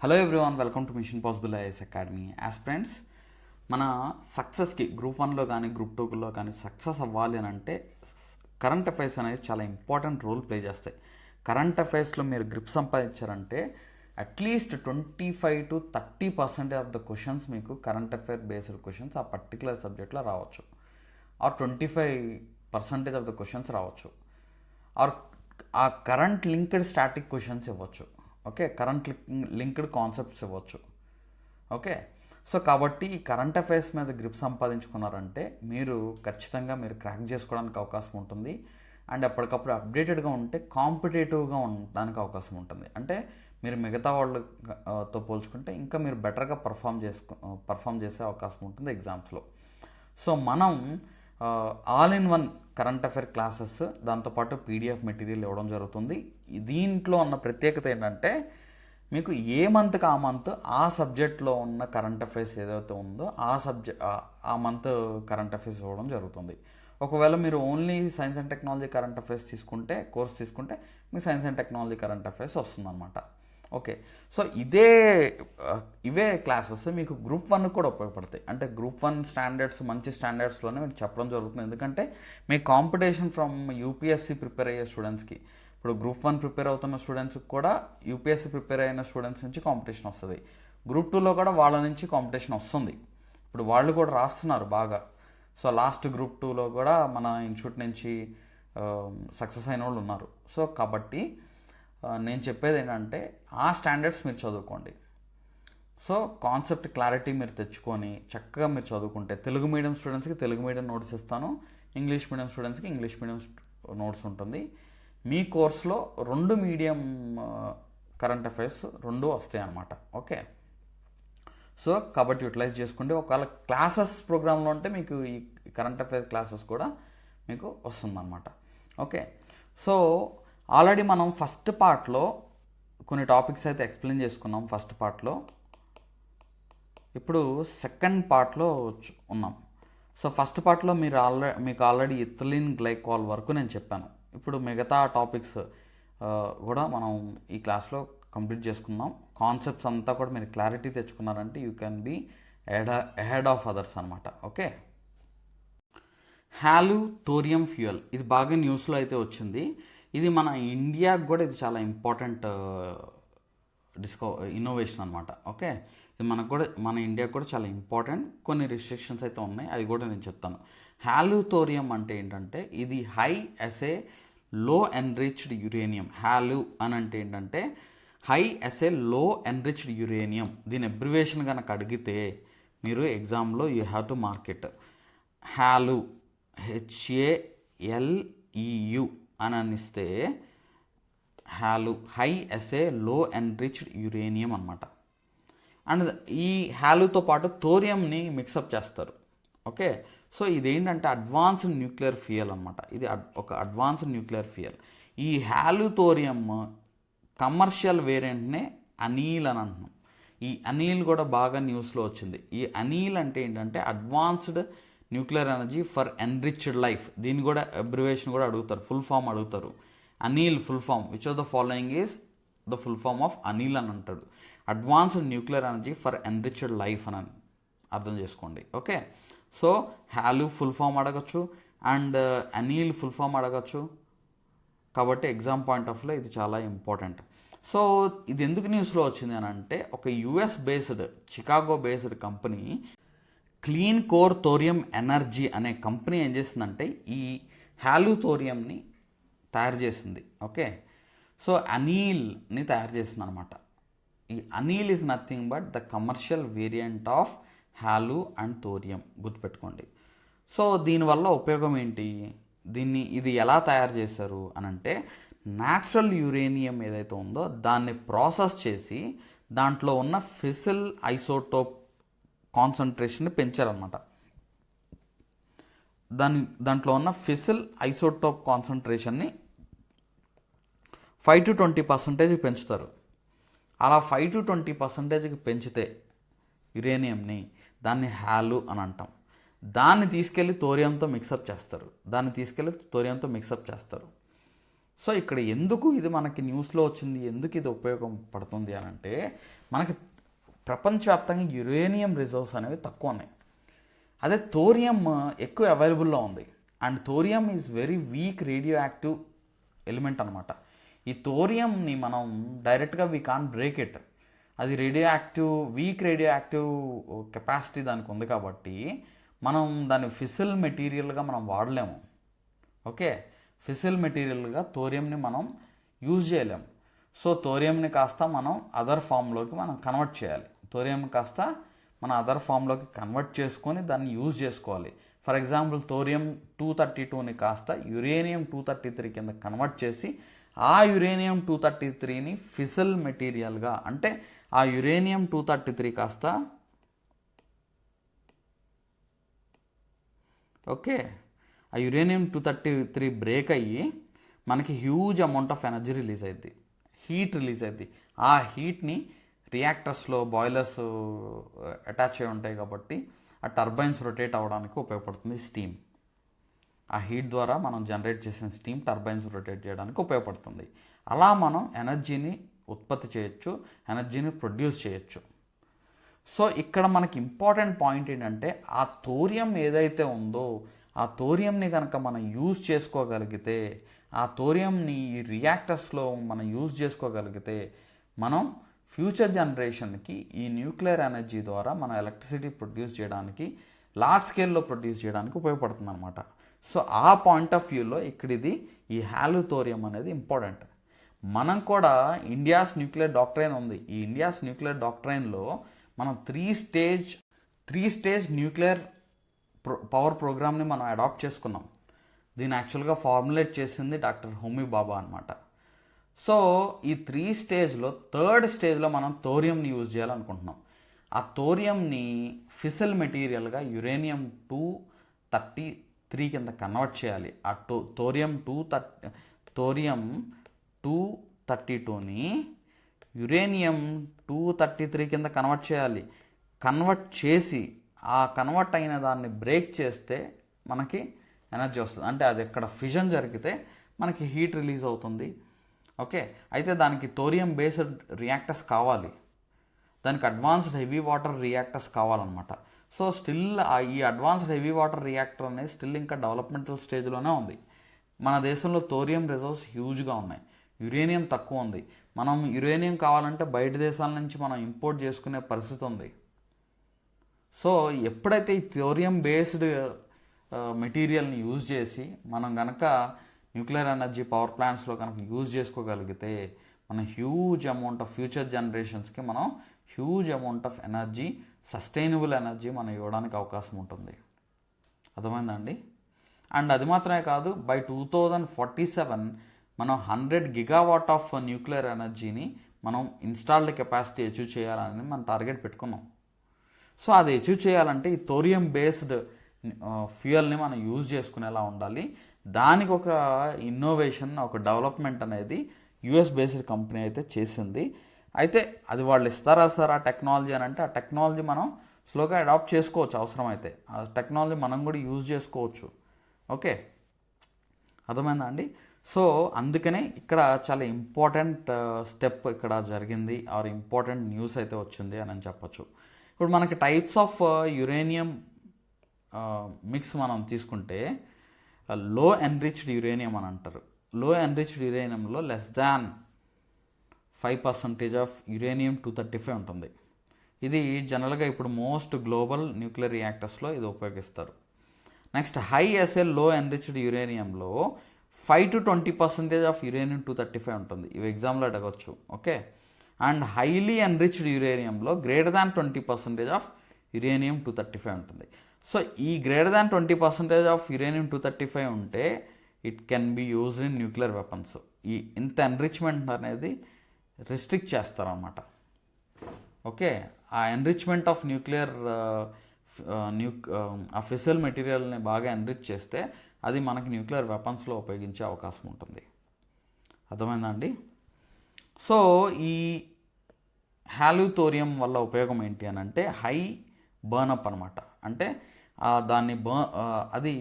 Hello everyone, welcome to machine possible IAS academy. Aspirants, మన సక్సెస్కి group 1లో కానీ group 2లో కానీ సక్సెస్ అవ్వాలి అని అంటే కరెంట్ అఫైర్స్ అనేది చాలా ఇంపార్టెంట్ రోల్ ప్లే చేస్తాయి. కరెంట్ అఫైర్స్లో మీరు గ్రిప్ సంపాదించారంటే అట్లీస్ట్ 25-30% ఆఫ్ ద క్వశ్చన్స్ మీకు కరెంట్ అఫైర్ బేస్డ్ క్వశ్చన్స్ ఆ పర్టికులర్ సబ్జెక్ట్లో రావచ్చు, ఆర్ 25% ఆఫ్ ద క్వశ్చన్స్ రావచ్చు, ఆర్ ఆ కరెంట్ లింక్డ్ స్టాటిక్ క్వశ్చన్స్ ఇవ్వచ్చు. ఓకే, కరెంట్ లింక్డ్ కాన్సెప్ట్స్ ఇవ్వచ్చు. ఓకే, సో కాబట్టి ఈ కరెంట్ అఫైర్స్ మీద గ్రిప్ సంపాదించుకున్నారంటే మీరు ఖచ్చితంగా మీరు క్రాక్ చేసుకోవడానికి అవకాశం ఉంటుంది. అండ్ అప్పటికప్పుడు అప్డేటెడ్గా ఉంటే కాంపిటేటివ్గా ఉండడానికి అవకాశం ఉంటుంది. అంటే మీరు మిగతా వాళ్ళతో పోల్చుకుంటే ఇంకా మీరు బెటర్గా పర్ఫామ్ చేసే అవకాశం ఉంటుంది ఎగ్జామ్స్లో. సో మనం all in one current affair classes, దాంతోపాటు పీడిఎఫ్ మెటీరియల్ ఇవ్వడం జరుగుతుంది. దీంట్లో ఉన్న ప్రత్యేకత ఏంటంటే మీకు ఏ మంత్కి ఆ మంత్ ఆ సబ్జెక్ట్లో ఉన్న కరెంట్ అఫైర్స్ ఏదైతే ఉందో ఆ మంత్ కరెంట్ అఫైర్స్ ఇవ్వడం జరుగుతుంది. ఒకవేళ మీరు only science and technology current affairs course తీసుకుంటే మీకు science and technology current affairs వస్తుందన్నమాట. ఓకే, సో ఇవే క్లాసెస్ మీకు గ్రూప్ 1 కూడా ఉపయోగపడతాయి. అంటే గ్రూప్ 1 స్టాండర్డ్స్, మంచి స్టాండర్డ్స్లోనే మీకు చెప్పడం జరుగుతుంది. ఎందుకంటే మీ కాంపిటీషన్ ఫ్రమ్ యూపీఎస్సీ ప్రిపేర్ అయ్యే స్టూడెంట్స్కి, ఇప్పుడు గ్రూప్ 1 ప్రిపేర్ అవుతున్న స్టూడెంట్స్కి కూడా యూపీఎస్సీ ప్రిపేర్ అయిన స్టూడెంట్స్ నుంచి కాంపిటీషన్ వస్తుంది. గ్రూప్ 2లో కూడా వాళ్ళ నుంచి కాంపిటీషన్ వస్తుంది. ఇప్పుడు వాళ్ళు కూడా రాస్తున్నారు బాగా. సో లాస్ట్ గ్రూప్ 2లో కూడా మన ఇన్స్టిట్యూట్ నుంచి సక్సెస్ అయిన వాళ్ళు ఉన్నారు. సో కాబట్టి నేను చెప్పేది ఏంటంటే ఆ స్టాండర్డ్స్ మీరు చదువుకోండి. సో కాన్సెప్ట్ క్లారిటీ మీరు తెచ్చుకొని చక్కగా మీరు చదువుకుంటే, తెలుగు మీడియం స్టూడెంట్స్కి తెలుగు మీడియం నోట్స్ ఇస్తాను, ఇంగ్లీష్ మీడియం స్టూడెంట్స్కి ఇంగ్లీష్ మీడియం నోట్స్ ఉంటుంది. మీ కోర్స్లో 2 మీడియం కరెంట్ అఫైర్స్ 2 వస్తాయి అన్నమాట. ఓకే, సో కాబట్టి యూటిలైజ్ చేసుకోండి. ఒకవేళ క్లాసెస్ ప్రోగ్రాంలో ఉంటే మీకు ఈ కరెంట్ అఫైర్ క్లాసెస్ కూడా మీకు వస్తుందన్నమాట. ఓకే, సో ఆల్రెడీ మనం ఫస్ట్ పార్ట్లో కొన్ని టాపిక్స్ అయితే ఎక్స్ప్లెయిన్ చేసుకున్నాం ఫస్ట్ పార్ట్లో. ఇప్పుడు సెకండ్ పార్ట్లో ఉన్నాం. సో ఫస్ట్ పార్ట్లో మీకు ఆల్రెడీ ఇథిలిన్ గ్లైకాల్ వరకు నేను చెప్పాను. ఇప్పుడు మిగతా టాపిక్స్ కూడా మనం ఈ క్లాస్లో కంప్లీట్ చేసుకుందాం. కాన్సెప్ట్స్ అంతా కూడా మీరు క్లారిటీ తెచ్చుకున్నారంటే you can be ahead of others అనమాట. ఓకే, హాలు థోరియం ఫ్యూయల్, ఇది బాగా న్యూస్లో అయితే వచ్చింది. ఇది మన ఇండియాకి కూడా ఇది చాలా ఇంపార్టెంట్ ఇన్నోవేషన్ అనమాట. ఓకే, ఇది మన ఇండియాకి కూడా చాలా ఇంపార్టెంట్. కొన్ని రిస్ట్రిక్షన్స్ అయితే ఉన్నాయి, అవి కూడా నేను చెప్తాను. హాలుథోరియం అంటే ఏంటంటే ఇది హై ఎసే లో ఎన్రిచ్డ్ యురేనియం. హాలు అని అంటే ఏంటంటే హై ఎసే లో ఎన్రిచ్డ్ యురేనియం. దీని అబ్రివేషన్ కనుక అడిగితే మీరు ఎగ్జామ్లో you have to market hall, HALEU అని అనిస్తే హాలు హై ఎసే లో ఎన్రిచ్డ్ యురేనియం అనమాట. అండ్ ఈ హాలుతో పాటు థోరియంని మిక్సప్ చేస్తారు. ఓకే, సో ఇదేంటంటే అడ్వాన్స్డ్ న్యూక్లియర్ ఫ్యూయల్ అనమాట. ఇది ఒక అడ్వాన్స్డ్ న్యూక్లియర్ ఫ్యూయల్. ఈ హాలుథోరియం కమర్షియల్ వేరియంట్నే అనీల్ అని అంటున్నాం. ఈ అనీల్ కూడా బాగా న్యూస్లో వచ్చింది. ఈ అనీల్ అంటే ఏంటంటే advanced nuclear energy for enriched life. దీన్ని కూడా అబ్రివేషన్ కూడా అడుగుతారు, ఫుల్ ఫామ్ అడుగుతారు. ANEEL full form, which of the following is the full form of ANEEL అని అంటాడు. Advanced nuclear energy for enriched life అని అర్థం చేసుకోండి. Okay, so HALEU full form అడగచ్చు అండ్ అనీల్ ఫుల్ ఫామ్ అడగచ్చు. కాబట్టి ఎగ్జామ్ పాయింట్ ఆఫ్ వ్యూలో ఇది చాలా ఇంపార్టెంట్. సో ఇది ఎందుకు న్యూస్లో వచ్చింది అని అంటే ఒక US based, Chicago based company clean core thorium energy అనే కంపెనీ ఏం చేసిందంటే ఈ హాలుథోరియంని తయారు చేసింది. ఓకే, సో అనీల్ని తయారు చేసింది అనమాట. ఈ Anil is nothing but the commercial variant of hall and thorium, గుర్తుపెట్టుకోండి. సో దీనివల్ల ఉపయోగం ఏంటి, ఇది ఎలా తయారు చేశారు అని అంటే న్యాచురల్ యురేనియం ఏదైతే ఉందో దాన్ని ప్రాసెస్ చేసి దాంట్లో ఉన్న ఫిసిల్ ఐసోటోప్ కాన్సన్ట్రేషన్ని పెంచారనమాట. దాంట్లో ఉన్న ఫిసిల్ ఐసోటోప్ కాన్సన్ట్రేషన్ని 5-20% పెంచుతారు. అలా 5-20% పెంచితే యురేనియంని దాన్ని హాలు అని అంటాం. దాన్ని తీసుకెళ్ళి థోరియంతో మిక్సప్ చేస్తారు. సో ఇక్కడ ఎందుకు ఇది మనకి న్యూస్లో వచ్చింది, ఎందుకు ఇది ఉపయోగపడుతుంది అని అంటే, మనకి ప్రపంచవ్యాప్తంగా యురేనియం రిజర్వ్స్ అనేవి తక్కువ ఉన్నాయి. అదే థోరియం ఎక్కువ అవైలబుల్లో ఉంది. And thorium is very weak radio active element అనమాట. ఈ థోరియంని మనం డైరెక్ట్గా వీ కాన్ బ్రేక్ ఇట్. అది radio active, week radio active capacity దానికి ఉంది కాబట్టి మనం దాన్ని ఫిసిల్ మెటీరియల్గా మనం వాడలేము. ఓకే, ఫిసిల్ మెటీరియల్గా థోరియంని మనం యూజ్ చేయలేము. సో థోరియంని కాస్త మనం అదర్ ఫామ్లోకి మనం కన్వర్ట్ చేయాలి. థోరియం కాస్త మన అదర్ ఫామ్లోకి కన్వర్ట్ చేసుకొని దాన్ని యూజ్ చేసుకోవాలి. ఫర్ ఎగ్జాంపుల్ థోరియం 232ని కాస్త యురేనియం 233 కింద కన్వర్ట్ చేసి ఆ యురేనియం 233ని ఫిసిల్ మెటీరియల్గా, అంటే ఆ యురేనియం 233 కాస్త ఓకే, ఆ యురేనియం 233 బ్రేక్ అయ్యి మనకి huge amount of energy release అయింది, హీట్ రిలీజ్ అయింది. ఆ హీట్ని రియాక్టర్స్లో బాయిలర్స్ అటాచ్ అయి ఉంటాయి కాబట్టి ఆ టర్బైన్స్ రొటేట్ అవ్వడానికి ఉపయోగపడుతుంది స్టీమ్. ఆ హీట్ ద్వారా మనం జనరేట్ చేసిన స్టీమ్ టర్బైన్స్ రొటేట్ చేయడానికి ఉపయోగపడుతుంది. అలా మనం ఎనర్జీని ఉత్పత్తి చేయొచ్చు, ఎనర్జీని ప్రొడ్యూస్ చేయొచ్చు. సో ఇక్కడ మనకి ఇంపార్టెంట్ పాయింట్ ఏంటంటే, ఆ థోరియం ఏదైతే ఉందో ఆ థోరియంని కనుక మనం యూజ్ చేసుకోగలిగితే, ఆ థోరియంని ఈ రియాక్టర్స్లో మనం యూజ్ చేసుకోగలిగితే, మనం ఫ్యూచర్ జనరేషన్కి ఈ న్యూక్లియర్ ఎనర్జీ ద్వారా మనం ఎలక్ట్రిసిటీ ప్రొడ్యూస్ చేయడానికి, లార్జ్ స్కేల్లో ప్రొడ్యూస్ చేయడానికి ఉపయోగపడుతుంది అనమాట. సో ఆ పాయింట్ ఆఫ్ వ్యూలో ఇక్కడ ఇది ఈ హాలో థోరియం అనేది ఇంపార్టెంట్. మనం కూడా ఇండియాస్ న్యూక్లియర్ డాక్ట్రైన్ ఉంది. ఈ ఇండియాస్ న్యూక్లియర్ డాక్ట్రైన్లో మనం త్రీ స్టేజ్ న్యూక్లియర్ పవర్ ప్రోగ్రామ్ని మనం అడాప్ట్ చేసుకున్నాం. దీన్ని యాక్చువల్గా ఫార్ములేట్ చేసింది డాక్టర్ హోమీ బాబా అనమాట. సో ఈ 3 స్టేజ్లో 3rd స్టేజ్లో మనం థోరియంని యూజ్ చేయాలనుకుంటున్నాం. ఆ థోరియంని ఫిసిల్ మెటీరియల్గా యురేనియం 233 కింద కన్వర్ట్ చేయాలి. ఆ థోరియం 232ని యురేనియం 233 కింద కన్వర్ట్ చేయాలి. కన్వర్ట్ చేసి ఆ కన్వర్ట్ అయిన దాన్ని బ్రేక్ చేస్తే మనకి ఎనర్జీ వస్తుంది. అంటే అది ఎక్కడ ఫిజన్ జరిగితే మనకి హీట్ రిలీజ్ అవుతుంది. ఓకే, అయితే దానికి థోరియం బేస్డ్ రియాక్టర్స్ కావాలి, దానికి అడ్వాన్స్డ్ హెవీ వాటర్ రియాక్టర్స్ కావాలన్నమాట. సో స్టిల్ ఈ అడ్వాన్స్డ్ హెవీ వాటర్ రియాక్టర్ అనేది స్టిల్ ఇంకా డెవలప్మెంటల్ స్టేజ్లోనే ఉంది. మన దేశంలో థోరియం రిజర్వ్స్ హ్యూజ్గా ఉన్నాయి, యురేనియం తక్కువ ఉంది. మనం యురేనియం కావాలంటే బయట దేశాల నుంచి మనం ఇంపోర్ట్ చేసుకునే పరిస్థితి ఉంది. సో ఎప్పుడైతే ఈ థోరియం బేస్డ్ మెటీరియల్ని యూజ్ చేసి మనం కనుక న్యూక్లియర్ ఎనర్జీ పవర్ ప్లాంట్స్లో కనుక యూజ్ చేసుకోగలిగితే, మనం హ్యూజ్ అమౌంట్ ఆఫ్ ఫ్యూచర్ జనరేషన్స్కి మనం huge amount of energy, sustainable energy మనం ఇవ్వడానికి అవకాశం ఉంటుంది. అర్థమైందండి? అండ్ అది మాత్రమే కాదు, బై 2047 మనం 100 గిగావాట్ ఆఫ్ న్యూక్లియర్ ఎనర్జీని మనం ఇన్స్టాల్డ్ కెపాసిటీ అచీవ్ చేయాలని మనం టార్గెట్ పెట్టుకున్నాం. సో అది అచీవ్ చేయాలంటే ఈ థోరియం బేస్డ్ ఫ్యూయల్ని మనం యూజ్ చేసుకునేలా ఉండాలి. దానికి ఒక ఇన్నోవేషన్, ఒక డెవలప్మెంట్ అనేది యుఎస్ బేస్డ్ కంపెనీ అయితే చేసింది. అయితే అది వాళ్ళు ఇస్తారా సార్ ఆ టెక్నాలజీ అని అంటే, ఆ టెక్నాలజీ మనం స్లోగా అడాప్ట్ చేసుకోవచ్చు అవసరమైతే. ఆ టెక్నాలజీ మనం కూడా యూజ్ చేసుకోవచ్చు. ఓకే, అర్థమైందా అండి? సో అందుకనే ఇక్కడ చాలా ఇంపార్టెంట్ స్టెప్ ఇక్కడ జరిగింది, ఆర్ ఇంపార్టెంట్ న్యూస్ అయితే వచ్చింది అని చెప్పచ్చు. ఇప్పుడు మనకి టైప్స్ ఆఫ్ యురేనియం మిక్స్ మనం తీసుకుంటే, లో ఎన్రిచ్డ్ యురేనియం అని అంటారు. లో ఎన్రిచ్డ్ యురేనియంలో లెస్ దాన్ 5% ఆఫ్ యురేనియం 235 ఉంటుంది. ఇది జనరల్గా ఇప్పుడు మోస్ట్ గ్లోబల్ న్యూక్లియర్ రియాక్టర్స్లో ఇది ఉపయోగిస్తారు. నెక్స్ట్ హై ఎస్ఎల్ లో ఎన్రిచ్డ్ యురేనియంలో 5 to 20% ఆఫ్ యురేనియం 235 ఉంటుంది. ఇవి ఎగ్జామ్లో అడగవచ్చు. ఓకే, అండ్ హైలీ ఎన్రిచ్డ్ యురేనియంలో గ్రేటర్ దాన్ 20% ఆఫ్ యురేనియం 235 ఉంటుంది. సో ఈ గ్రేటర్ దాన్ 20% ఆఫ్ యురేనియం 235 ఉంటే it can be used in nuclear weapons. ఈ ఇంత ఎన్రిచ్మెంట్ అనేది రిస్ట్రిక్ట్ చేస్తారన్నమాట. ఓకే, ఆ ఎన్రిచ్మెంట్ ఆఫ్ న్యూక్లియర్ ఆ ఫిసిల్ మెటీరియల్ని బాగా ఎన్రిచ్ చేస్తే అది మనకి న్యూక్లియర్ వెపన్స్లో ఉపయోగించే అవకాశం ఉంటుంది. అర్థమైందా అండి? సో ఈ హాలో థోరియం వల్ల ఉపయోగం ఏంటి అని అంటే, హై బర్నప్ అనమాట. అంటే దాన్ని అది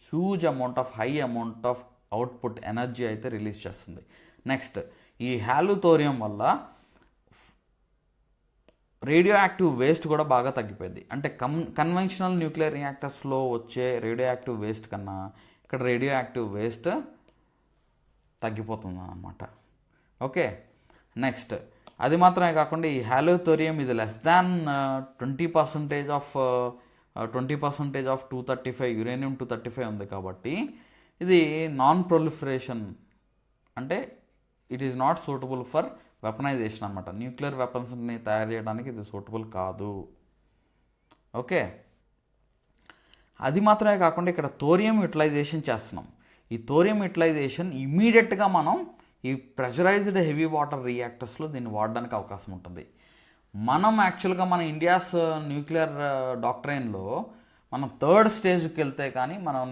huge amount of high amount of output energy అయితే రిలీజ్ చేస్తుంది. నెక్స్ట్, ఈ హాలుథోరియం వల్ల రేడియో యాక్టివ్ వేస్ట్ కూడా బాగా తగ్గిపోయింది. అంటే కన్వెన్షనల్ న్యూక్లియర్ రియాక్టర్స్లో వచ్చే రేడియో యాక్టివ్ వేస్ట్ కన్నా ఇక్కడ రేడియో యాక్టివ్ వేస్ట్ తగ్గిపోతుంది అన్నమాట. ఓకే, నెక్స్ట్, అది మాత్రమే కాకుండా ఈ హాలుథోరియం ఇది లెస్ దాన్ 20% ఆఫ్ 235 యురేనియం 235 ఉంది కాబట్టి ఇది నాన్ ప్రొలిఫరేషన్, అంటే it is not suitable for weaponisation అనమాట. న్యూక్లియర్ వెపన్స్ని తయారు చేయడానికి ఇది సూటబుల్ కాదు. ఓకే, అది మాత్రమే కాకుండా ఇక్కడ థోరియం యూటిలైజేషన్ చేస్తున్నాం. ఈ థోరియం యూటిలైజేషన్ ఇమీడియట్గా మనం ఈ ప్రెషరైజ్డ్ హెవీ వాటర్ రియాక్టర్స్లో దీన్ని వాడడానికి అవకాశం ఉంటుంది. మనం యాక్చువల్గా మన ఇండియాస్ న్యూక్లియర్ డాక్ట్రైన్లో మనం థర్డ్ స్టేజ్కి వెళ్తే కానీ మనం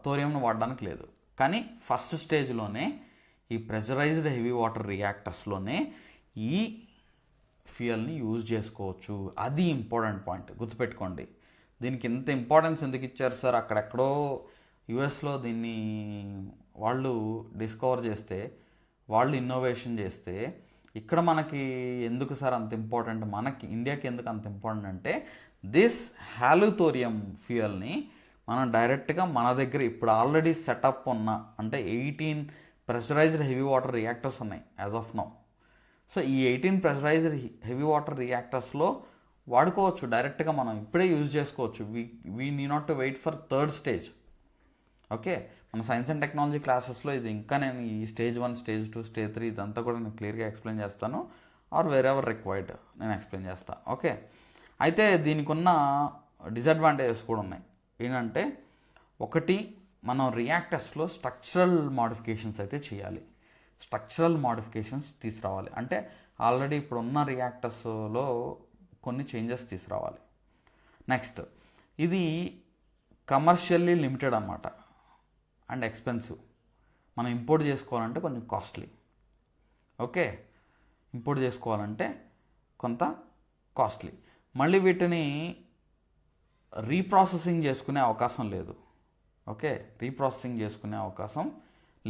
థోరియంను వాడడానికి లేదు. కానీ ఫస్ట్ స్టేజ్లోనే ఈ ప్రెషరైజ్డ్ హెవీ వాటర్ రియాక్టర్స్లోనే ఈ ఫ్యూయల్ని యూజ్ చేసుకోవచ్చు. అది ఇంపార్టెంట్ పాయింట్, గుర్తుపెట్టుకోండి. దీనికి ఇంత ఇంపార్టెన్స్ ఎందుకు ఇచ్చారు సార్? అక్కడెక్కడో యుఎస్లో దీన్ని వాళ్ళు డిస్కవర్ చేస్తే, వాళ్ళు ఇన్నోవేషన్ చేస్తే, ఇక్కడ మనకి ఎందుకు సార్ అంత ఇంపార్టెంట్, మనకి ఇండియాకి ఎందుకు అంత ఇంపార్టెంట్ అంటే దిస్ హాలుథోరియం ఫ్యూయల్ని మనం డైరెక్ట్గా మన దగ్గర ఇప్పుడు ఆల్రెడీ సెటప్ ఉన్న, అంటే 18 ప్రెషరైజ్డ్ హెవీ వాటర్ రియాక్టర్స్ ఉన్నాయి యాజ్ ఆఫ్ నౌ. సో ఈ 18 ప్రెషరైజ్డ్ హెవీ వాటర్ రియాక్టర్స్లో వాడుకోవచ్చు, డైరెక్ట్గా మనం ఇప్పుడే యూజ్ చేసుకోవచ్చు. We need not to wait for third stage. Okay, మన సైన్స్ అండ్ టెక్నాలజీ క్లాసెస్లో ఇది ఇంకా నేను ఈ స్టేజ్ 1, స్టేజ్ 2, స్టేజ్ 3 ఇదంతా కూడా నేను క్లియర్గా ఎక్స్ప్లెయిన్ చేస్తాను, ఆర్ వేర్ ఎవర్ రిక్వైర్డ్ నేను ఎక్స్ప్లెయిన్ చేస్తాను. ఓకే, అయితే దీనికి ఉన్న డిసడ్వాంటేజెస్ కూడా ఉన్నాయి. ఏంటంటే, ఒకటి, మనం రియాక్టర్స్లో స్ట్రక్చరల్ మోడిఫికేషన్స్ అయితే చేయాలి, స్ట్రక్చరల్ మోడిఫికేషన్స్ తీసుకురావాలి. అంటే ఆల్రెడీ ఇప్పుడున్న రియాక్టర్స్లో కొన్ని చేంజెస్ తీసుకురావాలి. నెక్స్ట్, ఇది కమర్షియల్లీ లిమిటెడ్ అన్నమాట అండ్ ఎక్స్పెన్సివ్. మనం ఇంపోర్ట్ చేసుకోవాలంటే కొంచెం కాస్ట్లీ. ఓకే, ఇంపోర్ట్ చేసుకోవాలంటే కొంత కాస్ట్లీ. మళ్ళీ వీటిని రీప్రాసెసింగ్ చేసుకునే అవకాశం లేదు. ఓకే, రీప్రాసెసింగ్ చేసుకునే అవకాశం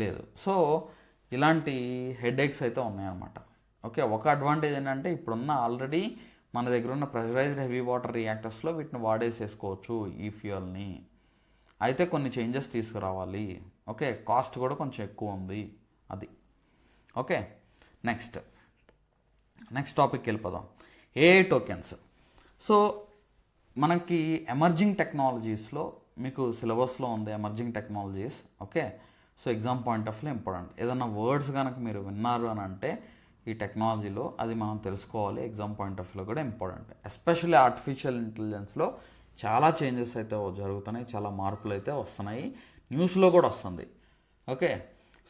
లేదు. సో ఇలాంటి హెడేక్స్ అయితే ఉన్నాయన్నమాట. ఓకే, ఒక అడ్వాంటేజ్ ఏంటంటే ఇప్పుడున్న ఆల్రెడీ మన దగ్గర ఉన్న ప్రెషరైజ్డ్ హెవీ వాటర్ రియాక్టర్స్లో వీటిని వాడేసేసుకోవచ్చు ఈ ఫ్యూయల్ని. అయితే కొన్ని చేంజెస్ తీసుకురావాలి. ఓకే, కాస్ట్ కూడా కొంచెం ఎక్కువ ఉంది అది. ఓకే, నెక్స్ట్ టాపిక్కి వెళ్ళిపోదాం. AI tokens. సో మనకి ఎమర్జింగ్ టెక్నాలజీస్లో మీకు సిలబస్లో ఉంది emerging technologies. Okay, so exam point of view important. ఏదన్నా వర్డ్స్ కనుక మీరు విన్నారు అని అంటే ఈ టెక్నాలజీలో అది మనం తెలుసుకోవాలి. ఎగ్జామ్ పాయింట్ ఆఫ్ వ్యూలో కూడా ఇంపార్టెంట్. ఎస్పెషల్లీ ఆర్టిఫిషియల్ ఇంటెలిజెన్స్లో చాలా చేంజెస్ అయితే జరుగుతున్నాయి, చాలా మార్పులు అయితే వస్తున్నాయి, న్యూస్లో కూడా వస్తుంది. ఓకే,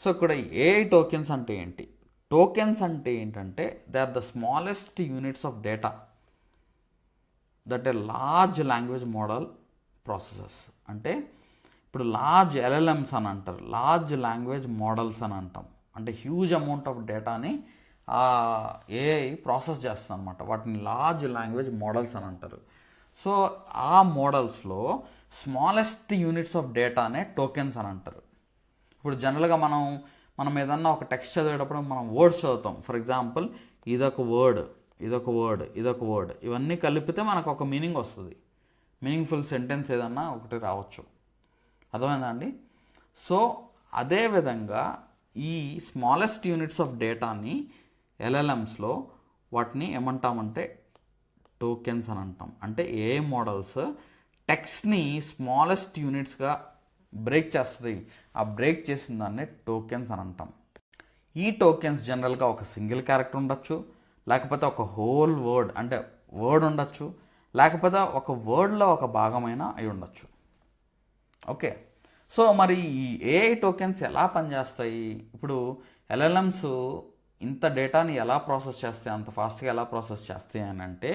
సో ఇక్కడ ఏఐ టోకెన్స్ అంటే ఏంటి? టోకెన్స్ అంటే ఏంటంటే they are the smallest units of data that a large language model processes. అంటే ఇప్పుడు లార్జ్ ఎల్ఎల్ఎమ్స్ అని అంటారు, లార్జ్ లాంగ్వేజ్ మోడల్స్ అని అంటాం. అంటే హ్యూజ్ అమౌంట్ ఆఫ్ డేటాని ఏఐ ప్రాసెస్ చేస్తుంది అనమాట. వాటిని లార్జ్ లాంగ్వేజ్ మోడల్స్ అని అంటారు. సో ఆ మోడల్స్లో స్మాలెస్ట్ యూనిట్స్ ఆఫ్ డేటానే టోకెన్స్ అని అంటారు. ఇప్పుడు జనరల్గా మనం ఏదన్నా ఒక టెక్స్ట్ చదివేటప్పుడు మనం వర్డ్స్ చదువుతాం. ఫర్ ఎగ్జాంపుల్, ఇదొక వర్డ్, ఇదొక వర్డ్, ఇదొక వర్డ్, ఇవన్నీ కలిపితే మనకు ఒక మీనింగ్ వస్తుంది. మీనింగ్ఫుల్ సెంటెన్స్ ఏదన్నా ఒకటి రావచ్చు. అర్థమైందా అండి? సో అదేవిధంగా ఈ స్మాలెస్ట్ యూనిట్స్ ఆఫ్ డేటాని ఎల్ఎల్ఎమ్స్లో వాటిని ఏమంటామంటే టోకెన్స్ అని అంటాం. అంటే ఏ మోడల్స్ టెక్స్ట్ని స్మాలెస్ట్ యూనిట్స్గా బ్రేక్ చేస్తుంది. ఆ బ్రేక్ చేసిన దాన్ని టోకెన్స్ అని అంటాం. ఈ టోకెన్స్ జనరల్గా ఒక సింగిల్ క్యారెక్టర్ ఉండొచ్చు, లేకపోతే ఒక హోల్ వర్డ్ అంటే వర్డ్ ఉండొచ్చు, లేకపోతే ఒక వర్డ్లో ఒక భాగమైన అయి ఉండొచ్చు. ఓకే, సో మరి ఈ ఏఐ టోకెన్స్ ఎలా పనిచేస్తాయి? ఇప్పుడు ఎల్ఎల్ఎమ్స్ ఇంత డేటాని ఎలా ప్రాసెస్ చేస్తాయి, అంత ఫాస్ట్గా ఎలా ప్రాసెస్ చేస్తాయి అని అంటే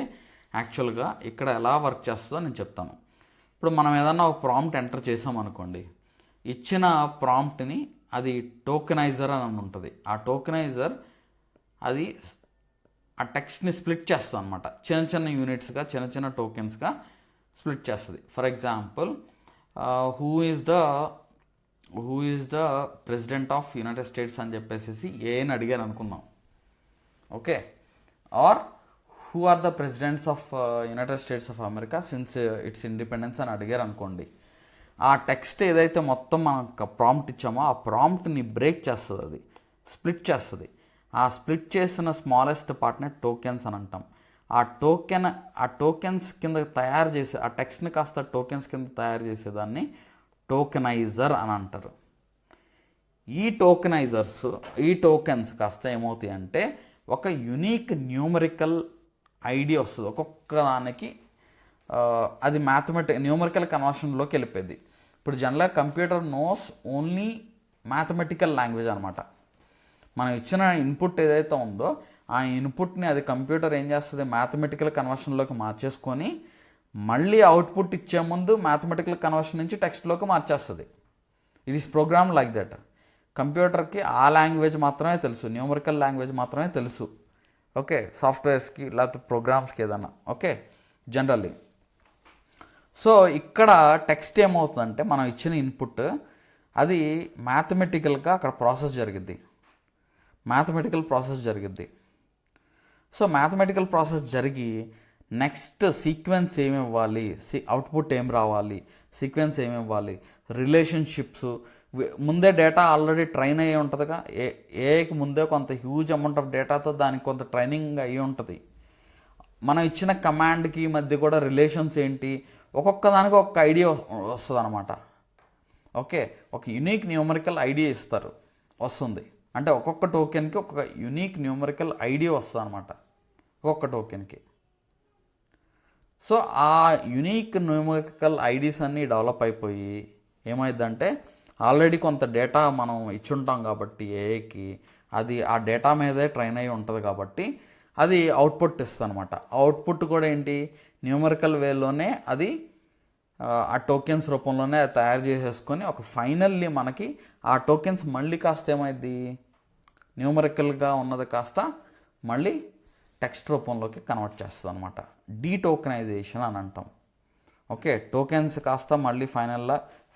యాక్చువల్గా ఇక్కడ ఎలా వర్క్ చేస్తుందో నేను చెప్తాను. ఇప్పుడు మనం ఏదన్నా ఒక ప్రాంప్ట్ ఎంటర్ చేసామనుకోండి, ఇచ్చిన ప్రాంప్ట్ని అది టోకెనైజర్ అని ఉంటుంది. ఆ టోకెనైజర్ అది ఆ టెక్స్ట్ని స్ప్లిట్ చేస్తుంది అనమాట. చిన్న చిన్న యూనిట్స్గా, చిన్న చిన్న టోకెన్స్గా స్ప్లిట్ చేస్తుంది. For example, who is the who is the president of United States అని చెప్పేసి ఏని అడిగారు అనుకుందాం. Okay, or who are the presidents of United States of America since its independence అని అడిగారు అనుకోండి. ఆ టెక్స్ట్ ఏదైతే మొత్తం మనకు ప్రాంప్ట్ ఇచ్చామో ఆ ప్రాంప్ట్ని బ్రేక్ చేస్తుంది, అది స్ప్లిట్ చేస్తుంది. ఆ స్ప్లిట్ చేసిన స్మాలెస్ట్ పార్ట్నే టోకెన్స్ అని అంటాం. ఆ టోకెన్స్ కింద తయారు చేసే ఆ టెక్స్ట్ని కాస్త టోకెన్స్ కింద తయారు చేసేదాన్ని టోకెనైజర్ అని అంటారు. ఈ టోకెన్స్ కాస్త ఏమవుతాయి అంటే ఒక యునీక్ న్యూమరికల్ ఐడి వస్తుంది ఒక్కొక్క దానికి. అది న్యూమరికల్ కన్వర్షన్లోకి వెళ్ళిపోయింది. ఇప్పుడు జనరల్గా computer knows only mathematical language అనమాట. మనం ఇచ్చిన ఇన్పుట్ ఏదైతే ఉందో ఆ ఇన్పుట్ని అది కంప్యూటర్ ఏం చేస్తుంది, మ్యాథమెటికల్ కన్వర్షన్లోకి మార్చేసుకొని మళ్ళీ అవుట్పుట్ ఇచ్చే ముందు మ్యాథమెటికల్ కన్వర్షన్ నుంచి టెక్స్ట్లోకి మార్చేస్తుంది. It is programme like that. కంప్యూటర్కి ఆ లాంగ్వేజ్ మాత్రమే తెలుసు, న్యూమరికల్ లాంగ్వేజ్ మాత్రమే తెలుసు. ఓకే, సాఫ్ట్వేర్స్కి లేకపోతే ప్రోగ్రామ్స్కి ఏదన్నా. Okay, generally. సో ఇక్కడ టెక్స్ట్ ఏమవుతుందంటే మనం ఇచ్చిన ఇన్పుట్ అది మ్యాథమెటికల్గా అక్కడ ప్రాసెస్ జరిగిద్ది, మ్యాథమెటికల్ ప్రాసెస్ జరిగిద్ది. సో మ్యాథమెటికల్ ప్రాసెస్ జరిగి నెక్స్ట్ సీక్వెన్స్ ఏమి ఇవ్వాలి, అవుట్పుట్ ఏం రావాలి, సీక్వెన్స్ ఏమి ఇవ్వాలి, రిలేషన్షిప్స్ ముందే డేటా ఆల్రెడీ ట్రైన్ అయ్యి ఉంటుందిగా. ఏఐకి ముందే కొంత హ్యూజ్ అమౌంట్ ఆఫ్ డేటాతో దానికి కొంత ట్రైనింగ్ అయ్యి ఉంటుంది. మనం ఇచ్చిన కమాండ్కి మధ్య కూడా రిలేషన్స్ ఏంటి, ఒక్కొక్క దానికి ఒక్కొక్క ఐడియా వస్తుంది అనమాట. ఓకే, ఒక యునీక్ న్యూమరికల్ ఐడియా వస్తుంది. అంటే ఒక్కొక్క టోకెన్కి ఒక్కొక్క యునీక్ న్యూమరికల్ ఐడియా వస్తుంది అనమాట ఒక్కొక్క టోకెన్కి. సో ఆ యునీక్ న్యూమరికల్ ఐడీస్ అన్నీ డెవలప్ అయిపోయి ఏమైందంటే ఆల్రెడీ కొంత డేటా మనం ఇచ్చుంటాం కాబట్టి ఏఐకి అది ఆ డేటా మీదే ట్రైన్ అయ్యి ఉంటుంది కాబట్టి అది అవుట్పుట్ ఇస్తుంది అనమాట. అవుట్పుట్ కూడా ఏంటి, న్యూమరికల్ వేలోనే అది ఆ టోకెన్స్ రూపంలోనే తయారు చేసేసుకొని ఒక ఫైనల్లీ మనకి ఆ టోకెన్స్ మళ్ళీ కాస్త ఏమైంది, న్యూమరికల్గా ఉన్నది కాస్త మళ్ళీ టెక్స్ట్ రూపంలోకి కన్వర్ట్ చేస్తుంది అనమాట. డీటోకెనైజేషన్ అని అంటాం. ఓకే, టోకెన్స్ కాస్త మళ్ళీ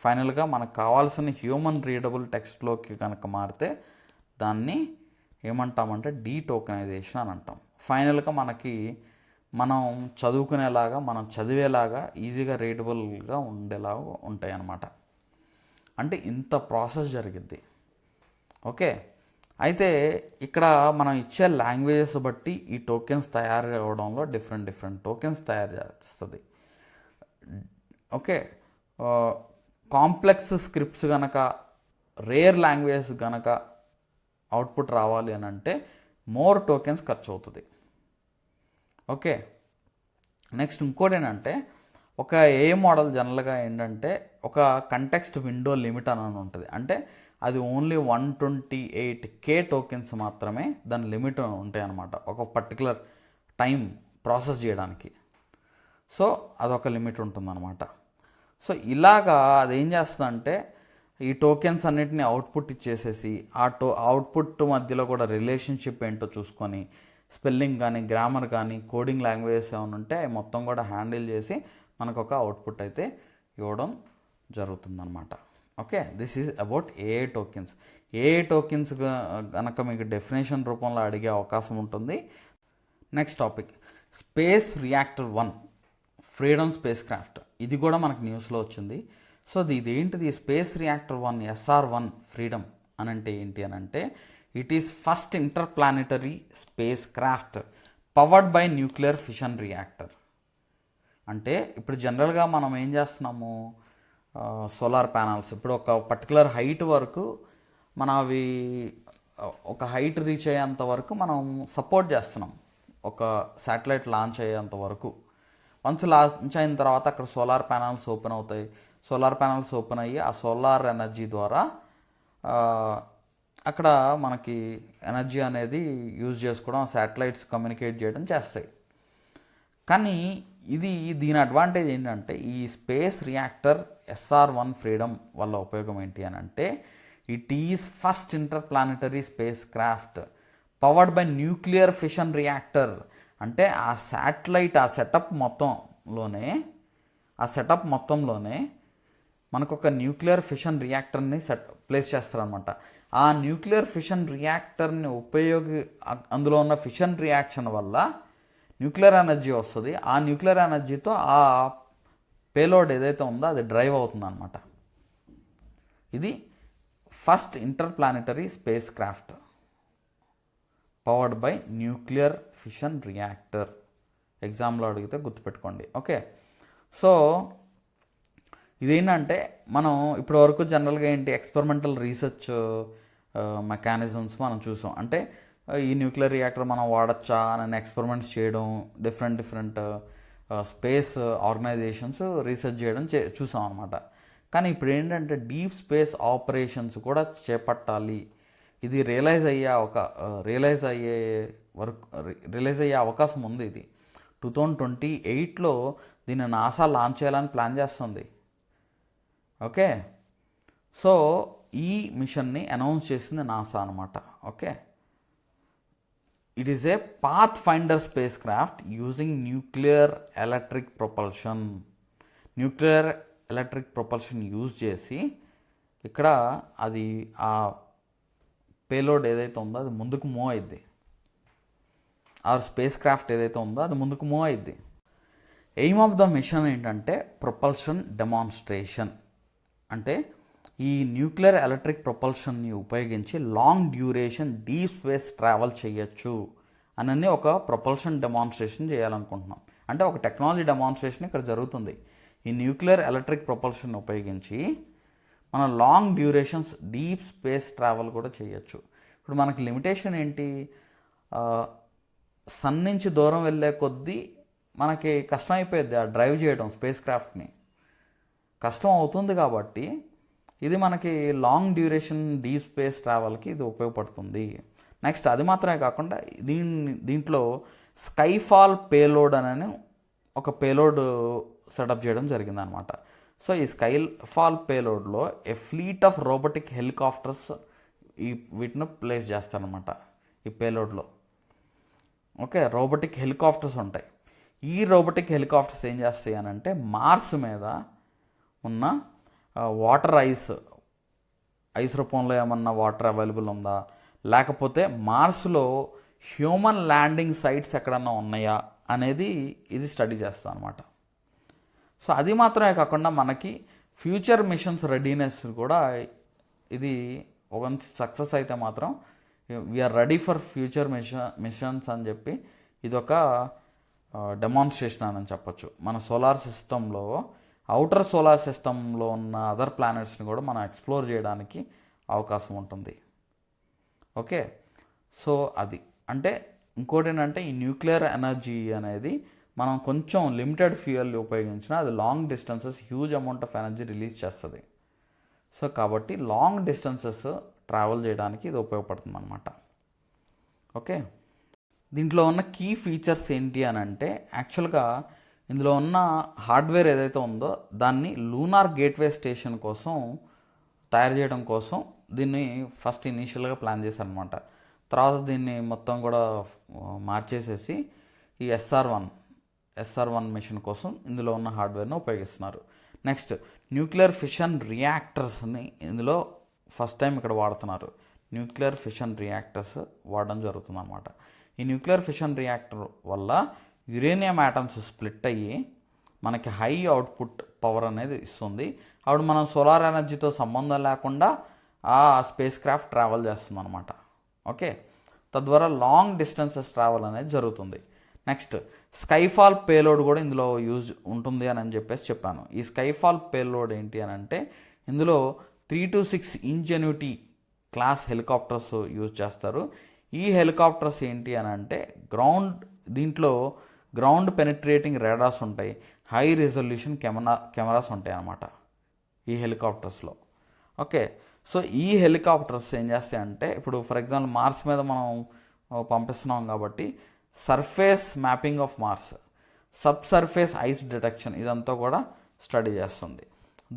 ఫైనల్గా మనకు కావాల్సిన హ్యూమన్ రీడబుల్ టెక్స్ట్లోకి కనుక మారితే దాన్ని ఏమంటామంటే డీటోకెనైజేషన్ అని అంటాం. ఫైనల్గా మనం చదువుకునేలాగా, మనం చదివేలాగా, ఈజీగా రీడబుల్గా ఉండేలాగా ఉంటాయి అన్నమాట. అంటే ఇంత ప్రాసెస్ జరిగిద్ది. ఓకే, అయితే ఇక్కడ మనం ఇచ్చే లాంగ్వేజెస్ బట్టి ఈ టోకెన్స్ తయారు అవ్వడంలో డిఫరెంట్ టోకెన్స్ తయారు చేస్తుంది. ఓకే, కాంప్లెక్స్ స్క్రిప్ట్స్ కనుక, రేర్ లాంగ్వేజెస్ కనుక అవుట్పుట్ రావాలి అని అంటే మోర్ టోకెన్స్ ఖర్చు అవుతుంది. ఓకే, నెక్స్ట్ ఇంకోటి ఏంటంటే ఒక ఏ మోడల్ జనరల్గా ఏంటంటే ఒక కంటెక్స్ట్ విండో లిమిట్ అని ఉంటుంది. అంటే అది ఓన్లీ 128K టోకెన్స్ మాత్రమే దాని లిమిట్ ఉంటాయి అన్నమాట ఒక పర్టికులర్ టైం ప్రాసెస్ చేయడానికి. సో అదొక లిమిట్ ఉంటుందన్నమాట. సో ఇలాగా అదేం చేస్తుందంటే ఈ టోకెన్స్ అన్నిటిని అవుట్పుట్ ఇచ్చేసేసి ఆ అవుట్పుట్ మధ్యలో కూడా రిలేషన్షిప్ ఏంటో చూసుకొని స్పెల్లింగ్ కానీ, గ్రామర్ కానీ, కోడింగ్ లాంగ్వేజెస్ ఏమైనా ఉంటే అవి మొత్తం కూడా హ్యాండిల్ చేసి మనకు ఒక అవుట్పుట్ అయితే ఇవ్వడం జరుగుతుందన్నమాట. Okay, this is about AI tokens. AI tokens కనుక మీకు డెఫినేషన్ రూపంలో అడిగే అవకాశం ఉంటుంది. Next topic space reactor 1 freedom space craft. ఇది కూడా మనకు న్యూస్లో వచ్చింది. సో ఇదేంటిది స్పేస్ రియాక్టర్ 1 SR1 ఫ్రీడమ్ అని అంటే ఏంటి అని అంటే it is first interplanetary space craft powered by nuclear fission reactor. అంటే ఇప్పుడు జనరల్గా మనం ఏం చేస్తున్నాము, సోలార్ ప్యానల్స్ ఇప్పుడు ఒక పర్టికులర్ హైట్ వరకు మనం అవి ఒక హైట్ రీచ్ అయ్యేంత వరకు మనం సపోర్ట్ చేస్తున్నాం, ఒక శాటిలైట్ లాంచ్ అయ్యేంత వరకు. వన్స్ లాంచ్ అయిన తర్వాత అక్కడ సోలార్ ప్యానల్స్ ఓపెన్ అవుతాయి. సోలార్ ప్యానల్స్ ఓపెన్ అయ్యి ఆ సోలార్ ఎనర్జీ ద్వారా అక్కడ మనకి ఎనర్జీ అనేది యూజ్ చేసుకోవడం, శాటిలైట్స్ కమ్యూనికేట్ చేయడం చేస్తాయి. కానీ దీని అడ్వాంటేజ్ ఏంటంటే ఈ స్పేస్ రియాక్టర్ SR1 ఫ్రీడమ్ వల్ల ఉపయోగం ఏంటి అని అంటే it is first interplanetary space craft powered by nuclear fission reactor. అంటే ఆ శాటిలైట్ ఆ సెటప్ మొత్తంలోనే మనకు ఒక న్యూక్లియర్ ఫిషన్ రియాక్టర్ని ప్లేస్ చేస్తారనమాట. ఆ న్యూక్లియర్ ఫిషన్ రియాక్టర్ని అందులో ఉన్న ఫిషన్ రియాక్షన్ వల్ల న్యూక్లియర్ ఎనర్జీ వస్తుంది. ఆ న్యూక్లియర్ ఎనర్జీతో ఆ పేలోడ్ ఏదైతే ఉందో అది డ్రైవ్ అవుతుంది అనమాట. ఇది first interplanetary space craft powered by nuclear fission reactor. ఎగ్జామ్లో అడిగితే గుర్తుపెట్టుకోండి. ఓకే, సో ఇదేంటంటే మనం ఇప్పటివరకు జనరల్గా ఎక్స్పెరిమెంటల్ రీసెర్చ్ మెకానిజమ్స్ మనం చూసాం. అంటే ఈ న్యూక్లియర్ రియాక్టర్ మనం వాడచ్చా అని ఎక్స్పెరిమెంట్స్ చేయడం, డిఫరెంట్ స్పేస్ ఆర్గనైజేషన్స్ రీసెర్చ్ చేయడం చూసాం అనమాట. కానీ ఇప్పుడు ఏంటంటే డీప్ స్పేస్ ఆపరేషన్స్ కూడా చేపట్టాలి. ఇది రియలైజ్ అయ్యే అవకాశం ఉంది. ఇది 2028లో దీన్ని నాసా లాంచ్ చేయాలని ప్లాన్ చేస్తుంది. ఓకే, సో ఈ మిషన్ని అనౌన్స్ చేసింది నాసా అనమాట. Okay, it is A path finder space craft using nuclear electric propulsion use చేసి ఇక్కడ అది ఆ పేలోడ్ ఏదైతే ఉందో అది ముందుకు మూవ్ అయింది. ఆ స్పేస్ క్రాఫ్ట్ ఏదైతే ఉందో అది ముందుకు మూవ్ అయింది. ఎయిమ్ ఆఫ్ ద మిషన్ ఏంటంటే ప్రొపల్షన్ డెమాన్స్ట్రేషన్. అంటే ఈ న్యూక్లియర్ ఎలక్ట్రిక్ ప్రొపల్షన్ని ఉపయోగించి long duration deep space travel చేయొచ్చు అని ఒక ప్రొపల్షన్ డెమాన్స్ట్రేషన్ చేయాలనుకుంటున్నాం. అంటే ఒక టెక్నాలజీ డెమాన్స్ట్రేషన్ ఇక్కడ జరుగుతుంది. ఈ న్యూక్లియర్ ఎలక్ట్రిక్ ప్రొపల్షన్ ఉపయోగించి మనం long durations deep space travel కూడా చేయొచ్చు. ఇప్పుడు మనకి లిమిటేషన్ ఏంటి? సన్ నుంచి దూరం వెళ్ళే కొద్దీ మనకి కష్టం అయిపోయింది ఆ డ్రైవ్ చేయడం. స్పేస్ క్రాఫ్ట్ని కష్టం అవుతుంది కాబట్టి ఇది మనకి లాంగ్ డ్యూరేషన్ డీప్ స్పేస్ ట్రావెల్కి ఇది ఉపయోగపడుతుంది. నెక్స్ట్ అది మాత్రమే కాకుండా దీంట్లో స్కైఫాల్ పేలోడ్ అని ఒక పేలోడ్ సెటప్ చేయడం జరిగిందనమాట. సో ఈ Skyfall పేలోడ్లో A fleet of robotic helicopters వీటిని ప్లేస్ చేస్తారనమాట ఈ పేలోడ్లో. ఓకే, రోబోటిక్ హెలికాప్టర్స్ ఉంటాయి. ఈ రోబోటిక్ హెలికాప్టర్స్ ఏం చేస్తాయి అని అంటే మార్స్ మీద ఉన్న వాటర్ ఐస్ రూపంలో ఏమన్నా వాటర్ అవైలబుల్ ఉందా, లేకపోతే మార్స్లో హ్యూమన్ ల్యాండింగ్ సైట్స్ ఎక్కడన్నా ఉన్నాయా అనేది ఇది స్టడీ చేస్తాం అనమాట. సో అది మాత్రమే కాకుండా మనకి ఫ్యూచర్ మిషన్స్ రెడీనెస్ కూడా ఇది వన్స్ సక్సెస్ అయితే మాత్రం we're ready for future missions అని చెప్పి ఇదొక డెమాన్స్ట్రేషన్ అని చెప్పచ్చు. మన సోలార్ సిస్టంలో అవుటర్ సోలార్ సిస్టంలో ఉన్న అదర్ ప్లానెట్స్ని కూడా మనం ఎక్స్ప్లోర్ చేయడానికి అవకాశం ఉంటుంది. ఓకే, సో అది అంటే ఇంకోటి ఏంటంటే ఈ న్యూక్లియర్ ఎనర్జీ అనేది మనం కొంచెం లిమిటెడ్ ఫ్యూయల్ ఉపయోగించినా అది long distances huge amount of energy release చేస్తుంది. సో కాబట్టి లాంగ్ డిస్టెన్సెస్ ట్రావెల్ చేయడానికి ఇది ఉపయోగపడుతుంది అన్నమాట. ఓకే, దీంట్లో ఉన్న కీ ఫీచర్స్ ఏంటి అని అంటే యాక్చువల్గా ఇందులో ఉన్న హార్డ్వేర్ ఏదైతే ఉందో దాన్ని లూనార్ గేట్వే స్టేషన్ కోసం తయారు చేయడం కోసం దీన్ని ఫస్ట్ ఇనీషియల్గా ప్లాన్ చేశారనమాట. తర్వాత దీన్ని మొత్తం కూడా మార్చేసేసి ఈ SR1 మిషన్ కోసం ఇందులో ఉన్న హార్డ్వేర్ని ఉపయోగిస్తున్నారు. నెక్స్ట్ న్యూక్లియర్ ఫిషన్ రియాక్టర్స్ని ఇందులో ఫస్ట్ టైం ఇక్కడ వాడుతున్నారు. న్యూక్లియర్ ఫిషన్ రియాక్టర్స్ వాడడం జరుగుతుంది అనమాట. ఈ న్యూక్లియర్ ఫిషన్ రియాక్టర్ వల్ల యురేనియం యాటమ్స్ స్ప్లిట్ అయ్యి మనకి హై అవుట్పుట్ పవర్ అనేది ఇస్తుంది. అప్పుడు మనం సోలార్ ఎనర్జీతో సంబంధం లేకుండా ఆ స్పేస్ క్రాఫ్ట్ ట్రావెల్ చేస్తుంది అనమాట. ఓకే, తద్వారా లాంగ్ డిస్టెన్సెస్ ట్రావెల్ అనేది జరుగుతుంది. నెక్స్ట్ స్కైఫాల్ పేలోడ్ కూడా ఇందులో యూజ్ ఉంటుంది అని చెప్పేసి చెప్పాను. ఈ స్కైఫాల్ పేలోడ్ ఏంటి అని అంటే ఇందులో 3 to 6 ingenuity class helicopters use చేస్తారు. ఈ హెలికాప్టర్స్ ఏంటి అని అంటే దీంట్లో గ్రౌండ్ పెనిట్రేటింగ్ రాడార్స్ ఉంటాయి, హై రిజల్యూషన్ కెమెరాస్ ఉంటాయి అన్నమాట ఈ హెలికాప్టర్స్లో. ఓకే, సో ఈ హెలికాప్టర్స్ ఏం చేస్తాయంటే ఇప్పుడు ఫర్ ఎగ్జాంపుల్ మార్స్ మీద మనం పంపిస్తున్నాం కాబట్టి surface mapping of Mars, sub surface ice detection ఇదంతా కూడా స్టడీ చేస్తుంది.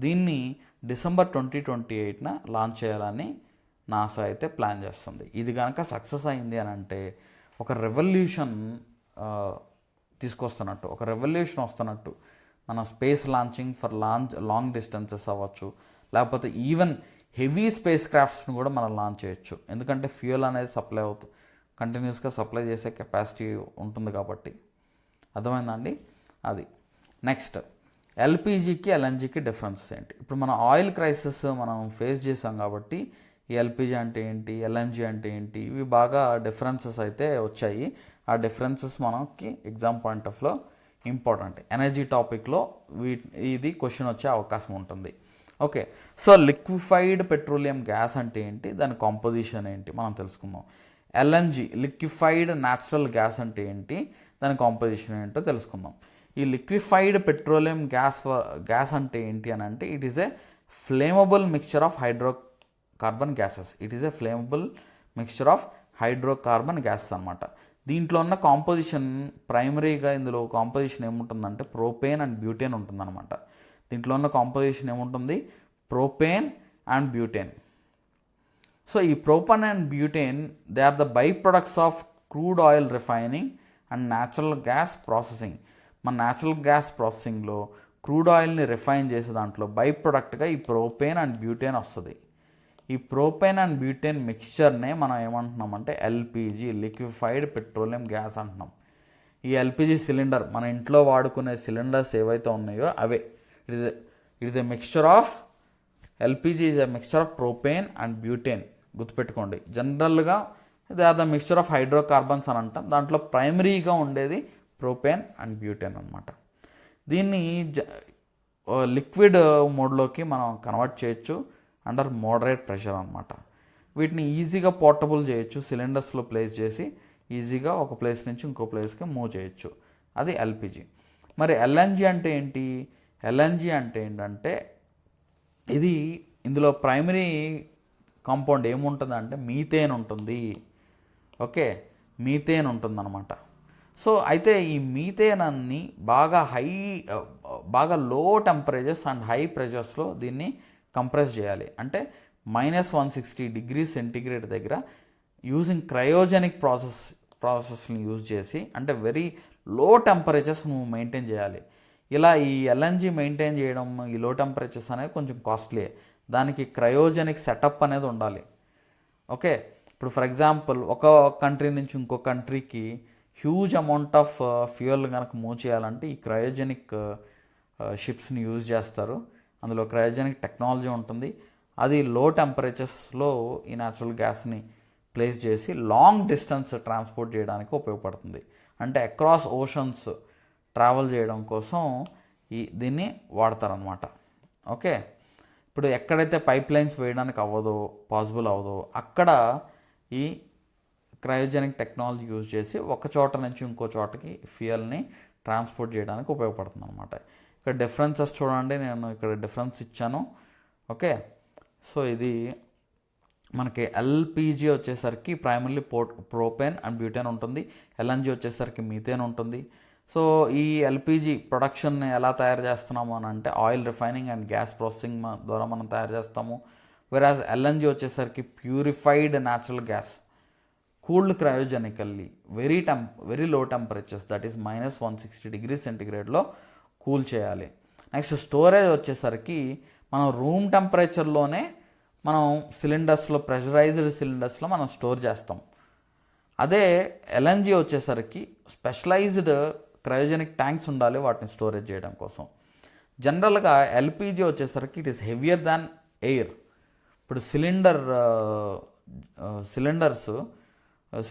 దీన్ని December 2028 లాంచ్ చేయాలని నాసా అయితే ప్లాన్ చేస్తుంది. ఇది కనుక సక్సెస్ అయింది అని అంటే ఒక రెవల్యూషన్ తీసుకొస్తున్నట్టు, ఒక రెవల్యూషన్ వస్తున్నట్టు. మన space launching for long distances అవ్వచ్చు, లేకపోతే ఈవెన్ హెవీ స్పేస్ క్రాఫ్ట్స్ని కూడా మనం లాంచ్ చేయొచ్చు. ఎందుకంటే ఫ్యూయల్ అనేది సప్లై అవుతుంది, కంటిన్యూస్గా సప్లై చేసే కెపాసిటీ ఉంటుంది కాబట్టి. అర్థమైందండి అది. నెక్స్ట్ ఎల్పిజికి ఎల్ఎన్జికి డిఫరెన్సెస్ ఏంటి? ఇప్పుడు మన ఆయిల్ క్రైసిస్ మనం ఫేస్ చేసాం కాబట్టి ఈ ఎల్పిజి అంటే ఏంటి, ఎల్ఎన్జి అంటే ఏంటి, ఇవి బాగా డిఫరెన్సెస్ అయితే వచ్చాయి. ఆ డిఫరెన్సెస్ మనకి ఎగ్జామ్ పాయింట్ ఆఫ్లో ఇంపార్టెంట్. ఎనర్జీ టాపిక్లో ఇది క్వశ్చన్ వచ్చే అవకాశం ఉంటుంది. Okay, so liquefied petroleum gas అంటే ఏంటి, దాని కాంపోజిషన్ ఏంటి మనం తెలుసుకుందాం. ఎల్ఎన్జి లిక్విఫైడ్ న్యాచురల్ గ్యాస్ అంటే ఏంటి, దాని కాంపోజిషన్ ఏంటో తెలుసుకుందాం. ఈ లిక్విఫైడ్ పెట్రోలియం గ్యాస్ అంటే ఏంటి అని అంటే it is A flammable mixture of hydrocarbon gases. It is A flammable mixture of hydrocarbon gases అనమాట. దీంట్లో ఉన్న కాంపోజిషన్ ప్రైమరీగా ఇందులో కాంపోజిషన్ ఏముంటుందంటే ప్రోపేన్ అండ్ బ్యూటేన్ ఉంటుందన్నమాట. దీంట్లో ఉన్న కాంపోజిషన్ ఏముంటుంది, ప్రోపేన్ అండ్ బ్యూటేన్. సో ఈ propane and butane they are the by products of crude oil refining and natural gas processing. మన న్యాచురల్ గ్యాస్ ప్రాసెసింగ్లో క్రూడ్ ఆయిల్ని రిఫైన్ చేసే దాంట్లో బై ప్రొడక్ట్గా ఈ ప్రోపేన్ అండ్ బ్యూటేన్ వస్తుంది. ఈ ప్రోపేన్ అండ్ బ్యూటేన్ మిక్స్చర్నే మనం ఏమంటున్నామంటే ఎల్పిజి, లిక్విఫైడ్ పెట్రోలియం గ్యాస్ అంటున్నాం. ఈ ఎల్పిజి సిలిండర్ మన ఇంట్లో వాడుకునే సిలిండర్స్ ఏవైతే ఉన్నాయో అవే. It is a mixture of LPG is a mixture of propane and butane. గుర్తుపెట్టుకోండి, జనరల్గా they are the mixture of hydrocarbons అని అంటాం. దాంట్లో ప్రైమరీగా ఉండేది ప్రోపేన్ అండ్ బ్యూటేన్ అనమాట. దీన్ని లిక్విడ్ మోడ్లోకి మనం కన్వర్ట్ చేయొచ్చు అండర్ మోడరేట్ ప్రెషర్ అనమాట. వీటిని ఈజీగా పోర్టబుల్ చేయొచ్చు, సిలిండర్స్లో ప్లేస్ చేసి ఈజీగా ఒక ప్లేస్ నుంచి ఇంకో ప్లేస్కి మూవ్ చేయొచ్చు. అది ఎల్పిజి. మరి ఎల్ఎన్జి అంటే ఏంటి? ఎల్ఎన్జి అంటే ఏంటంటే ఇది ఇందులో ప్రైమరీ కాంపౌండ్ ఏముంటుందంటే మీథేన్ ఉంటుంది. ఓకే, మీథేన్ ఉంటుందన్నమాట. సో అయితే ఈ మీథేన్ అన్ని బాగా లో టెంపరేచర్స్ అండ్ హై ప్రెషర్స్లో దీన్ని కంప్రెస్ చేయాలి. అంటే -160 degrees సెంటిగ్రేడ్ దగ్గర యూజింగ్ క్రయోజెనిక్ ప్రాసెస్ని యూజ్ చేసి, అంటే వెరీ లో టెంపరేచర్స్ నువ్వు మెయింటైన్ చేయాలి. ఇలా ఈ ఎల్ఎన్జి మెయింటైన్ చేయడం, ఈ లో టెంపరేచర్స్ అనేది కొంచెం కాస్ట్లీ. దానికి క్రయోజెనిక్ సెటప్ అనేది ఉండాలి. ఓకే, ఇప్పుడు ఫర్ ఎగ్జాంపుల్ ఒక కంట్రీ నుంచి ఇంకో కంట్రీకి హ్యూజ్ అమౌంట్ ఆఫ్ ఫ్యూయల్ కనుక మూవ్ చేయాలంటే ఈ క్రయోజెనిక్ షిప్స్ని యూజ్ చేస్తారు. అందులో క్రయోజెనిక్ టెక్నాలజీ ఉంటుంది. అది లో టెంపరేచర్స్లో ఈ న్యాచురల్ గ్యాస్ని ప్లేస్ చేసి లాంగ్ డిస్టెన్స్ ట్రాన్స్పోర్ట్ చేయడానికి ఉపయోగపడుతుంది. అంటే అక్రాస్ ఓషన్స్ ట్రావెల్ చేయడం కోసం దీన్ని వాడతారనమాట. ఓకే, ఇప్పుడు ఎక్కడైతే పైప్ లైన్స్ వేయడానికి పాసిబుల్ అవ్వదో అక్కడ ఈ క్రయోజెనిక్ టెక్నాలజీ యూజ్ చేసి ఒక చోట నుంచి ఇంకో చోటకి ఫ్యూయల్ని ట్రాన్స్పోర్ట్ చేయడానికి ఉపయోగపడుతుంది అనమాట. ఇక్కడ డిఫరెన్సెస్ చూడండి, నేను ఇక్కడ డిఫరెన్స్ ఇచ్చాను. ఓకే, సో ఇది మనకి ఎల్పిజి వచ్చేసరికి ప్రైమర్లీ ప్రోపేన్ అండ్ బ్యూటేన్ ఉంటుంది. ఎల్ఎన్జి వచ్చేసరికి మీథేన్ ఉంటుంది. సో ఈ ఎల్పిజి ప్రొడక్షన్ని ఎలా తయారు చేస్తున్నాము అని అంటే oil refining and gas processing ద్వారా మనం తయారు చేస్తాము. వెరాజ్ ఎల్ఎన్జి వచ్చేసరికి purified natural gas cooled cryogenically very low temperatures, that is -160 degrees సెంటిగ్రేడ్లో కూల్ చేయాలి. నెక్స్ట్ స్టోరేజ్ వచ్చేసరికి మనం రూమ్ టెంపరేచర్లోనే మనం సిలిండర్స్లో, ప్రెషరైజ్డ్ సిలిండర్స్లో మనం స్టోర్ చేస్తాం. అదే ఎల్ఎన్జి వచ్చేసరికి స్పెషలైజ్డ్ క్రయోజెనిక్ ట్యాంక్స్ ఉండాలి వాటిని స్టోరేజ్ చేయడం కోసం. జనరల్గా ఎల్పిజి వచ్చేసరికి it is heavier than air. ఇప్పుడు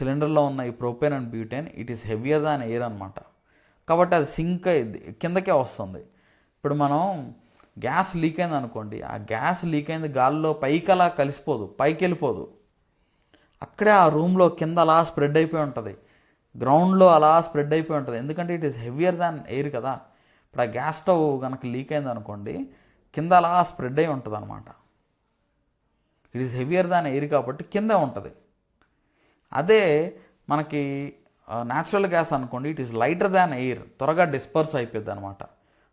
సిలిండర్లో ఉన్న ఈ propane and butane it is heavier than air అనమాట. కాబట్టి అది సింక్ కిందకే వస్తుంది. ఇప్పుడు మనం గ్యాస్ లీక్ అయింది అనుకోండి, ఆ గ్యాస్ లీక్ అయింది గాల్లో పైకి అలా కలిసిపోదు, పైకి వెళ్ళిపోదు, అక్కడే ఆ రూమ్లో కింద అలా స్ప్రెడ్ అయిపోయి ఉంటుంది, గ్రౌండ్లో అలా స్ప్రెడ్ అయిపోయి ఉంటుంది. ఎందుకంటే it is heavier than air కదా. ఇప్పుడు ఆ గ్యాస్ స్టవ్ కనుక లీక్ అయింది అనుకోండి, కింద అలా స్ప్రెడ్ అయి ఉంటుంది అనమాట. It is heavier than air కాబట్టి కిందే ఉంటుంది. అదే మనకి న్యాచురల్ గ్యాస్ అనుకోండి, it is lighter than air, త్వరగా డిస్పర్స్ అయిపోద్ది అనమాట.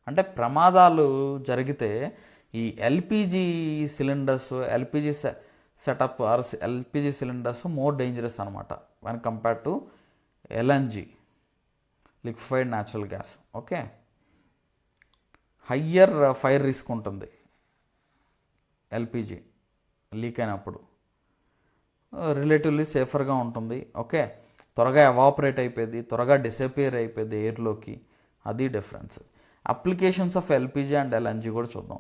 అంటే ప్రమాదాలు జరిగితే ఈ LPG cylinders, LPG setup or LPG cylinders more dangerous అనమాట when compare to LNG, liquefied natural gas. Okay, higher fire risk ఉంటుంది ఎల్పిజి లీక్ అయినప్పుడు. రిలేటివ్లీ సేఫర్గా ఉంటుంది. ఓకే, త్వరగా ఎవాపరేట్ అయిపోయింది, త్వరగా డిసపియర్ అయిపోయింది ఎయిర్లోకి. అది difference. Applications of LPG and LNG కూడా చూద్దాం.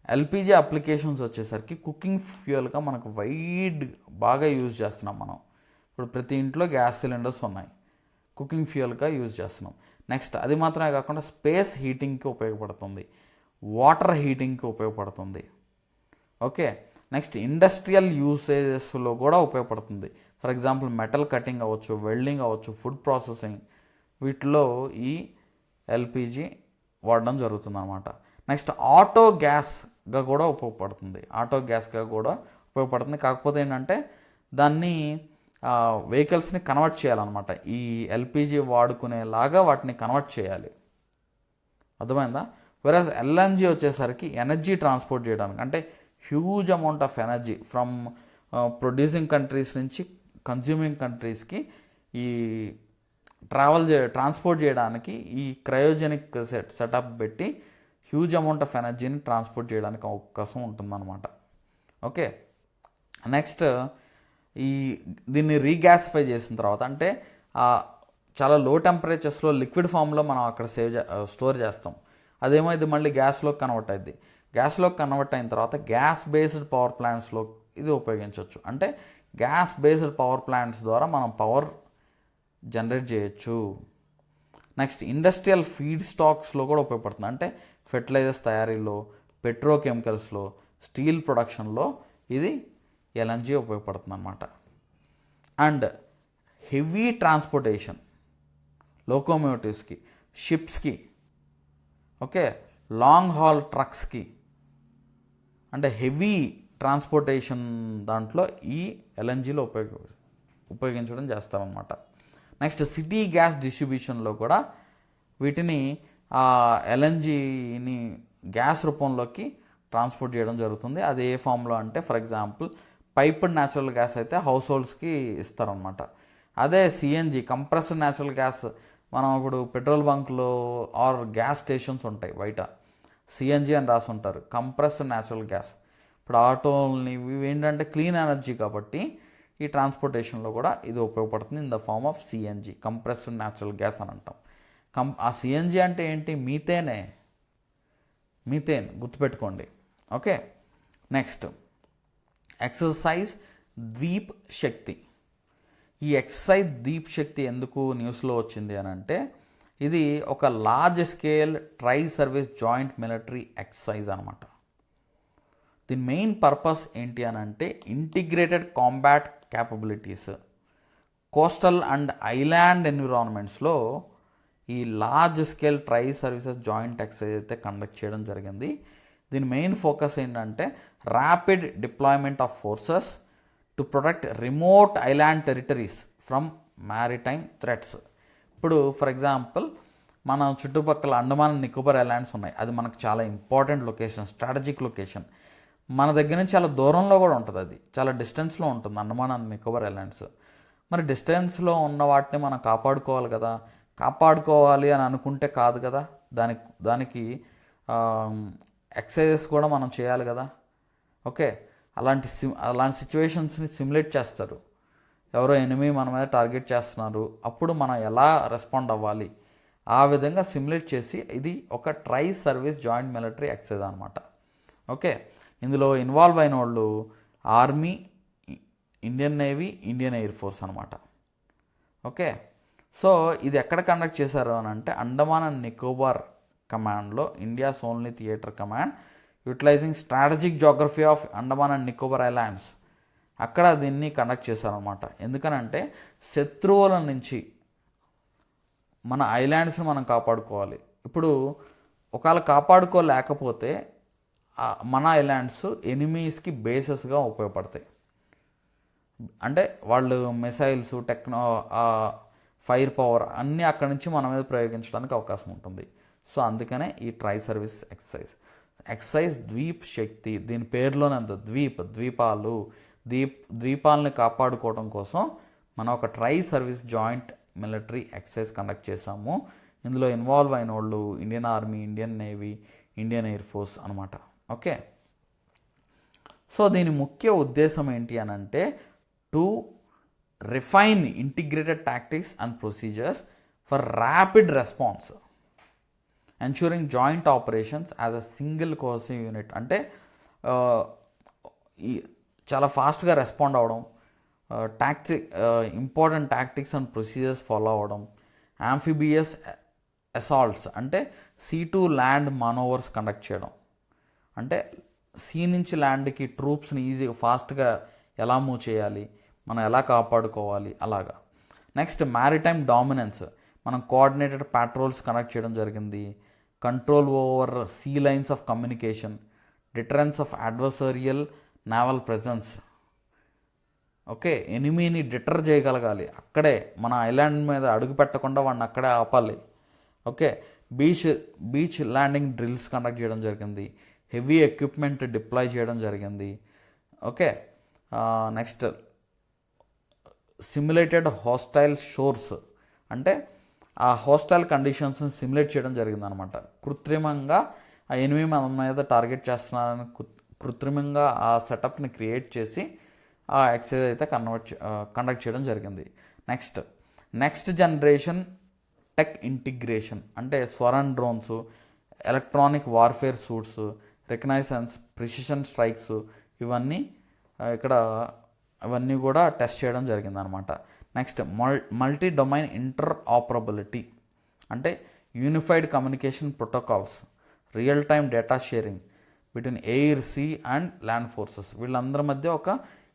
ఎల్పిజి అప్లికేషన్స్ వచ్చేసరికి కుకింగ్ ఫ్యూయల్గా మనకు బాగా యూజ్ చేస్తున్నాం మనం. ఇప్పుడు ప్రతి ఇంట్లో గ్యాస్ సిలిండర్స్ ఉన్నాయి, కుకింగ్ ఫ్యూయల్గా యూజ్ చేస్తున్నాం. నెక్స్ట్ అది మాత్రమే కాకుండా స్పేస్ హీటింగ్కి ఉపయోగపడుతుంది, వాటర్ హీటింగ్కి ఉపయోగపడుతుంది. ఓకే, నెక్స్ట్ ఇండస్ట్రియల్ యూసేజెస్లో కూడా ఉపయోగపడుతుంది. ఫర్ ఎగ్జాంపుల్ మెటల్ కటింగ్ అవ్వచ్చు, వెల్డింగ్ అవ్వచ్చు, ఫుడ్ ప్రాసెసింగ్, వీటిలో ఈ ఎల్పిజి వాడడం జరుగుతుంది అనమాట. నెక్స్ట్ ఆటో గ్యాస్గా కూడా ఉపయోగపడుతుంది. కాకపోతే ఏంటంటే దాన్ని వెహికల్స్ని కన్వర్ట్ చేయాలన్నమాట. ఈ ఎల్పిజి వాడుకునేలాగా వాటిని కన్వర్ట్ చేయాలి. అర్థమైందా? వెరాజ్ ఎల్ఎన్జి వచ్చేసరికి ఎనర్జీ ట్రాన్స్పోర్ట్ చేయడానికి, అంటే huge amount of energy from producing countries నుంచి కన్జ్యూమింగ్ కంట్రీస్కి ఈ ట్రాన్స్పోర్ట్ చేయడానికి ఈ క్రయోజెనిక్ సెటప్ పెట్టి హ్యూజ్ అమౌంట్ ఆఫ్ ఎనర్జీని ట్రాన్స్పోర్ట్ చేయడానికి అవకాశం ఉంటుందన్నమాట. ఓకే, నెక్స్ట్ దీన్ని రీగ్యాసిఫై చేసిన తర్వాత, అంటే చాలా లో టెంపరేచర్స్లో లిక్విడ్ ఫామ్లో మనం అక్కడ స్టోర్ చేస్తాం. అదేమో ఇది మళ్ళీ గ్యాస్లోకి కన్వర్ట్ అయింది. గ్యాస్లోకి కన్వర్ట్ అయిన తర్వాత గ్యాస్ బేస్డ్ పవర్ ప్లాంట్స్లో ఇది ఉపయోగించవచ్చు. అంటే గ్యాస్ బేస్డ్ పవర్ ప్లాంట్స్ ద్వారా మనం పవర్ జనరేట్ చేయొచ్చు. నెక్స్ట్ ఇండస్ట్రియల్ ఫీడ్ స్టాక్స్లో కూడా ఉపయోగపడుతుంది. అంటే ఫెర్టిలైజర్స్ తయారీలో, పెట్రోకెమికల్స్లో, స్టీల్ ప్రొడక్షన్లో ఇది ఎల్ఎన్జి ఉపయోగపడుతుంది అన్నమాట. అండ్ హెవీ ట్రాన్స్పోర్టేషన్, లోకోమోటివ్స్కి, షిప్స్కి, ఓకే, లాంగ్ హాల్ ట్రక్స్కి, అంటే హెవీ ట్రాన్స్పోర్టేషన్ దాంట్లో ఈ ఎల్ఎన్జిలో ఉపయోగించడం చేస్తామన్నమాట. నెక్స్ట్ సిటీ గ్యాస్ డిస్ట్రిబ్యూషన్లో కూడా వీటిని ఎల్ఎన్జిని గ్యాస్ రూపంలోకి ట్రాన్స్పోర్ట్ చేయడం జరుగుతుంది. అది ఏ ఫామ్లో అంటే, for example piped natural gas అయితే హౌస్ హోల్డ్స్కి ఇస్తారనమాట. అదే సిఎన్జి కంప్రెస్డ్ న్యాచురల్ గ్యాస్ మనం ఇప్పుడు పెట్రోల్ బంక్లో ఆర్ గ్యాస్ స్టేషన్స్ ఉంటాయి బయట, సిఎన్జి అని రాసి ఉంటారు, కంప్రెస్డ్ న్యాచురల్ గ్యాస్. ఇప్పుడు ఆటోల్ని ఇవి ఏంటంటే క్లీన్ ఎనర్జీ కాబట్టి ఈ ట్రాన్స్పోర్టేషన్లో కూడా ఇది ఉపయోగపడుతుంది in the form of CNG, compressed natural gas అని అంటాం. ఆ సిఎన్జి అంటే ఏంటి? మీథేన్ గుర్తుపెట్టుకోండి. Okay, next exercise Dweep Shakti. ఈ ఎక్సర్సైజ్ ద్వీప్ శక్తి ఎందుకు న్యూస్లో వచ్చింది అని అంటే, ఇది ఒక large scale tri service joint military exercise అనమాట. దీని మెయిన్ పర్పస్ ఏంటి అని అంటే integrated combat capabilities, coastal and island ఎన్విరాన్మెంట్స్లో ఈ large scale tri services joint exercise అయితే కండక్ట్ చేయడం జరిగింది. దీని మెయిన్ ఫోకస్ ఏంటంటే rapid deployment of forces to protect remote island territories from maritime threats. ఇప్పుడు ఫర్ ఎగ్జాంపుల్ మన చుట్టుపక్కల అండమాన్ నికోబార్ ఐలాండ్స్ ఉన్నాయి. అది మనకు చాలా ఇంపార్టెంట్ లొకేషన్, స్ట్రాటజిక్ లొకేషన్. మన దగ్గర నుంచి చాలా దూరంలో కూడా ఉంటుంది, అది చాలా డిస్టెన్స్లో ఉంటుంది అండమాన్ అండ్ నికోబార్ ఐలాండ్స్. మరి డిస్టెన్స్లో ఉన్న వాటిని మనం కాపాడుకోవాలి కదా. కాపాడుకోవాలి అని అనుకుంటే కాదు కదా, దానికి ఎక్సర్సైజెస్ కూడా మనం చేయాలి కదా. ఓకే, అలాంటి సిచ్యువేషన్స్ని సిమ్యులేట్ చేస్తారు. ఎవరో ఎనిమీ మన మీద టార్గెట్ చేస్తున్నారు, అప్పుడు మనం ఎలా రెస్పాండ్ అవ్వాలి, ఆ విధంగా సిమ్యులేట్ చేసి ఇది ఒక tri service joint military exercise అనమాట. ఓకే, ఇందులో ఇన్వాల్వ్ అయిన వాళ్ళు army, Indian navy, Indian air force అనమాట. ఓకే, సో ఇది ఎక్కడ కండక్ట్ చేశారు అని అంటే అండమాన్ అండ్ నికోబార్ కమాండ్లో, India's only theatre command utilising strategic geography of Andaman and Nicobar islands, అక్కడ దీన్ని కండక్ట్ చేశారనమాట. ఎందుకనంటే శత్రువుల నుంచి మన ఐలాండ్స్ని మనం కాపాడుకోవాలి. ఇప్పుడు ఒకవేళ కాపాడుకోలేకపోతే మన ఐలాండ్స్ ఎనిమీస్కి బేసెస్గా ఉపయోగపడతాయి. అంటే వాళ్ళు మిసైల్స్, ఫైర్ పవర్ అన్నీ అక్కడి నుంచి మన మీద ప్రయోగించడానికి అవకాశం ఉంటుంది. సో అందుకనే ఈ ట్రై సర్వీస్ ఎక్సర్సైజ్ ద్వీప్ శక్తి. దీని పేరులోనే అంత ద్వీపాలని కాపాడుకోవడం కోసం మనం ఒక tri service joint military exercise conduct చేశాము. ఇందులో ఇన్వాల్వ్ అయిన వాళ్ళు Indian army, Indian navy, Indian air force అనమాట. ఓకే, సో దీని ముఖ్య ఉద్దేశం ఏంటి అని అంటే to refine integrated tactics and procedures for rapid response, ensuring joint operations as a single cohesive unit. అంటే ఈ చాలా ఫాస్ట్గా రెస్పాండ్ అవ్వడం, important tactics and procedures follow అవ్వడం, యాంఫిబియస్ అసాల్ట్స్ అంటే సీ2 ల్యాండ్ మానోవర్స్ కండక్ట్ చేయడం, అంటే సీ నుంచి ల్యాండ్కి ట్రూప్స్ని ఈజీగా ఫాస్ట్గా ఎలా మూవ్ చేయాలి, మనం ఎలా కాపాడుకోవాలి అలాగా. నెక్స్ట్ మ్యారిటైమ్ డామినెన్స్, మనం కోఆర్డినేటెడ్ పాట్రోల్స్ కండక్ట్ చేయడం జరిగింది. Control over sea lines of communication, deterrence of adversarial naval presence. Okay, ఎనిమీని డిటర్ చేయగలగాలి, అక్కడే మన ఐలాండ్ మీద అడుగు పెట్టకుండా వాడిని అక్కడే ఆపాలి. Okay, beach landing drills conduct చేయడం జరిగింది. హెవీ ఎక్విప్మెంట్ డిప్లాయ్ చేయడం జరిగింది. ఓకే, నెక్స్ట్ సిమ్యులేటెడ్ హాస్టైల్ షోర్స్, అంటే ఆ హాస్టైల్ కండిషన్స్ని సిమ్యులేట్ చేయడం జరిగింది అనమాట. కృత్రిమంగా ఆ ఎనిమిది మన మీద టార్గెట్ చేస్తున్నారని కృత్రిమంగా ఆ సెటప్ని క్రియేట్ చేసి ఆ ఎక్సర్సైజ్ అయితే కండక్ట్ చేయడం జరిగింది. నెక్స్ట్ జనరేషన్ టెక్ ఇంటిగ్రేషన్, అంటే swarm drones, electronic warfare suites, reconnaissance, precision strikes, ఇవన్నీ కూడా టెస్ట్ చేయడం జరిగిందనమాట. Next multi domain interoperability, అంటే unified communication protocols, real time data sharing between air, sea and land forces. వీళ్ళందరి మధ్య ఒక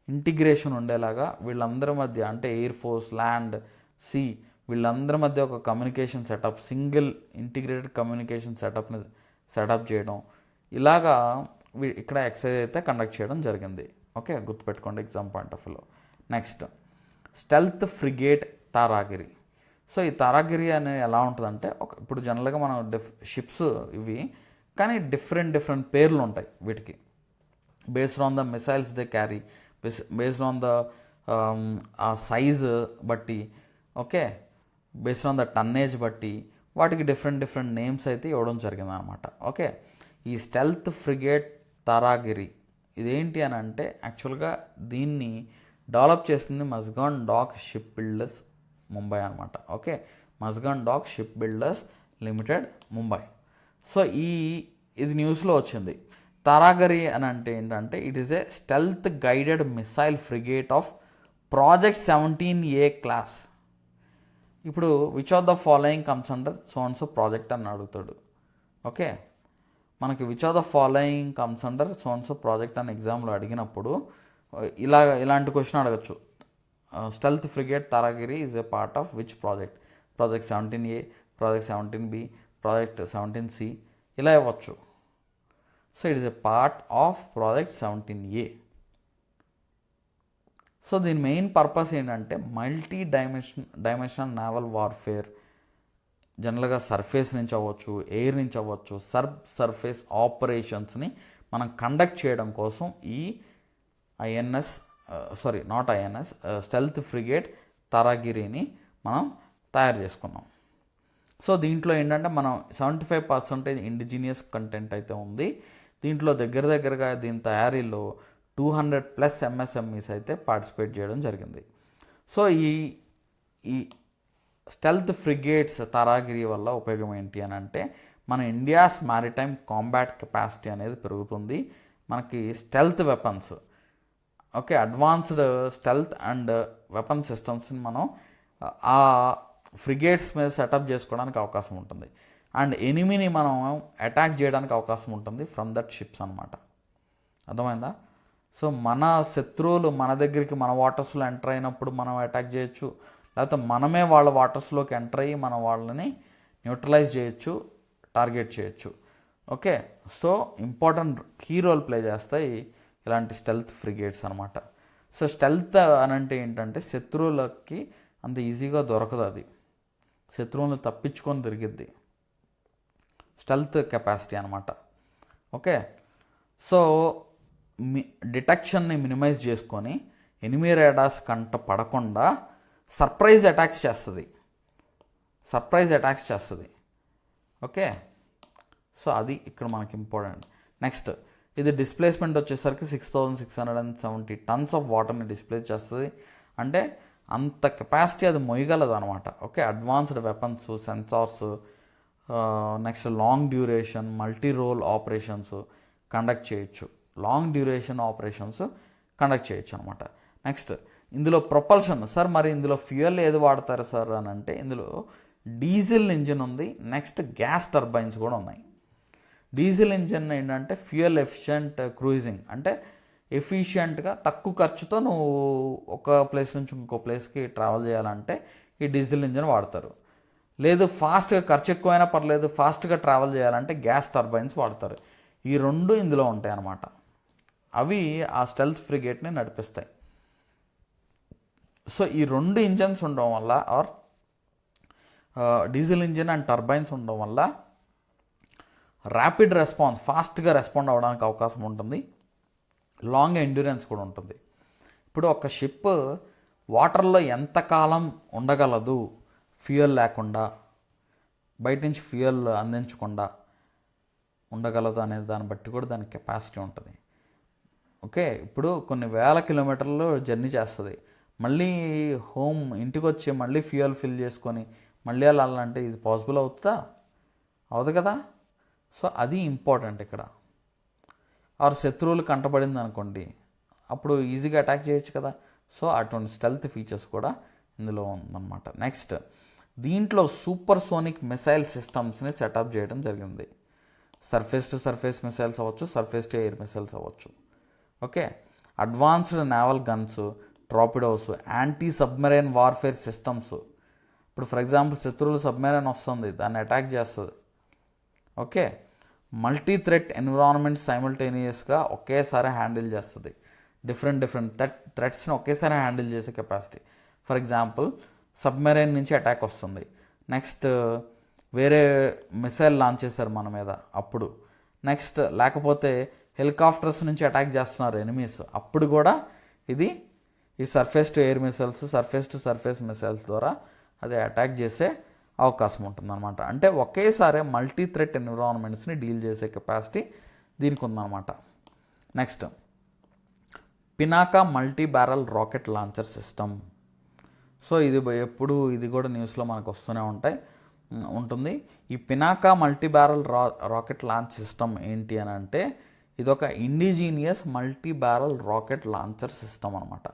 integration ఉండేలాగా వీళ్ళందరి మధ్య, అంటే ఎయిర్ ఫోర్స్, ల్యాండ్, సీ, వీళ్ళందరి మధ్య ఒక communication setup, single integrated communication setup చేయడం, ఇలాగా ఇక్కడ ఎక్సర్సైజ్ అయితే కండక్ట్ చేయడం జరిగింది. ఓకే, గుర్తుపెట్టుకోండి ఎగ్జామ్ పాయింట్ ఆఫ్ వ్యూలో. Next stealth frigate Taragiri. So ఈ తారాగిరి అనేది ఎలా ఉంటుందంటే, ఇప్పుడు జనరల్గా మనం షిప్స్ ఇవి, కానీ డిఫరెంట్ పేర్లు ఉంటాయి వీటికి, based on the missiles they carry, based on the ఆ సైజ్ బట్టి, okay, based on the tonnage బట్టి వాటికి డిఫరెంట్ నేమ్స్ అయితే ఇవ్వడం జరిగింది అనమాట. ఓకే, ఈ స్టెల్త్ ఫ్రిగేట్ తారాగిరి ఇదేంటి అని అంటే యాక్చువల్గా దీన్ని డెవలప్ చేసింది Mazagon dock ship builders Mumbai అనమాట. Okay, Mazagon dock ship builders limited Mumbai. So ఇది న్యూస్లో వచ్చింది. తారాగిరి అని అంటే ఏంటంటే it is a stealth guided missile frigate of project 17A class. ఇప్పుడు which of the following comes under so and so project అని అడుగుతాడు. ఓకే, మనకి which of the following comes under so and so project అని ఎగ్జామ్లో అడిగినప్పుడు ఇలాంటి question అడగచ్చు. Stealth frigate Taragiri is a part of which project, project 17A, project 17B, project 17C, ఇలా ఇవ్వచ్చు. So it is A part of project 17A. So దీని main purpose ఏంటంటే multi dimensional naval warfare, జనరల్గా సర్ఫేస్ నుంచి అవ్వచ్చు, air నుంచి అవ్వచ్చు, surface ఆపరేషన్స్ని మనం కండక్ట్ చేయడం కోసం ఈ స్టెల్త్ ఫ్రిగేట్ తారాగిరిని మనం తయారు చేసుకున్నాం. సో దీంట్లో ఏంటంటే మనం 75% ఇండిజినియస్ కంటెంట్ అయితే ఉంది. దీంట్లో దగ్గరగా దీని తయారీలో 200+ MSMEs అయితే పార్టిసిపేట్ చేయడం జరిగింది. సో ఈ స్టెల్త్ ఫ్రిగేట్స్ తారాగిరి వల్ల ఉపయోగం ఏంటి అని అంటే మన ఇండియాస్ మ్యారిటైమ్ కాంబాట్ కెపాసిటీ అనేది పెరుగుతుంది. మనకి stealth weapons, okay, advanced stealth and weapon సిస్టమ్స్ని మనం ఆ ఫ్రిగేట్స్ మీద సెటప్ చేసుకోవడానికి అవకాశం ఉంటుంది. అండ్ ఎనిమీని మనం అటాక్ చేయడానికి అవకాశం ఉంటుంది ఫ్రమ్ దట్ షిప్స్ అనమాట. అర్థమైందా? సో మన శత్రువులు మన దగ్గరికి మన వాటర్స్లో ఎంటర్ అయినప్పుడు మనం అటాక్ చేయొచ్చు, లేకపోతే మనమే వాళ్ళ వాటర్స్లోకి ఎంటర్ అయ్యి మన వాళ్ళని న్యూట్రలైజ్ చేయొచ్చు, టార్గెట్ చేయొచ్చు. Okay, so important key role play చేస్తాయి ఇలాంటి స్టెల్త్ ఫ్రిగేట్స్ అనమాట. సో స్టెల్త్ అని అంటే ఏంటంటే శత్రువులకి అంత ఈజీగా దొరకదు, అది శత్రువులను తప్పించుకొని తిరిగిద్ది, స్టెల్త్ కెపాసిటీ అనమాట. ఓకే, సో డిటెక్షన్ని మినిమైజ్ చేసుకొని ఎనిమీ రేడార్స్ కంట పడకుండా సర్ప్రైజ్ అటాక్స్ చేస్తుంది. ఓకే, సో అది ఇక్కడ మనకి ఇంపార్టెంట్. నెక్స్ట్ ఇది డిస్ప్లేస్మెంట్ వచ్చేసరికి 6670 టన్స్ ఆఫ్ వాటర్ని డిస్ప్లేస్ చేస్తుంది. అంటే అంత కెపాసిటీ అది మొయ్యగలదు అనమాట. Okay, advanced weapons, sensors, next long duration multi role operations conduct చేయొచ్చు. లాంగ్ డ్యూరేషన్ ఆపరేషన్స్ కండక్ట్ చేయొచ్చు అనమాట. నెక్స్ట్ ఇందులో ప్రొపల్షన్. సార్ మరి ఇందులో ఫ్యూయల్ ఏది వాడతారు సార్ అని అంటే, ఇందులో డీజిల్ ఇంజిన్ ఉంది, నెక్స్ట్ గ్యాస్ టర్బైన్స్ కూడా ఉన్నాయి. డీజిల్ ఇంజిన్ ఏంటంటే ఫ్యూయల్ ఎఫిషియంట్ క్రూయిజింగ్, అంటే ఎఫిషియెంట్గా తక్కువ ఖర్చుతో నువ్వు ఒక ప్లేస్ నుంచి ఇంకో ప్లేస్కి ట్రావెల్ చేయాలంటే ఈ డీజిల్ ఇంజిన్ వాడతారు. లేదు ఫాస్ట్గా, ఖర్చు ఎక్కువైనా పర్లేదు, ఫాస్ట్గా ట్రావెల్ చేయాలంటే గ్యాస్ టర్బైన్స్ వాడతారు. ఈ రెండు ఇందులో ఉంటాయి అన్నమాట. అవి ఆ స్టెల్త్ ఫ్రిగేట్ని నడిపిస్తాయి. సో ఈ రెండు ఇంజన్స్ ఉండడం వల్ల, or diesel engine and turbines ఉండడం వల్ల ర్యాపిడ్ రెస్పాన్స్, ఫాస్ట్గా రెస్పాండ్ అవ్వడానికి అవకాశం ఉంటుంది. లాంగ్ ఎండ్యూరెన్స్ కూడా ఉంటుంది. ఇప్పుడు ఒక షిప్ వాటర్లో ఎంతకాలం ఉండగలదు ఫ్యూయల్ లేకుండా, బయట నుంచి ఫ్యూయల్ అందించకుండా ఉండగలదు అనే దాన్ని బట్టి కూడా దానికి కెపాసిటీ ఉంటుంది. ఓకే, ఇప్పుడు కొన్ని వేల కిలోమీటర్లు జర్నీ చేస్తుంది, మళ్ళీ ఇంటికి వచ్చి మళ్ళీ ఫ్యూయల్ ఫిల్ చేసుకొని మళ్ళీ వెళ్ళాలంటే ఇది పాసిబుల్ అవుతుందా? అవదు కదా. సో అది ఇంపార్టెంట్ ఇక్కడ. ఆర్ శత్రువులు కంటపడింది అనుకోండి, అప్పుడు ఈజీగా అటాక్ చేయొచ్చు కదా. సో అటువంటి స్టెల్త్ ఫీచర్స్ కూడా ఇందులో ఉందన్నమాట. నెక్స్ట్ దీంట్లో సూపర్ సోనిక్ మిసైల్ సిస్టమ్స్ని సెటప్ చేయడం జరిగింది. సర్ఫేస్ టు సర్ఫేస్ మిసైల్స్ అవ్వచ్చు, సర్ఫేస్ టు ఎయిర్ మిసైల్స్ అవ్వచ్చు. Okay, advanced naval guns, torpedoes, anti submarine warfare systems. ఇప్పుడు ఫర్ ఎగ్జాంపుల్ శత్రువులు సబ్మెరైన్ వస్తుంది, దాన్ని అటాక్ చేస్తుంది. ఓకే, మల్టీ థ్రెట్ ఎన్విరాన్మెంట్ సైమల్టేనియస్గా ఒకేసారి హ్యాండిల్ చేస్తుంది. డిఫరెంట్ థ్రెట్స్ని ఒకేసారి హ్యాండిల్ చేసే కెపాసిటీ. ఫర్ ఎగ్జాంపుల్ సబ్మెరైన్ నుంచి అటాక్ వస్తుంది, నెక్స్ట్ వేరే మిసైల్ లాంచ్ చేశారు మన మీద అప్పుడు, నెక్స్ట్ లేకపోతే హెలికాప్టర్స్ నుంచి అటాక్ చేస్తున్నారు ఎనిమీస్, అప్పుడు కూడా ఇది ఈ surface to air missiles, surface to surface missiles ద్వారా అది అటాక్ చేసే అవకాశం ఉంటుందన్నమాట. అంటే ఒకేసారి మల్టీ థ్రెట్ ఎన్విరాన్మెంట్స్ని డీల్ చేసే కెపాసిటీ దీనికి ఉందన్నమాట. Next Pinaka multi barrel rocket launcher system. So ఇది ఇది కూడా న్యూస్లో మనకు వస్తూనే ఉంటుంది. ఈ Pinaka multi barrel rocket launch system ఏంటి అని అంటే, ఇది ఒక indigenous multi barrel rocket launcher system అనమాట.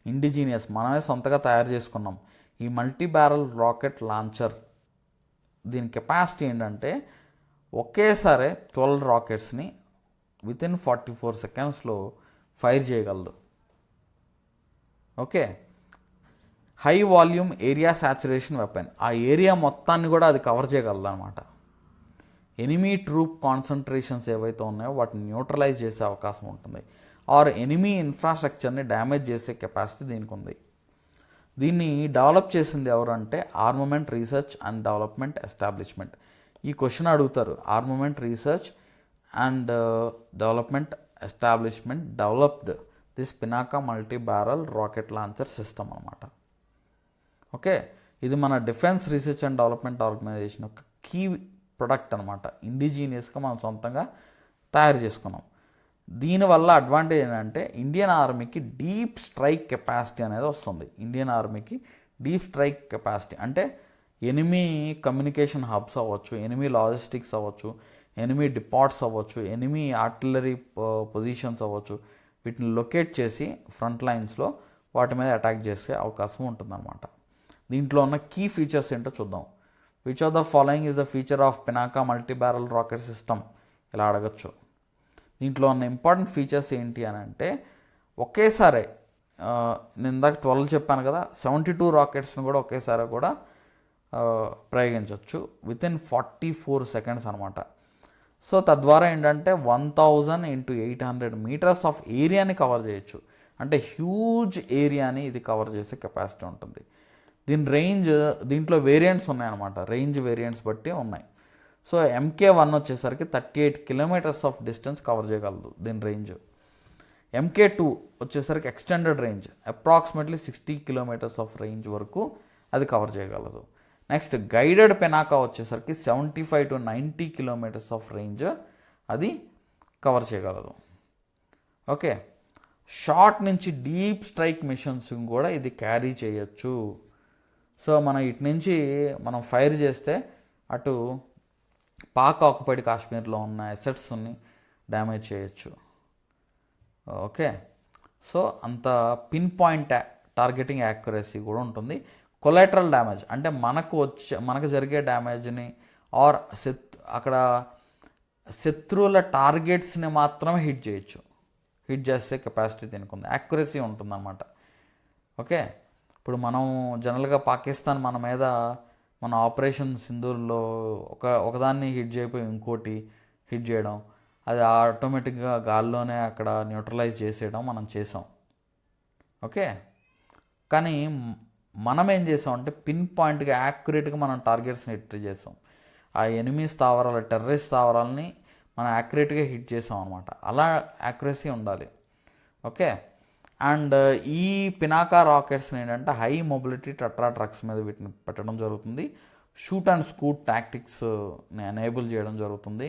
ఇండిజీనియస్, మనమే సొంతగా తయారు చేసుకున్నాం ఈ మల్టీ బ్యారల్ రాకెట్ లాంచర్. దీని కెపాసిటీ ఏంటంటే ఒకేసారి 12 రాకెట్స్ని వితిన్ 44 సెకండ్స్లో ఫైర్ చేయగలదు. Okay, high volume area saturation weapon, ఆ ఏరియా మొత్తాన్ని కూడా అది కవర్ చేయగలదు అనమాట. ఎనిమీ ట్రూప్ కాన్సన్ట్రేషన్స్ ఏవైతే ఉన్నాయో వాటిని న్యూట్రలైజ్ చేసే అవకాశం ఉంటుంది. ఆర్ ఎనిమీ ఇన్ఫ్రాస్ట్రక్చర్ని డ్యామేజ్ చేసే కెపాసిటీ దీనికి ఉంది. దీన్ని డెవలప్ చేసింది ఎవరంటే armament research and development establishment. ఈ క్వశ్చన్ అడుగుతారు, armament research and development establishment developed this Pinaka multi barrel rocket launcher system అనమాట. ఓకే, ఇది మన defence research and development organisation యొక్క కీ ప్రొడక్ట్ అనమాట. ఇండిజీనియస్గా మనం సొంతంగా తయారు చేసుకున్నాం. దీనివల్ల అడ్వాంటేజ్ ఏంటంటే ఇండియన్ ఆర్మీకి డీప్ స్ట్రైక్ కెపాసిటీ అనేది వస్తుంది. ఇండియన్ ఆర్మీకి డీప్ స్ట్రైక్ కెపాసిటీ అంటే ఎనిమీ కమ్యూనికేషన్ హబ్స్ అవ్వచ్చు, ఎనిమీ లాజిస్టిక్స్ అవ్వచ్చు, ఎనిమీ డిపార్ట్స్ అవ్వచ్చు, ఎనిమీ ఆర్టిలరీ పొజిషన్స్ అవ్వచ్చు, వీటిని లొకేట్ చేసి ఫ్రంట్ లైన్స్లో వాటి మీద అటాక్ చేసే అవకాశం ఉంటుందన్నమాట. దీంట్లో ఉన్న కీ ఫీచర్స్ ఏంటో చూద్దాం. Which of the following is the feature of Pinaka multi barrel rocket system, ఇలా అడగచ్చు. దీంట్లో ఉన్న ఇంపార్టెంట్ ఫీచర్స్ ఏంటి అని అంటే, ఒకేసారి నేను ఇందాక 12 చెప్పాను కదా, 72 రాకెట్స్ని కూడా ఒకేసారి కూడా ప్రయోగించవచ్చు వితిన్ 44 సెకండ్స్ అనమాట. సో తద్వారా ఏంటంటే 1000 × 800 మీటర్స్ ఆఫ్ ఏరియాని కవర్ చేయొచ్చు. అంటే హ్యూజ్ ఏరియాని ఇది కవర్ చేసే కెపాసిటీ ఉంటుంది. దీని రేంజ్, దీంట్లో వేరియంట్స్ ఉన్నాయన్నమాట, రేంజ్ వేరియంట్స్ బట్టి ఉన్నాయి. సో MK1 వచ్చేసరికి 38 కిలోమీటర్స్ ఆఫ్ డిస్టెన్స్ కవర్ చేయగలదు దీని రేంజ్. MK2 వచ్చేసరికి extended range, approximately 60 kilometres of range వరకు అది కవర్ చేయగలదు. నెక్స్ట్ గైడెడ్ పెనాకా వచ్చేసరికి 75 to 90 కిలోమీటర్స్ ఆఫ్ రేంజ్ అది కవర్ చేయగలదు. ఓకే, షార్ట్ నుంచి డీప్ స్ట్రైక్ మిషన్స్ కూడా ఇది క్యారీ చేయొచ్చు. సో మనం ఇటు నుంచి మనం ఫైర్ చేస్తే అటు పాక్ ఆక్యుపైడ్ కాశ్మీర్లో ఉన్న అసెట్స్ని డ్యామేజ్ చేయొచ్చు. ఓకే, సో అంత పిన్ పాయింట్ టార్గెటింగ్ యాక్యురసీ కూడా ఉంటుంది. కొలాటరల్ డ్యామేజ్ అంటే మనకు జరిగే డ్యామేజ్ని ఆర్ అక్కడ శత్రువుల టార్గెట్స్ని మాత్రమే హిట్ చేయొచ్చు. హిట్ చేసే కెపాసిటీ దీనికి ఉంది, యాక్యురసీ ఉంటుందన్నమాట. ఓకే, ఇప్పుడు మనం జనరల్గా పాకిస్తాన్ మన మీద మన ఆపరేషన్ సింధూర్లో ఒకదాన్ని హిట్ చేయకపోయి ఇంకోటి హిట్ చేయడం, అది ఆటోమేటిక్గా గాల్లోనే అక్కడ న్యూట్రలైజ్ చేసేయడం మనం చేసాం. ఓకే, కానీ మనం ఏం చేసామంటే పిన్ పాయింట్గా యాక్యురేట్గా మనం టార్గెట్స్ని హిట్ చేసాం. ఆ ఎనిమీ స్థావరాలు, టెర్రరిస్ట్ స్థావరాలని మనం యాక్యురేట్గా హిట్ చేసాం అనమాట. అలా యాక్యురసీ ఉండాలి. ఓకే, అండ్ ఈ పినాకా రాకెట్స్ని ఏంటంటే హై మొబిలిటీ టట్రా ట్రక్స్ మీద వీటిని పెట్టడం జరుగుతుంది. షూట్ అండ్ స్కూట్ టాక్టిక్స్ని ఎనేబుల్ చేయడం జరుగుతుంది.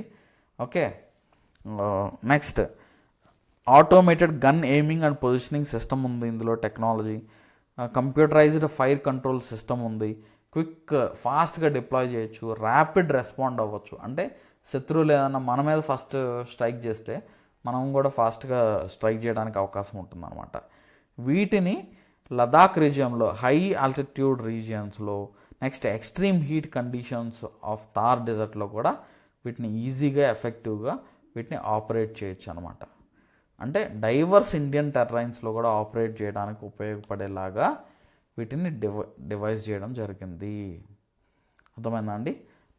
Okay, next automated gun aiming and positioning system ఉంది ఇందులో technology. Computerised fire control system ఉంది. క్విక్ ఫాస్ట్గా డిప్లాయ్ చేయొచ్చు, ర్యాపిడ్ రెస్పాండ్ అవ్వచ్చు. అంటే శత్రువులు ఏదన్నా మన మీద ఫస్ట్ స్ట్రైక్ చేస్తే మనం కూడా ఫాస్ట్గా స్ట్రైక్ చేయడానికి అవకాశం ఉంటుందన్నమాట. వీటిని లదాఖ్ రీజియన్లో, హై ఆల్టిట్యూడ్ రీజియన్స్లో, next extreme heat conditions of Thar డెజర్ట్లో కూడా వీటిని ఈజీగా ఎఫెక్టివ్గా వీటిని ఆపరేట్ చేయొచ్చు అనమాట. అంటే డైవర్స్ ఇండియన్ టెర్రైన్స్లో కూడా ఆపరేట్ చేయడానికి ఉపయోగపడేలాగా వీటిని డివైస్ చేయడం జరిగింది. అర్థమైందా అండి?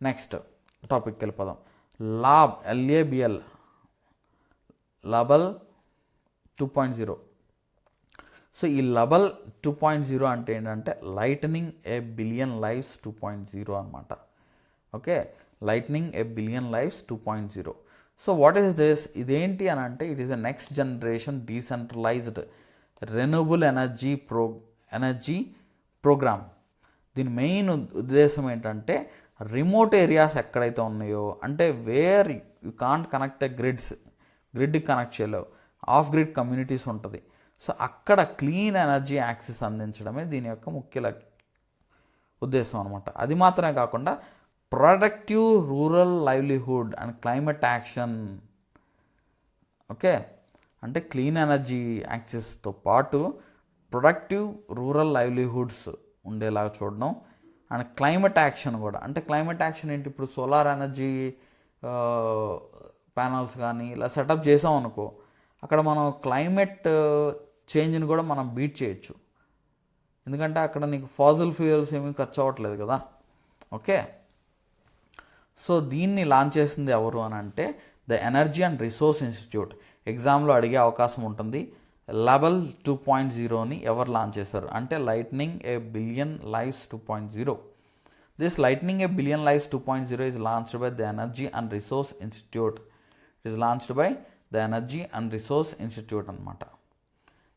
నెక్స్ట్ టాపిక్కి వెళ్ళిపోదాం. LABL లబల్ 2.0. సో ఈ లబల్ 2.0 అంటే ఏంటంటే లైటనింగ్ ఏ బిలియన్ లైవ్స్ 2.0 అనమాట. Okay, lightning a billion lives 2.0. So what is this? ఇదేంటి అని అంటే it is a next generation decentralised renewable energy programme. దీని మెయిన్ ఉద్దేశం ఏంటంటే రిమోట్ ఏరియాస్ ఎక్కడైతే ఉన్నాయో, అంటే where you can't connect grid connect చేయలేవు, ఆఫ్ గ్రిడ్ కమ్యూనిటీస్ ఉంటుంది. సో అక్కడ క్లీన్ ఎనర్జీ యాక్సెస్ అందించడమే దీని యొక్క ముఖ్య ఉద్దేశం అనమాట. అది మాత్రమే కాకుండా productive rural livelihood and climate action. Okay, అంటే క్లీన్ ఎనర్జీ యాక్సెస్తో పాటు ప్రొడక్టివ్ రూరల్ లైవ్లీహుడ్స్ ఉండేలాగా చూడడం అండ్ క్లైమేట్ యాక్షన్ కూడా. అంటే క్లైమేట్ యాక్షన్ ఏంటి? ఇప్పుడు సోలార్ ఎనర్జీ ప్యానల్స్ కానీ ఇలా సెటప్ చేసాం అనుకో, అక్కడ మనం క్లైమేట్ చేంజ్ని కూడా మనం బీట్ చేయొచ్చు. ఎందుకంటే అక్కడ నీకు ఫాజిల్ ఫ్యూయల్స్ ఏమీ ఖర్చు అవ్వట్లేదు కదా. ఓకే, సో దీన్ని లాంచ్ చేసింది ఎవరు అని అంటే the energy and resource institute. ఎగ్జామ్లో అడిగే అవకాశం ఉంటుంది. లెవెల్ 2.0ని ఎవరు లాంచ్ చేశారు అంటే lightning A billion lives 2.0. This lightning A billion lives 2.0 is launched by the Energy and Resource Institute. It is launched by the Energy and Resource Institute అనమాట.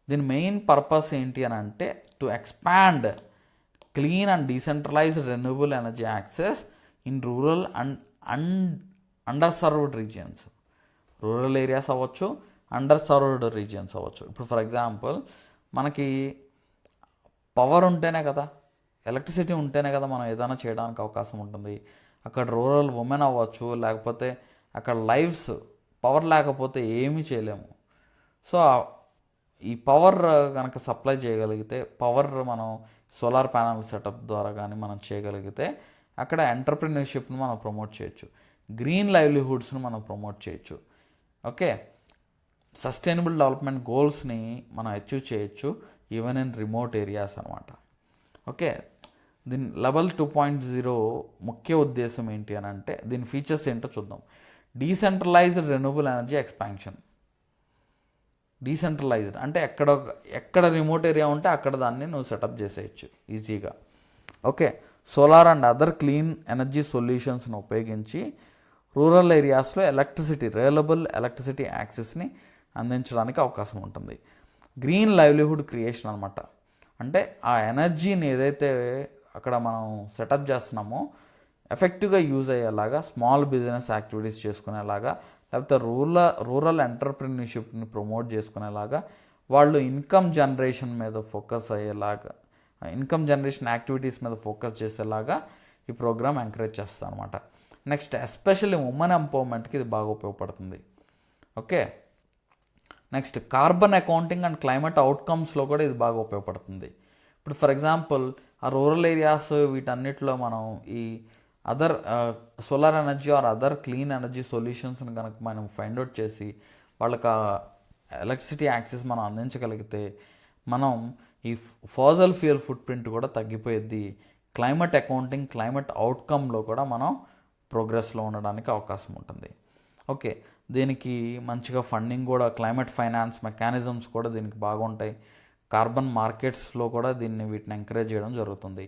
దీని main purpose ఏంటి అని అంటే to expand clean and decentralised renewable energy access in rural and under served regions. Rural areas అవ్వచ్చు, under served regions అవ్వచ్చు. ఇప్పుడు for example మనకి power ఉంటేనే కదా, ఎలక్ట్రిసిటీ ఉంటేనే కదా మనం ఏదైనా చేయడానికి అవకాశం ఉంటుంది. అక్కడ రూరల్ ఉమెన్ అవ్వచ్చు, లేకపోతే అక్కడ లైఫ్స్ పవర్ లేకపోతే ఏమీ చేయలేము. సో ఈ పవర్ కనుక సప్లై చేయగలిగితే, పవర్ మనం సోలార్ ప్యానల్ సెటప్ ద్వారా కానీ మనం చేయగలిగితే అక్కడ ఎంటర్ప్రినర్షిప్ని మనం ప్రమోట్ చేయొచ్చు, గ్రీన్ లైవ్లీహుడ్స్ని మనం ప్రమోట్ చేయొచ్చు. ఓకే, సస్టైనబుల్ డెవలప్మెంట్ గోల్స్ని మనం అచీవ్ చేయొచ్చు ఈవెన్ ఇన్ రిమోట్ ఏరియాస్ అనమాట. ఓకే, దీని లెవెల్ 2.0 ముఖ్య ఉద్దేశం ఏంటి అని అంటే దీని ఫీచర్స్ ఏంటో చూద్దాం. Decentralised renewable energy expansion. Decentralised అంటే ఎక్కడ రిమోట్ ఏరియా ఉంటే అక్కడ దాన్ని నువ్వు సెటప్ చేసేయచ్చు ఈజీగా. Okay, solar and other clean energy సొల్యూషన్స్ని ఉపయోగించి రూరల్ ఏరియాస్లో రియలబుల్ ఎలక్ట్రిసిటీ యాక్సెస్ని అందించడానికి అవకాశం ఉంటుంది. గ్రీన్ లైవ్లీహుడ్ క్రియేషన్ అనమాట. అంటే ఆ ఎనర్జీని ఏదైతే అక్కడ మనం సెటప్ చేస్తున్నామో ఎఫెక్టివ్గా యూజ్ అయ్యేలాగా, స్మాల్ బిజినెస్ యాక్టివిటీస్ చేసుకునేలాగా, లేకపోతే రూరల్ ఎంటర్ప్రిన్యూర్షిప్ని ప్రమోట్ చేసుకునేలాగా, వాళ్ళు ఇన్కమ్ జనరేషన్ మీద ఫోకస్ అయ్యేలాగా, ఇన్కమ్ జనరేషన్ యాక్టివిటీస్ మీద ఫోకస్ చేసేలాగా ఈ ప్రోగ్రామ్ ఎంకరేజ్ చేస్తాను అనమాట. నెక్స్ట్ ఎస్పెషల్లీ ఉమెన్ ఎంపవర్మెంట్కి ఇది బాగా ఉపయోగపడుతుంది. Okay, next carbon accounting and climate అవుట్కమ్స్లో కూడా ఇది బాగా ఉపయోగపడుతుంది. ఇప్పుడు ఫర్ ఎగ్జాంపుల్ ఆ రూరల్ ఏరియాస్ వీటన్నిటిలో మనం ఈ other solar energy or other clean energy సొల్యూషన్స్ని కనుక మనం ఫైండ్ అవుట్ చేసి వాళ్ళకి ఎలక్ట్రిసిటీ యాక్సెస్ మనం అందించగలిగితే మనం ఈ ఫాజల్ ఫ్యూయల్ ఫుట్ ప్రింట్ కూడా తగ్గిపోయిద్ది. క్లైమేట్ అకౌంటింగ్, క్లైమేట్ అవుట్కమ్లో కూడా మనం ప్రోగ్రెస్లో ఉండడానికి అవకాశం ఉంటుంది. ఓకే, దీనికి మంచిగా ఫండింగ్ కూడా, క్లైమేట్ ఫైనాన్స్ మెకానిజమ్స్ కూడా దీనికి బాగుంటాయి. కార్బన్ మార్కెట్స్లో కూడా వీటిని ఎంకరేజ్ చేయడం జరుగుతుంది.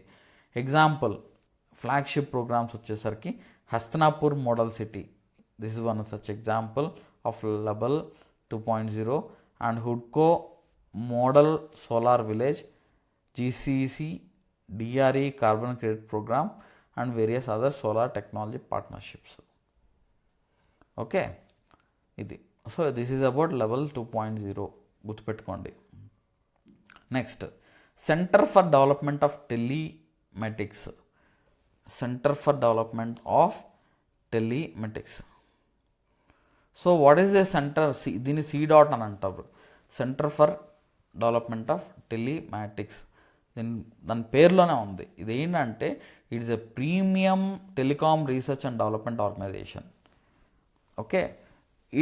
ఎగ్జాంపుల్ ఫ్లాగ్షిప్ ప్రోగ్రామ్స్ వచ్చేసరికి Hastinapur model city, this is one such example of లెబల్ 2.0 అండ్ హుడ్కో model solar village, GCC DRE carbon credit programme and various other solar technology partnerships. Okay, ఇది so this is about level 2.0 గుర్తుపెట్టుకోండి. Next centre for development of telematics, centre for development of telematics. So what is the centre? దీన్ని C.dot అని అంటారు, centre for development of telematics. దాని పేరులోనే ఉంది. ఇది ఏంటంటే it is a premium telecom research and development organisation. Okay,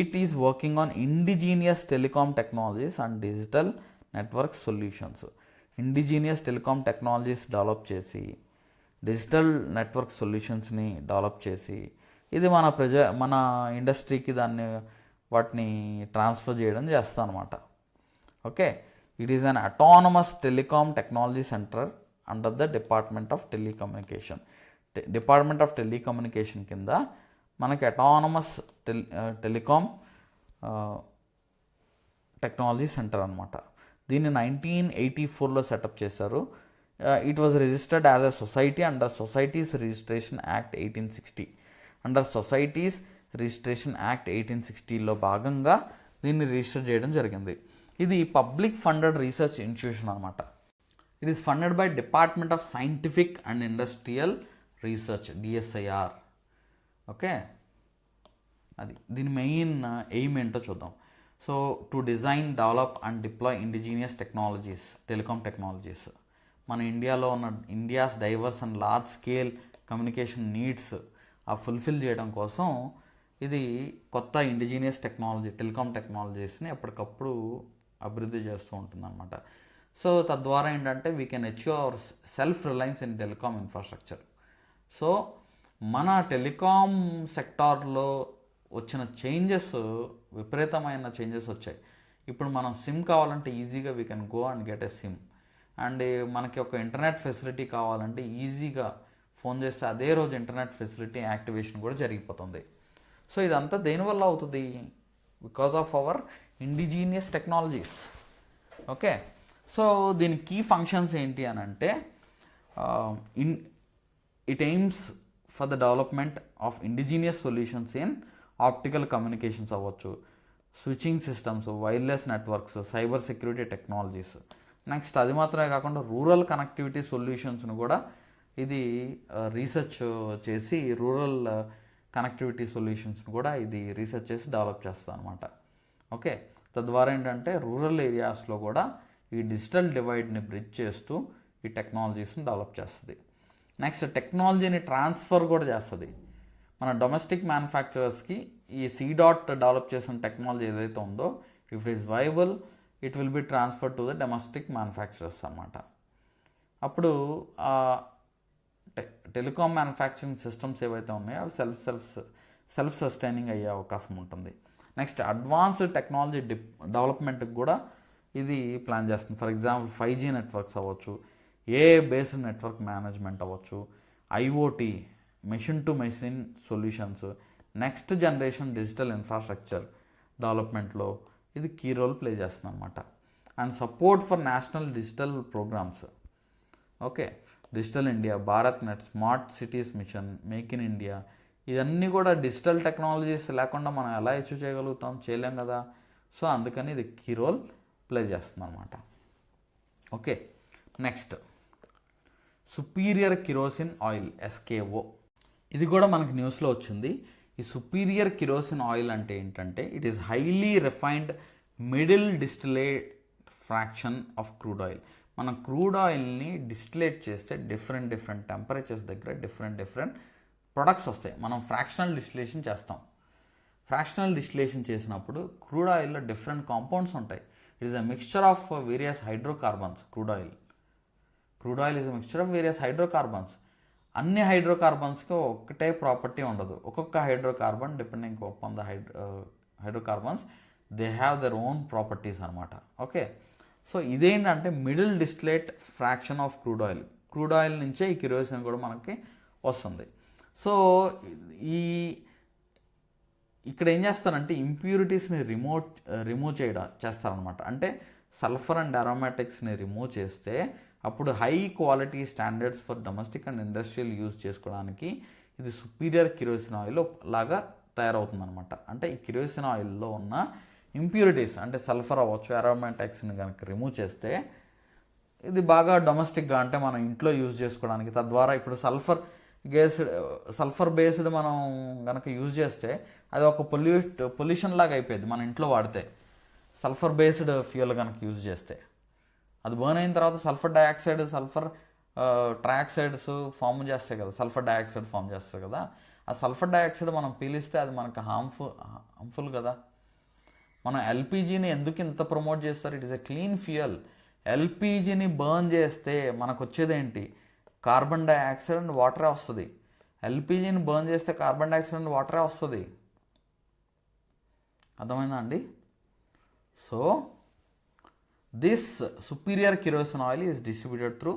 it is working on indigenous telecom technologies and digital network solutions. Indigenous telecom technologies develop చేసి digital network సొల్యూషన్స్ని develop చేసి ఇది మన ఇండస్ట్రీకి వాటిని ట్రాన్స్ఫర్ చేయడం చేస్తాం అనమాట. Okay, it is an autonomous telecom technology centre under the department of telecommunication. Department of telecommunication కింద మనకి అటానమస్ టెలికామ్ టెక్నాలజీ సెంటర్ అనమాట. దీన్ని 1984లో సెటప్ చేశారు. It was registered as a society under societies registration act 1860. Under societies registration act 1860లో భాగంగా దీన్ని register చేయడం జరిగింది. ఇది పబ్లిక్ ఫండెడ్ రీసెర్చ్ ఇన్స్టిట్యూషన్ అనమాట. It is funded by department of scientific and industrial research, DSIR. Okay, అది దీని main aim ఏంటో చూద్దాం. So to design, develop and deploy indigenous technologies, telecom technologies. మన ఇండియాలో ఉన్న India's diverse and large scale communication needs fulfil చేయడం కోసం ఇది కొత్త ఇండిజీనియస్ టెక్నాలజీ, టెలికామ్ టెక్నాలజీస్ని ఎప్పటికప్పుడు అభివృద్ధి చేస్తూ ఉంటుందన్నమాట. సో తద్వారా ఏంటంటే we can achieve our self Reliance in telecom infrastructure. So మన టెలికామ్ సెక్టార్లో వచ్చిన చేంజెస్, విపరీతమైన చేంజెస్ వచ్చాయి. ఇప్పుడు మనం సిమ్ కావాలంటే ఈజీగా we can go and get a SIM. And మనకి ఒక ఇంటర్నెట్ ఫెసిలిటీ కావాలంటే ఈజీగా ఫోన్ చేస్తే అదే రోజు ఇంటర్నెట్ ఫెసిలిటీ యాక్టివేషన్ కూడా జరిగిపోతుంది. సో ఇదంతా దేనివల్ల అవుతుంది? Because of our indigenous technologies. Okay, so దీని కీ ఫంక్షన్స్ ఏంటి అని అంటే it aims for the development of indigenous solutions in optical communications అవ్వచ్చు, switching systems, wireless networks, cyber security technologies. Next అది మాత్రమే కాకుండా రూరల్ కనెక్టివిటీ సొల్యూషన్స్ను కూడా ఇది రీసెర్చ్ చేసి, రూరల్ కనెక్టివిటీ సొల్యూషన్స్ని కూడా ఇది రీసెర్చ్ చేసి డెవలప్ చేస్తుంది అనమాట. ఓకే, తద్వారా ఏంటంటే రూరల్ ఏరియాస్లో కూడా ఈ డిజిటల్ డివైడ్ని బ్రిడ్జ్ చేస్తూ ఈ టెక్నాలజీస్ని డెవలప్ చేస్తుంది. నెక్స్ట్ టెక్నాలజీని ట్రాన్స్ఫర్ కూడా చేస్తుంది. మన డొమెస్టిక్ మ్యానుఫ్యాక్చరర్స్కి ఈ C.dot డెవలప్ చేసిన టెక్నాలజీ ఏదైతే ఉందో, if it is viable it will be transfer to the domestic manufacturers అన్నమాట. అప్పుడు టెలికామ్ మ్యానుఫ్యాక్చరింగ్ సిస్టమ్స్ ఏవైతే ఉన్నాయో అవి సెల్ఫ్ సస్టైనింగ్ అయ్యే అవకాశం ఉంటుంది. నెక్స్ట్ అడ్వాన్స్డ్ టెక్నాలజీ డెవలప్మెంట్కి కూడా ఇది ప్లాన్ చేస్తుంది. ఫర్ ఎగ్జాంపుల్ 5G నెట్వర్క్స్ అవ్వచ్చు, AI బేస్డ్ నెట్వర్క్ మేనేజ్మెంట్ అవ్వచ్చు, IoT, machine to machine solutions, next generation digital infrastructure డెవలప్మెంట్లో ఇది కీ రోల్ ప్లే చేస్తుంది అనమాట. And support for national digital programmes. Okay, digital India, Bharat net, smart cities mission, make in India, ఇవన్నీ కూడా digital technologies లేకుండా మనం ఎలా అచీవ్ చేయగలుగుతాం? చేయలేం కదా. సో అందుకని ఇది కీ రోల్ ప్లే చేస్తుంది అనమాట. Okay, next superior kerosene oil, SKO. ఇది కూడా మనకి న్యూస్లో వచ్చింది. ఈ సుపీరియర్ కిరోసిన్ ఆయిల్ అంటే ఏంటంటే it is highly refined middle distillate fraction of crude oil. మనం క్రూడ్ ఆయిల్ని డిస్టిలేట్ చేస్తే డిఫరెంట్ టెంపరేచర్స్ దగ్గర డిఫరెంట్ ప్రొడక్ట్స్ వస్తాయి. మనం ఫ్రాక్షనల్ డిస్టిలేషన్ చేస్తాం. ఫ్రాక్షనల్ డిస్టిలేషన్ చేసినప్పుడు క్రూడ్ ఆయిల్లో డిఫరెంట్ కాంపౌండ్స్ ఉంటాయి. It is a mixture of various hydrocarbons. Crude oil is a mixture of various hydrocarbons. అన్ని హైడ్రోకార్బన్స్కి ఒకటే ప్రాపర్టీ ఉండదు. ఒక్కొక్క hydrocarbon depending upon the hydrocarbons they have their own properties అనమాట. Okay, so ఇదేంటంటే middle distillate fraction of crude oil నుంచే ఈ kerosene కూడా మనకి వస్తుంది. సో ఇక్కడ ఏం చేస్తారంటే ఇంప్యూరిటీస్ని రిమూవ్ చేస్తారనమాట. అంటే సల్ఫర్ అండ్ అరోమాటిక్స్ని రిమూవ్ చేస్తే అప్పుడు high quality standards for domestic and industrial use చేసుకోవడానికి ఇది సుపీరియర్ కిరోసిన్ ఆయిల్ లాగా తయారవుతుంది అనమాట. అంటే ఈ కిరోసిన్ ఆయిల్లో ఉన్న ఇంప్యూరిటీస్ అంటే సల్ఫర్ అవ్వచ్చు, అరోమాటిక్స్ని కనుక రిమూవ్ చేస్తే ఇది బాగా డొమెస్టిక్గా అంటే మనం ఇంట్లో యూజ్ చేసుకోవడానికి, తద్వారా ఇప్పుడు సల్ఫర్ బేస్డ్ మనం కనుక యూజ్ చేస్తే అది ఒక పొల్యూషన్ లాగా అయిపోయింది. మన ఇంట్లో వాడితే సల్ఫర్ బేస్డ్ ఫ్యూయల్ కనుక యూజ్ చేస్తే అది బర్న్ అయిన తర్వాత సల్ఫర్ ట్రయాక్సైడ్స్ ఫామ్ చేస్తాయి కదా, సల్ఫర్ డయాక్సైడ్ ఫామ్ చేస్తాయి కదా. ఆ సల్ఫర్ డయాక్సైడ్ మనం పీలిస్తే అది మనకు హార్మ్ఫుల్ కదా. మనం ఎల్పిజిని ఎందుకు ఇంత ప్రమోట్ చేస్తారు? It is a clean fuel. ఎల్పిజిని బర్న్ చేస్తే మనకు వచ్చేది ఏంటి? కార్బన్ డైఆక్సైడ్ అండ్ వాటరే వస్తుంది. ఎల్పిజిని బర్న్ చేస్తే కార్బన్ డైఆక్సైడ్ అండ్ వాటరే వస్తుంది. అర్థమైందా అండి? So this superior kerosene oil is distributed through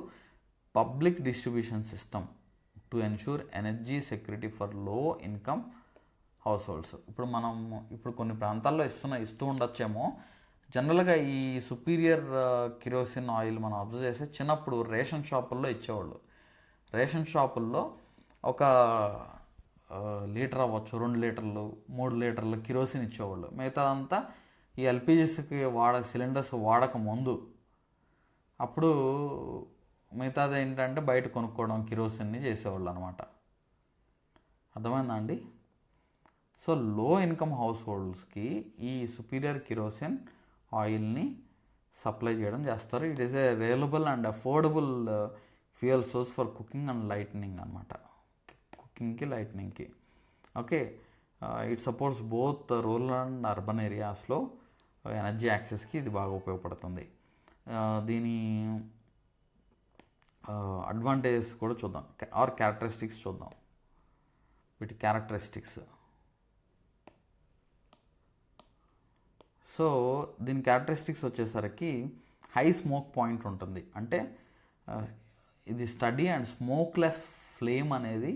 public distribution system to ensure energy security for low income households. ఇప్పుడు కొన్ని ప్రాంతాల్లో ఇస్తూ ఉండొచ్చేమో. జనరల్గా ఈ సుపీరియర్ కిరోసిన్ ఆయిల్ మనం అబ్జర్వ్ చేస్తే చిన్నప్పుడు రేషన్ షాపుల్లో ఇచ్చేవాళ్ళు. రేషన్ షాపుల్లో ఒక లీటర్ అవ్వచ్చు, 2 లీటర్లు 3 లీటర్లు కిరోసిన్ ఇచ్చేవాళ్ళు. మిగతాదంతా ఈ ఎల్పిజిస్కి సిలిండర్స్ వాడక ముందు. అప్పుడు మిగతాది ఏంటంటే బయట కొనుక్కోవడం కిరోసిన్ని చేసేవాళ్ళు అనమాట. అర్థమైందా అండి? సో లో ఇన్కమ్ హౌస్ హోల్డ్స్కి ఈ సుపీరియర్ కిరోసిన్ ఆయిల్ని సప్లై చేస్తారు. It is a reliable and affordable fuel source for cooking and lightning అనమాట. లైట్నింగ్కి okay. It supports both rural and urban ఏరియాస్లో ఎనర్జీ యాక్సెస్కి ఇది బాగా ఉపయోగపడుతుంది. దీని అడ్వాంటేజెస్ కూడా చూద్దాం, ఆర్ క్యారెక్టరిస్టిక్స్ చూద్దాం. వీటి క్యారెక్టరిస్టిక్స్. సో దీని క్యారెక్టరిస్టిక్స్ వచ్చేసరికి హై స్మోక్ పాయింట్ ఉంటుంది. అంటే ఇది స్టడీ అండ్ స్మోక్లెస్ ఫ్లేమ్ అనేది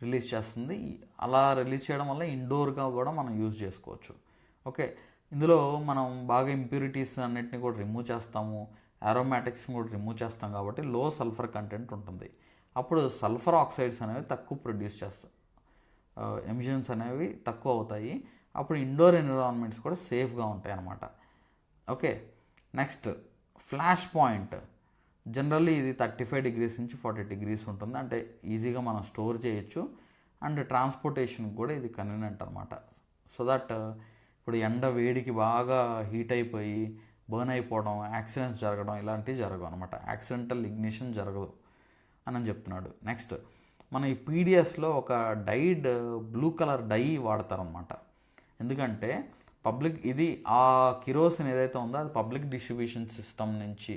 రిలీజ్ చేస్తుంది. అలా రిలీజ్ చేయడం వల్ల ఇండోర్గా కూడా మనం యూజ్ చేసుకోవచ్చు. ఓకే, ఇందులో మనం బాగా ఇంప్యూరిటీస్ అన్నిటిని కూడా రిమూవ్ చేస్తాము, అరోమాటిక్స్ని కూడా రిమూవ్ చేస్తాం కాబట్టి లో సల్ఫర్ కంటెంట్ ఉంటుంది. అప్పుడు సల్ఫర్ ఆక్సైడ్స్ అనేవి తక్కువ ప్రొడ్యూస్ చేస్తాయి, ఎమిషన్స్ అనేవి తక్కువ అవుతాయి. అప్పుడు ఇండోర్ ఎన్విరాన్మెంట్స్ కూడా సేఫ్గా ఉంటాయి అన్నమాట. Okay, next flash point. Generally ఇది 35 degrees నుంచి 40 degrees ఉంటుంది. అంటే ఈజీగా మనం స్టోర్ చేయొచ్చు అండ్ ట్రాన్స్పోర్టేషన్కి కూడా ఇది కన్వీనియంట్ అనమాట. సో దట్ ఇప్పుడు ఎండ వేడికి బాగా హీట్ అయిపోయి బర్న్ అయిపోవడం, యాక్సిడెంట్స్ జరగడం ఇలాంటివి జరగవు అనమాట. యాక్సిడెంటల్ ఇగ్నిషన్ జరగదు అని చెప్తున్నాడు. నెక్స్ట్ మన ఈ పీడిఎస్లో ఒక బ్లూ కలర్ డై వాడతారనమాట. ఎందుకంటే ఇది ఆ కిరోసిన్ ఏదైతే ఉందో అది పబ్లిక్ డిస్ట్రిబ్యూషన్ సిస్టమ్ నుంచి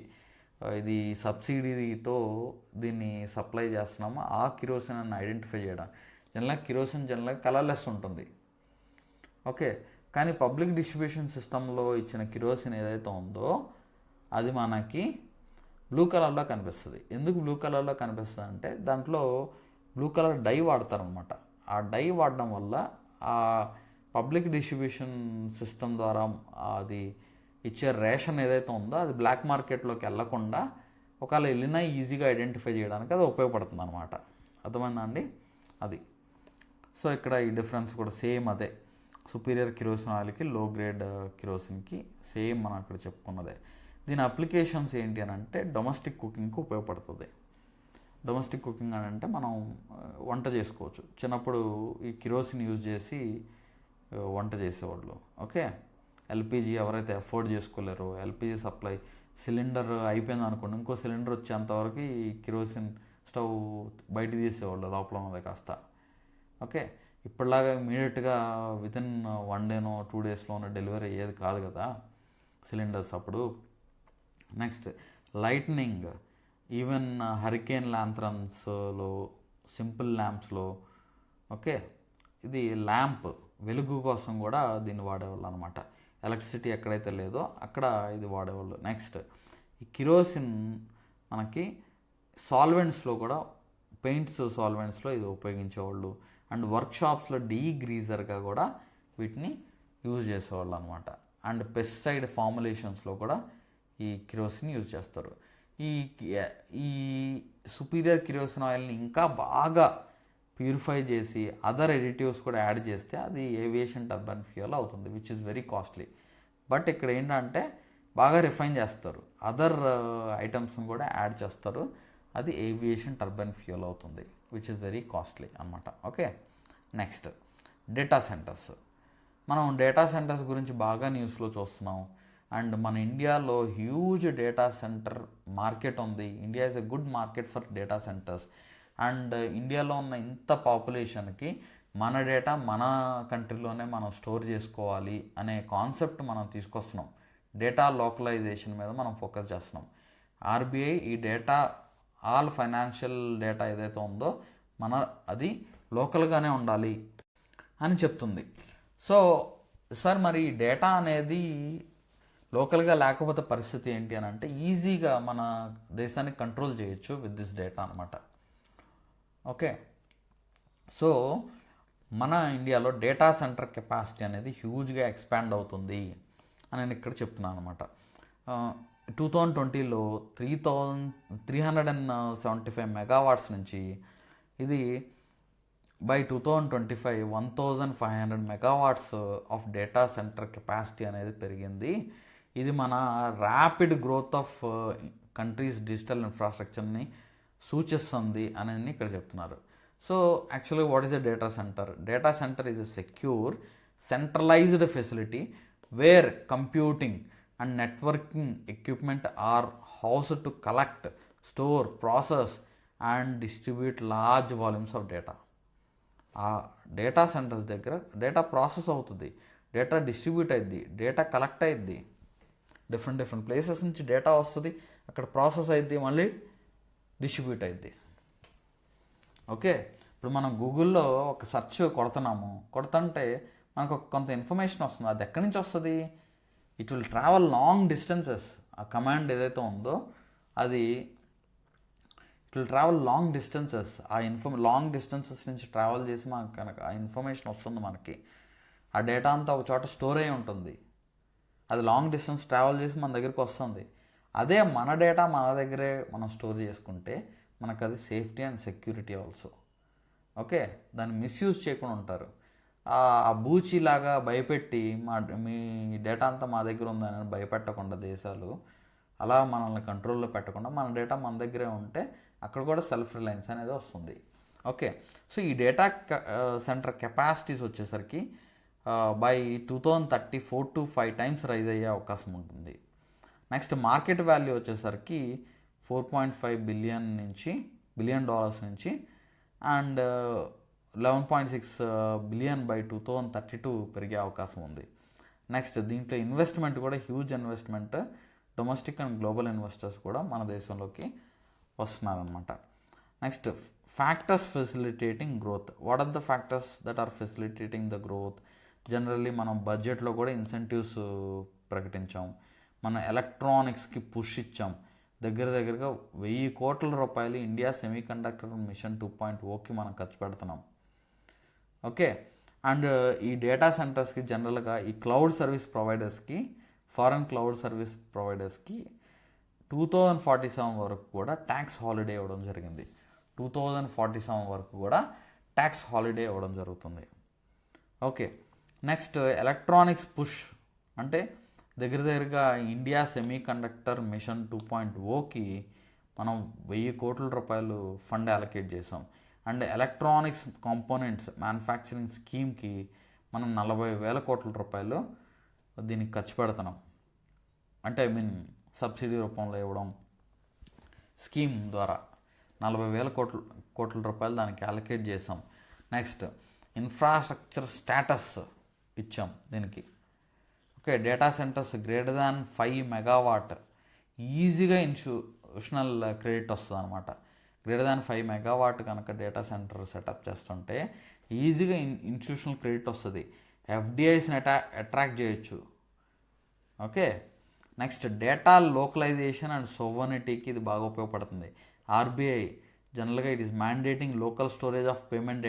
ఇది సబ్సిడీతో దీన్ని సప్లై చేస్తున్నాము. ఆ కిరోసిన్ అని ఐడెంటిఫై చేయడం. జనరల్గా కలర్లెస్ ఉంటుంది. ఓకే, కానీ పబ్లిక్ డిస్ట్రిబ్యూషన్ సిస్టంలో ఇచ్చిన కిరోసిన్ ఏదైతే ఉందో అది మనకి బ్లూ కలర్లో కనిపిస్తుంది. ఎందుకు బ్లూ కలర్లో కనిపిస్తుంది అంటే దాంట్లో బ్లూ కలర్ డై వాడతారనమాట. ఆ డై వాడడం వల్ల ఆ పబ్లిక్ డిస్ట్రిబ్యూషన్ సిస్టమ్ ద్వారా అది ఇచ్చే రేషన్ ఏదైతే ఉందో అది బ్లాక్ మార్కెట్లోకి వెళ్లకుండా ఒకవేళ వెళ్ళినా ఈజీగా ఐడెంటిఫై చేయడానికి అది ఉపయోగపడుతుంది అనమాట. అర్థమైందా అండి? అది. సో ఇక్కడ ఈ డిఫరెన్స్ కూడా సేమ్ అదే, సుపీరియర్ కిరోసిన్ ఆయిల్కి లో గ్రేడ్ కిరోసిన్కి సేమ్ మనం ఇక్కడ చెప్పుకున్నదే. దీని అప్లికేషన్స్ ఏంటి అని అంటే డొమెస్టిక్ కుకింగ్కి ఉపయోగపడుతుంది. డొమెస్టిక్ కుకింగ్ అని అంటే మనం వంట చేసుకోవచ్చు. చిన్నప్పుడు ఈ కిరోసిన్ యూజ్ చేసి వంట చేసేవాళ్ళు. ఓకే, ఎల్పిజి ఎవరైతే అఫోర్డ్ చేసుకోలేరో, ఎల్పిజి సప్లై సిలిండర్ అయిపోయింది అనుకోండి, ఇంకో సిలిండర్ వచ్చేంతవరకు ఈ కిరోసిన్ స్టవ్ బయట తీసేవాళ్ళు లోపల ఉన్నది కాస్త. ఓకే, ఇప్పటిలాగా ఇమీడియట్గా వితిన్ 1 డేనో 2 డేస్లోనో డెలివరీ అయ్యేది కాదు కదా సిలిండర్స్ అప్పుడు. నెక్స్ట్ లైట్నింగ్, ఈవెన్ హరికేన్ ల్యాంథరన్స్లో, సింపుల్ ల్యాంప్స్లో. ఓకే, ఇది ల్యాంప్ వెలుగు కోసం కూడా దీన్ని వాడేవాళ్ళు అనమాట. ఎలక్ట్రిసిటీ ఎక్కడైతే లేదో అక్కడ ఇది వాడేవాళ్ళు. నెక్స్ట్ ఈ కిరోసిన్ మనకి సాల్వెంట్స్లో కూడా, పెయింట్స్ సాల్వెంట్స్లో ఇది ఉపయోగించేవాళ్ళు. అండ్ వర్క్షాప్స్లో డీగ్రీజర్గా కూడా వీటిని యూజ్ చేసేవాళ్ళు అనమాట. అండ్ పెస్టిసైడ్ ఫార్ములేషన్స్లో కూడా ఈ కిరోసిన్ యూజ్ చేస్తారు. ఈ ఈ సుపీరియర్ కిరోసిన్ ఆయిల్ని ఇంకా బాగా ప్యూరిఫై చేసి అదర్ ఎడిటివ్స్ కూడా యాడ్ చేస్తే అది ఏవియేషన్ టర్బైన్ ఫ్యూయల్ అవుతుంది, which is very costly. But ఇక్కడ ఏంటంటే బాగా రిఫైన్ చేస్తారు, అదర్ ఐటమ్స్ని కూడా యాడ్ చేస్తారు, అది ఏవియేషన్ టర్బైన్ ఫ్యూయల్ అవుతుంది, విచ్ ఇస్ వెరీ కాస్ట్లీ అనమాట. Okay, next data centres. మనం డేటా సెంటర్స్ గురించి బాగా న్యూస్లో చూస్తున్నాం. అండ్ మన ఇండియాలో హ్యూజ్ డేటా సెంటర్ మార్కెట్ ఉంది. India is a good market for data centres. And ఇండియాలో ఉన్న ఇంత పాపులేషన్కి మన డేటా మన కంట్రీలోనే మనం స్టోర్ చేసుకోవాలి అనే కాన్సెప్ట్ మనం తీసుకొస్తున్నాం. డేటా లోకలైజేషన్ మీద మనం ఫోకస్ చేస్తున్నాం. ఆర్బీఐ ఈ డేటా, ఆల్ ఫైనాన్షియల్ డేటా ఏదైతే ఉందో అది లోకల్గానే ఉండాలి అని చెప్తుంది. సో సార్ మరి ఈ డేటా అనేది లోకల్గా లేకపోతే పరిస్థితి ఏంటి అని అంటే ఈజీగా మన దేశాన్ని కంట్రోల్ చేయొచ్చు విత్ దిస్ డేటా అనమాట. ఓకే, సో మన ఇండియాలో డేటా సెంటర్ కెపాసిటీ అనేది హ్యూజ్గా ఎక్స్పాండ్ అవుతుంది అని నేను ఇక్కడ చెప్తున్నాను అనమాట. 2020లో 375 మెగావాట్స్ నుంచి ఇది by 2025 1500 megawatts of data centre capacity అనేది పెరిగింది. ఇది మన rapid growth of countries digital ఇన్ఫ్రాస్ట్రక్చర్ని సూచిస్తుంది అనేది ఇక్కడ చెప్తున్నారు. So actually what is a data centre? Data centre is a secure centralised facility where computing and networking equipment are house to collect, store, process and distribute large volumes of data. ఆ data centres దగ్గర data process అవుతుంది, data distribute అయ్యిద్ది, data collect అయ్యిద్ది, different places నుంచి data వస్తుంది, అక్కడ process అయ్యిద్ది, మళ్ళీ డిస్ట్రిబ్యూట్ అయ్యిద్ది. ఓకే, ఇప్పుడు మనం గూగుల్లో ఒక సెర్చ్ కొడుతుంటే మనకు కొంత ఇన్ఫర్మేషన్ వస్తుంది. అది ఎక్కడి నుంచి వస్తుంది? It will travel long distances. ఆ కమాండ్ ఏదైతే ఉందో అది it will travel long distances. ఆ లాంగ్ డిస్టెన్సెస్ నుంచి ట్రావెల్ చేసి మనకు కనుక ఆ ఇన్ఫర్మేషన్ వస్తుంది మనకి. ఆ డేటా అంతా ఒక చోట స్టోర్ అయి ఉంటుంది. అది లాంగ్ డిస్టెన్స్ ట్రావెల్ చేసి మన దగ్గరికి వస్తుంది. అదే మన డేటా మన దగ్గరే మనం స్టోర్ చేసుకుంటే మనకు అది safety and security also. Okay, దాన్ని మిస్యూజ్ చేయకుండా ఉంటారు. ఆ బూచీలాగా భయపెట్టి మీ డేటా అంతా మా దగ్గర ఉందని భయపెట్టకుండా దేశాలు అలా మనల్ని కంట్రోల్లో పెట్టకుండా మన డేటా మన దగ్గరే ఉంటే అక్కడ కూడా సెల్ఫ్ రిలయన్స్ అనేది వస్తుంది. ఓకే, సో ఈ డేటా సెంటర్ కెపాసిటీస్ వచ్చేసరికి బై 2030 4 to 5 times రైజ్ అయ్యే అవకాశం ఉంటుంది. నెక్స్ట్ మార్కెట్ వాల్యూ వచ్చేసరికి $4.5 బిలియన్ నుంచి అండ్ 11.6 బిలియన్ బై 2032 పెరిగే అవకాశం ఉంది. నెక్స్ట్ దీంట్లో ఇన్వెస్ట్మెంట్ కూడా huge investment, domestic and global investors కూడా మన దేశంలోకి వస్తున్నారనమాట. Next factors facilitating growth. What are the factors that are facilitating the growth? Generally మనం బడ్జెట్లో కూడా ఇన్సెంటివ్స్ ప్రకటించాం, మన ఎలక్ట్రానిక్స్కి పుష్ ఇచ్చాం. దగ్గరగా 1000 కోట్ల రూపాయలు ఇండియా సెమీ కండక్టర్ మిషన్ 2.0కి మనం ఖర్చు పెడుతున్నాం. ఓకే, అండ్ ఈ డేటా సెంటర్స్కి జనరల్గా ఈ క్లౌడ్ సర్వీస్ ప్రొవైడర్స్కి, ఫారెన్ క్లౌడ్ సర్వీస్ ప్రొవైడర్స్కి 2047 వరకు కూడా ట్యాక్స్ హాలిడే ఇవ్వడం జరిగింది. 2047 వరకు కూడా ట్యాక్స్ హాలిడే ఇవ్వడం జరుగుతుంది. ఓకే, నెక్స్ట్ ఎలక్ట్రానిక్స్ పుష్ అంటే దగ్గరగా ఇండియా సెమీ కండక్టర్ మిషన్ 2.0కి మనం 1000 కోట్ల రూపాయలు ఫండ్ అలొకేట్ చేసాం. అండ్ ఎలక్ట్రానిక్స్ కాంపోనెంట్స్ మ్యానుఫ్యాక్చరింగ్ స్కీమ్కి మనం 40,000 కోట్ల రూపాయలు దీనికి ఖర్చు పెడుతున్నాం. అంటే సబ్సిడీ రూపంలో ఇవ్వడం, స్కీమ్ ద్వారా 40,000 కోట్ల రూపాయలు దానికి అలొకేట్ చేసాం. నెక్స్ట్ ఇన్ఫ్రాస్ట్రక్చర్ స్టేటస్ ఇచ్చాం దీనికి. Okay, data centres greater than 5 megawatt ఈజీగా ఇన్స్టిట్యూషనల్ క్రెడిట్ వస్తుంది అనమాట. గ్రేటర్ దాన్ 5 మెగావాట్ కనుక డేటా సెంటర్ సెటప్ చేస్తుంటే ఈజీగా ఇన్స్టిట్యూషనల్ క్రెడిట్ వస్తుంది. ఎఫ్డిఐస్ని అట్రాక్ట్ చేయొచ్చు. Okay, next data localisation and సోవర్నిటీకి ఇది బాగా ఉపయోగపడుతుంది. ఆర్బీఐ జనరల్గా it is mandating local storage of payment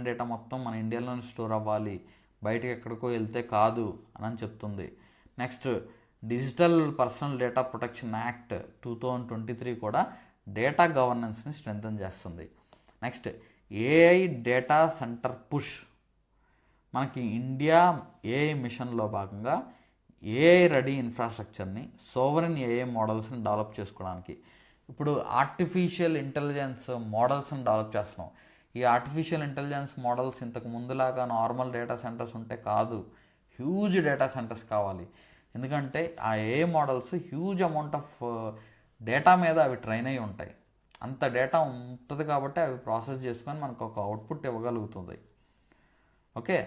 data మొత్తం మన ఇండియాలోనే స్టోర్ అవ్వాలి, బయటకు ఎక్కడికో వెళ్తే కాదు అని చెప్తుంది. Next digital personal data protection act 2023 కూడా డేటా గవర్నెన్స్ని స్ట్రెంథన్ చేస్తుంది. Next AI data centre push. మనకి ఇండియా ఏఐ మిషన్లో భాగంగా ఏఐ రెడీ ఇన్ఫ్రాస్ట్రక్చర్ని, సోవరెన్ ఏఐ మోడల్స్ని డెవలప్ చేసుకోవడానికి ఇప్పుడు ఆర్టిఫిషియల్ ఇంటెలిజెన్స్ మోడల్స్ని డెవలప్ చేస్తున్నాం. ఈ ఆర్టిఫిషియల్ ఇంటెలిజెన్స్ మోడల్స్ ఇంతకు ముందులాగా నార్మల్ డేటా సెంటర్స్ ఉంటే కాదు, హ్యూజ్ డేటా సెంటర్స్ కావాలి. ఎందుకంటే ఆ AI models huge amount of data మీద అవి ట్రైన్ అయి ఉంటాయి. అంత డేటా ఉంటుంది కాబట్టి అవి ప్రాసెస్ చేసుకొని మనకు ఒక అవుట్పుట్ ఇవ్వగలుగుతుంది. ఓకే,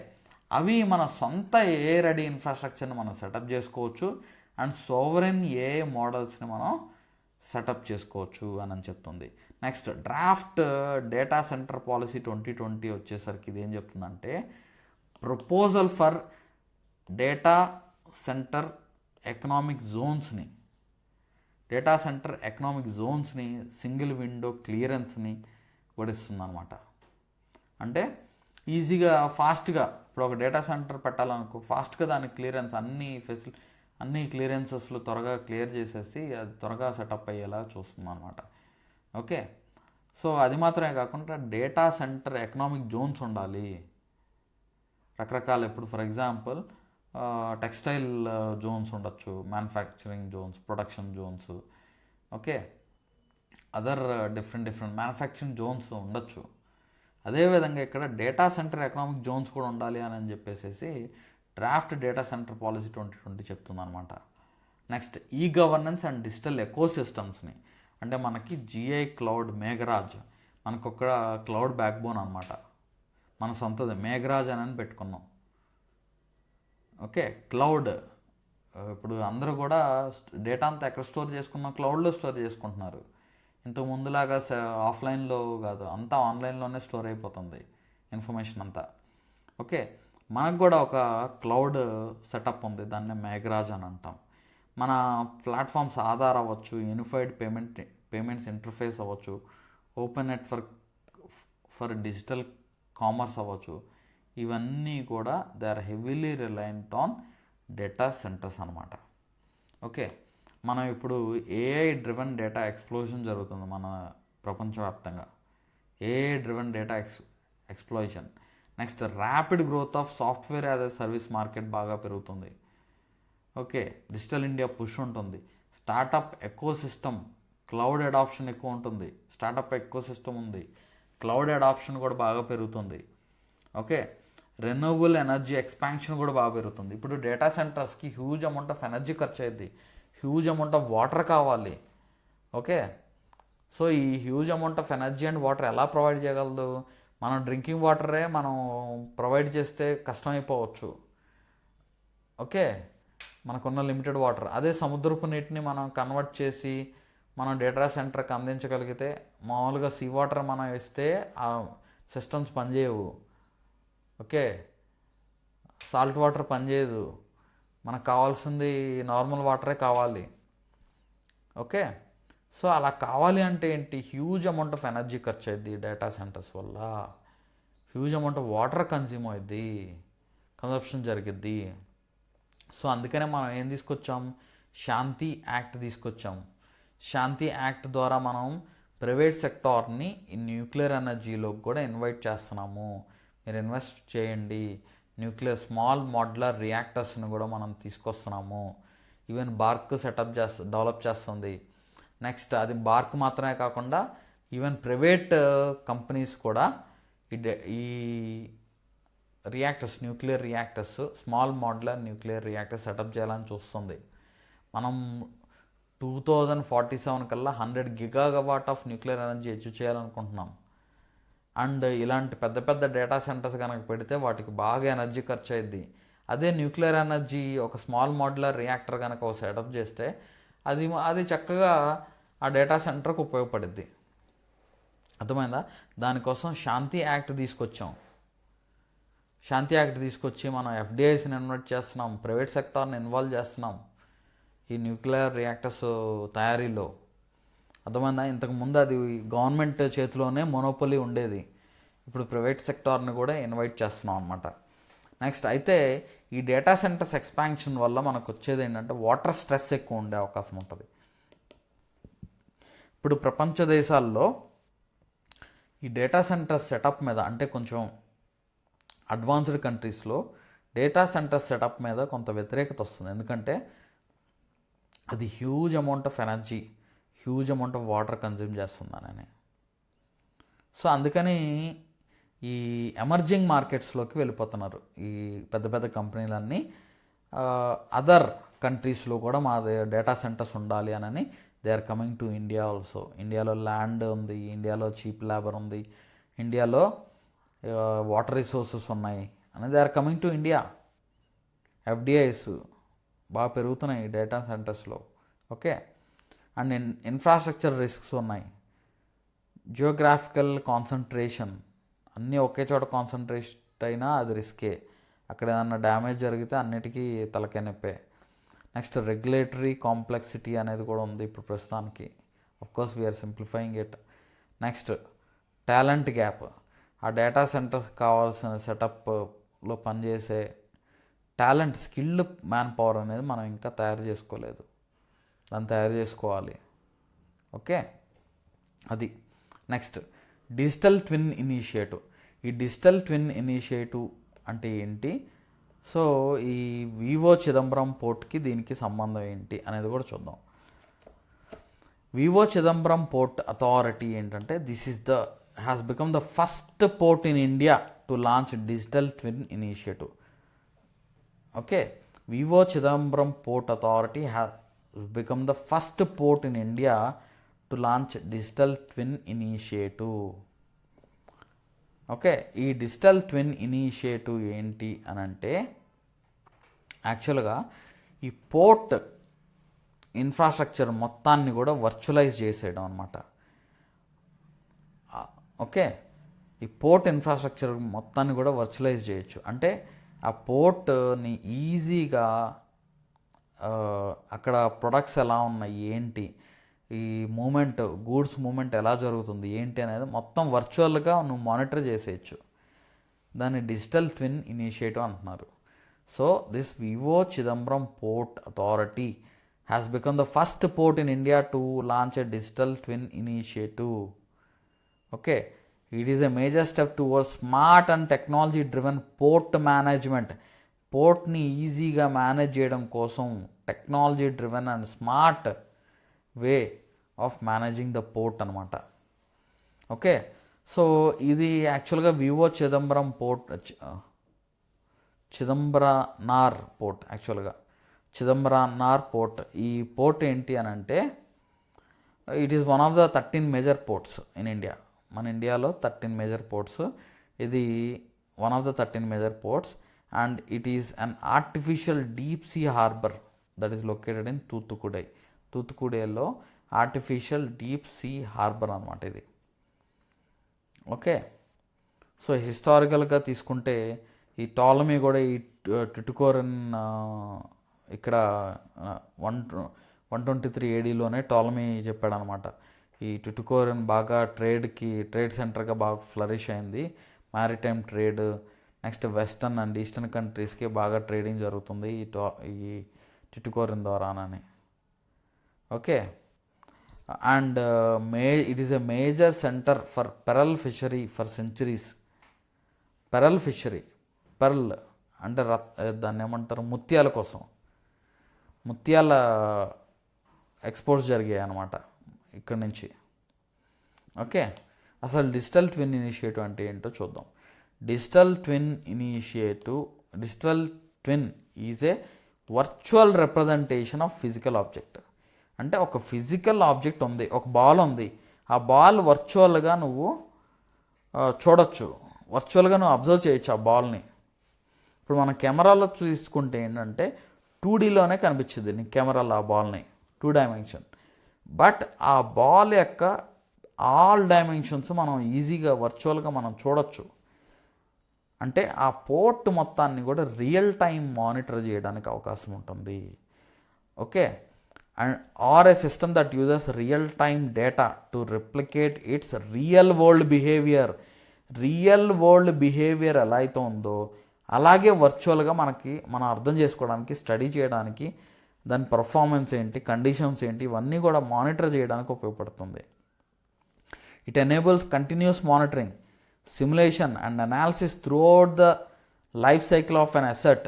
అవి మన సొంత ఏఐ రెడీ ఇన్ఫ్రాస్ట్రక్చర్ని మనం సెటప్ చేసుకోవచ్చు అండ్ సోవరెన్ ఏఐ మోడల్స్ని మనం సెటప్ చేసుకోవచ్చు అని చెప్తుంది. Next draft data centre policy 2020 వచ్చేసరికి ఇది ఏం చెప్తుందంటే proposal for data centre economic జోన్స్ని సింగిల్ విండో క్లియరెన్స్ని కూడా ఇస్తుందన్నమాట. అంటే ఈజీగా ఫాస్ట్గా ఇప్పుడు ఒక డేటా సెంటర్ పెట్టాలనుకో ఫాస్ట్గా దాని క్లియరెన్స్ అన్ని క్లియరెన్సెస్లు త్వరగా క్లియర్ చేసేసి అది త్వరగా సెటప్ అయ్యేలా చూస్తుంది అనమాట. ఓకే, సో అది మాత్రమే కాకుండా డేటా సెంటర్ ఎకనామిక్ జోన్స్ ఉండాలి రకరకాల. ఇప్పుడు ఫర్ ఎగ్జాంపుల్ టెక్స్టైల్ జోన్స్ ఉండొచ్చు, manufacturing zones, production zones, okay, other different manufacturing zones ఉండొచ్చు. అదేవిధంగా ఇక్కడ డేటా సెంటర్ ఎకనామిక్ జోన్స్ కూడా ఉండాలి అని చెప్పేసి డ్రాఫ్ట్ డేటా సెంటర్ పాలసీ 2020 చెప్తుందన్నమాట. నెక్స్ట్ ఈ గవర్నెన్స్ అండ్ డిజిటల్ ఎకోసిస్టమ్స్ని అంటే మనకి జిఐ క్లౌడ్ మేఘరాజ్ మనకు ఒక క్లౌడ్ బ్యాక్ బోన్ అనమాట. మన సొంతది మేఘరాజ్ అని పెట్టుకున్నాం. ఓకే, క్లౌడ్ ఇప్పుడు అందరూ కూడా డేటా అంతా ఎక్కడ స్టోర్ చేసుకున్నాం, క్లౌడ్లో స్టోర్ చేసుకుంటున్నారు. ఇంతకు ముందులాగా ఆఫ్లైన్లో కాదు, అంతా ఆన్లైన్లోనే స్టోర్ అయిపోతుంది ఇన్ఫర్మేషన్ అంతా. ఓకే, మనకు కూడా ఒక క్లౌడ్ సెటప్ ఉంది, దాన్ని మేఘరాజ్ అని అంటాం. మన ప్లాట్ఫామ్స్ ఆధార్ అవ్వచ్చు, యూనిఫైడ్ పేమెంట్స్ ఇంటర్ఫేస్ అవ్వచ్చు, open network for digital commerce అవ్వచ్చు, ఇవన్నీ కూడా they are heavily reliant on data centres అనమాట. ఓకే, మనం ఇప్పుడు ఏఐ డ్రివెన్ డేటా ఎక్స్ప్లోజన్ జరుగుతుంది మన ప్రపంచవ్యాప్తంగా. AI driven data explosion. Next rapid growth of software as a service market బాగా పెరుగుతుంది. ఓకే, డిజిటల్ ఇండియా పుష్ ఉంటుంది. స్టార్టప్ ఎకోసిస్టమ్ క్లౌడ్ అడాప్షన్ ఎక్కువ ఉంటుంది. స్టార్టప్ ఎకోసిస్టమ్ ఉంది, క్లౌడ్ అడాప్షన్ కూడా బాగా పెరుగుతుంది. ఓకే, రెన్యూవబుల్ ఎనర్జీ ఎక్స్పాన్షన్ కూడా బాగా పెరుగుతుంది. ఇప్పుడు డేటా సెంటర్స్కి హ్యూజ్ అమౌంట్ ఆఫ్ ఎనర్జీ ఖర్చు అయ్యింది, హ్యూజ్ అమౌంట్ ఆఫ్ వాటర్ కావాలి. ఓకే, సో ఈ huge amount of energy and water ఎలా ప్రొవైడ్ చేయగలదు? మనం డ్రింకింగ్ వాటరే మనం ప్రొవైడ్ చేస్తే కష్టమైపోవచ్చు. ఓకే, మనకున్న లిమిటెడ్ వాటర్. అదే సముద్రపు నీటిని మనం కన్వర్ట్ చేసి మనం డేటా సెంటర్కి అందించగలిగితే, మామూలుగా సీ వాటర్ మనం ఇస్తే ఆ సిస్టమ్స్ పనిచేయవు. ఓకే, సాల్ట్ వాటర్ పనిచేయదు, మనకు కావాల్సింది నార్మల్ వాటరే కావాలి. ఓకే, సో అలా కావాలి అంటే ఏంటి? హ్యూజ్ అమౌంట్ ఆఫ్ ఎనర్జీ ఖర్చు అయ్యిద్ది డేటా సెంటర్స్ వల్ల, huge amount of water consume అవుద్ది, కన్సప్షన్ జరిగిద్ది. సో అందుకనే మనం ఏం తీసుకొచ్చాం? శాంతి యాక్ట్ తీసుకొచ్చాం. శాంతి యాక్ట్ ద్వారా మనం ప్రైవేట్ సెక్టార్ని ఈ న్యూక్లియర్ ఎనర్జీలోకి కూడా ఇన్వైట్ చేస్తున్నాము. మీరు ఇన్వెస్ట్ చేయండి. న్యూక్లియర్ స్మాల్ మాడ్యులర్ రియాక్టర్స్ని కూడా మనం తీసుకొస్తున్నాము. ఈవెన్ బార్క్ డెవలప్ చేస్తుంది. నెక్స్ట్ అది బార్క్ మాత్రమే కాకుండా ఈవెన్ ప్రైవేట్ కంపెనీస్ కూడా ఈ reactors, nuclear reactors, small modular nuclear reactors setup చేయాలని చూస్తుంది. మనం 2047 కల్లా 100 gigawatt of nuclear energy achieve చేయాలనుకుంటున్నాం. అండ్ ఇలాంటి పెద్ద పెద్ద డేటా సెంటర్స్ కనుక పెడితే వాటికి బాగా ఎనర్జీ ఖర్చు అయ్యిద్ది. అదే న్యూక్లియర్ ఎనర్జీ ఒక స్మాల్ మాడ్యులర్ రియాక్టర్ కనుక ఒక సెటప్ చేస్తే అది చక్కగా ఆ డేటా సెంటర్కి ఉపయోగపడుద్ది. అర్థమైందా? దానికోసం శాంతి యాక్ట్ తీసుకొచ్చాం. శాంతి యాక్ట్ తీసుకొచ్చి మనం ఎఫ్డిఐస్ని ఇన్వైట్ చేస్తున్నాం, ప్రైవేట్ సెక్టార్ని ఇన్వాల్వ్ చేస్తున్నాం ఈ న్యూక్లియర్ రియాక్టర్స్ తయారీలో. అర్థమైందా? ఇంతకుముందు అది గవర్నమెంట్ చేతిలోనే మొనోపొలీ ఉండేది. ఇప్పుడు ప్రైవేట్ సెక్టార్ని కూడా ఇన్వైట్ చేస్తున్నాం అనమాట. నెక్స్ట్ అయితే ఈ డేటా సెంటర్స్ ఎక్స్పాన్షన్ వల్ల మనకు వచ్చేది ఏంటంటే వాటర్ స్ట్రెస్ ఎక్కువ ఉండే అవకాశం ఉంటుంది. ఇప్పుడు ప్రపంచ దేశాల్లో ఈ డేటా సెంటర్ సెటప్ మీద, అంటే కొంచెం అడ్వాన్స్డ్ కంట్రీస్లో డేటా సెంటర్ సెటప్ మీద కొంత వ్యతిరేకత వస్తుంది. ఎందుకంటే అది huge amount of energy, huge amount of water consume చేస్తుందనని. సో అందుకని ఈ ఎమర్జింగ్ మార్కెట్స్లోకి వెళ్ళిపోతున్నారు ఈ పెద్ద పెద్ద కంపెనీలన్నీ. అదర్ కంట్రీస్లో కూడా మా డేటా సెంటర్స్ ఉండాలి అని they are coming to India also. ఇండియాలో ల్యాండ్ ఉంది, ఇండియాలో చీప్ లేబర్ ఉంది, ఇండియాలో వాటర్ రిసోర్సెస్ ఉన్నాయి అని they are coming to India. ఎఫ్డిఐస్ బాగా పెరుగుతున్నాయి డేటా సెంటర్స్లో. ఓకే. అండ్ ఇన్ఫ్రాస్ట్రక్చర్ రిస్క్స్ ఉన్నాయి. జియోగ్రాఫికల్ కాన్సన్ట్రేషన్, అన్నీ ఒకే చోట కాన్సన్ట్రేట్ అయినా అది రిస్కే. అక్కడ ఏదన్నా డ్యామేజ్ జరిగితే అన్నిటికీ తలకాయ నొప్పే. నెక్స్ట్ రెగ్యులేటరీ కాంప్లెక్సిటీ అనేది కూడా ఉంది ఇప్పుడు ప్రస్తుతానికి. Of course we're simplifying it. Next talent gap. ఆ డేటా సెంటర్ కావాల్సిన సెటప్లో పనిచేసే టాలెంట్, స్కిల్డ్ మ్యాన్ పవర్ అనేది మనం ఇంకా తయారు చేసుకోలేదు. దాన్ని తయారు చేసుకోవాలి. ఓకే, అది. Next digital twin initiative. ఈ డిజిటల్ ట్విన్ ఇనిషియేటివ్ అంటే ఏంటి? సో ఈ వివో చిదంబరం పోర్ట్కి దీనికి సంబంధం ఏంటి అనేది కూడా చూద్దాం. వివో చిదంబరం పోర్ట్ అథారిటీ ఏంటంటే has become the first port in India to launch digital twin initiative. Okay, Vivo Chidambaram port authority has become the first port in India to launch digital twin initiative. Okay, ఈ digital twin initiative ఏంటి అని అంటే యాక్చువల్గా ఈ port infrastructure మొత్తాన్ని కూడా virtualise చేసేయడం అనమాట. ఓకే, ఈ పోర్ట్ ఇన్ఫ్రాస్ట్రక్చర్ మొత్తాన్ని కూడా వర్చువలైజ్ చేయొచ్చు. అంటే ఆ పోర్ట్ని ఈజీగా అక్కడ ప్రొడక్ట్స్ ఎలా ఉన్నాయి, ఏంటి, ఈ మూమెంట్, గూడ్స్ మూమెంట్ ఎలా జరుగుతుంది ఏంటి అనేది మొత్తం వర్చువల్గా నువ్వు మానిటర్ చేసేయచ్చు. దాన్ని డిజిటల్ ట్విన్ ఇనిషియేటివ్ అంటున్నారు. So this VO Chidambaram port authority has become the first port in India to launch a digital twin initiative. Okay, it is a major step towards smart and technology driven port management. పోర్ట్ని ఈజీగా manage చేయడం కోసం technology driven and smart way of managing the port అనమాట. Okay, so ఇది యాక్చువల్గా VO Chidambaram port, Chidambaranar port. యాక్చువల్గా Chidambaranar port, ఈ port ఏంటి అని అంటే it is one of the 13 major ports in India. మన ఇండియాలో 13 మేజర్ పోర్ట్స్, ఇది one of the 13 major ports. And it is an artificial deep sea harbour that is located in Thoothukudi. తూత్తుకుడైలో artificial deep sea harbour అనమాట ఇది. Okay, so హిస్టారికల్గా తీసుకుంటే ఈ Ptolemy కూడా ఈ టిటుకోరన్ ఇక్కడ 123 ADలోనే టాలమీ చెప్పాడనమాట. ఈ టిటుకోరన్ బాగా ట్రేడ్ సెంటర్గా బాగా ఫ్లరిష్ అయింది. Maritime trade, next western and eastern కంట్రీస్కి బాగా ట్రేడింగ్ జరుగుతుంది ఈ టిటుకోరన్ ద్వారానని. Okay, and it is a major centre for pearl fishery for centuries. Pearl fishery, pearl అంటే దాన్ని ఏమంటారు, ముత్యాల కోసం, ముత్యాల ఎక్స్పోర్ట్స్ జరిగాయి అన్నమాట ఇక్కడ నుంచి. ఓకే, అసలు డిజిటల్ ట్విన్ ఇనిషియేటివ్ అంటే ఏంటో చూద్దాం. Digital twin is a virtual representation of physical object. అంటే ఒక ఫిజికల్ ఆబ్జెక్ట్ ఉంది, ఒక బాల్ ఉంది, ఆ బాల్ వర్చువల్గా నువ్వు చూడొచ్చు, వర్చువల్గా నువ్వు అబ్జర్వ్ చేయొచ్చు ఆ బాల్ని. ఇప్పుడు మన కెమెరాలో చూసుకుంటే ఏంటంటే 2Dలోనే కనిపించింది నీ కెమెరాలో ఆ బాల్ని, 2 డైమెన్షన్. బట్ ఆ బాల్ యొక్క ఆల్ డైమెన్షన్స్ మనం ఈజీగా వర్చువల్గా మనం చూడొచ్చు. అంటే ఆ పోర్ట్ మొత్తాన్ని కూడా రియల్ టైం మానిటర్ చేయడానికి అవకాశం ఉంటుంది. Okay, and or a system that uses real time data to replicate its real world behaviour. Real world behaviour ఎలా అయితే ఉందో అలాగే వర్చువల్గా మనం అర్థం చేసుకోవడానికి, స్టడీ చేయడానికి, దాని పర్ఫార్మెన్స్ ఏంటి, కండిషన్స్ ఏంటి, ఇవన్నీ కూడా మానిటర్ చేయడానికి ఉపయోగపడుతుంది. It enables continuous monitoring, simulation and analysis throughout the life cycle of an asset,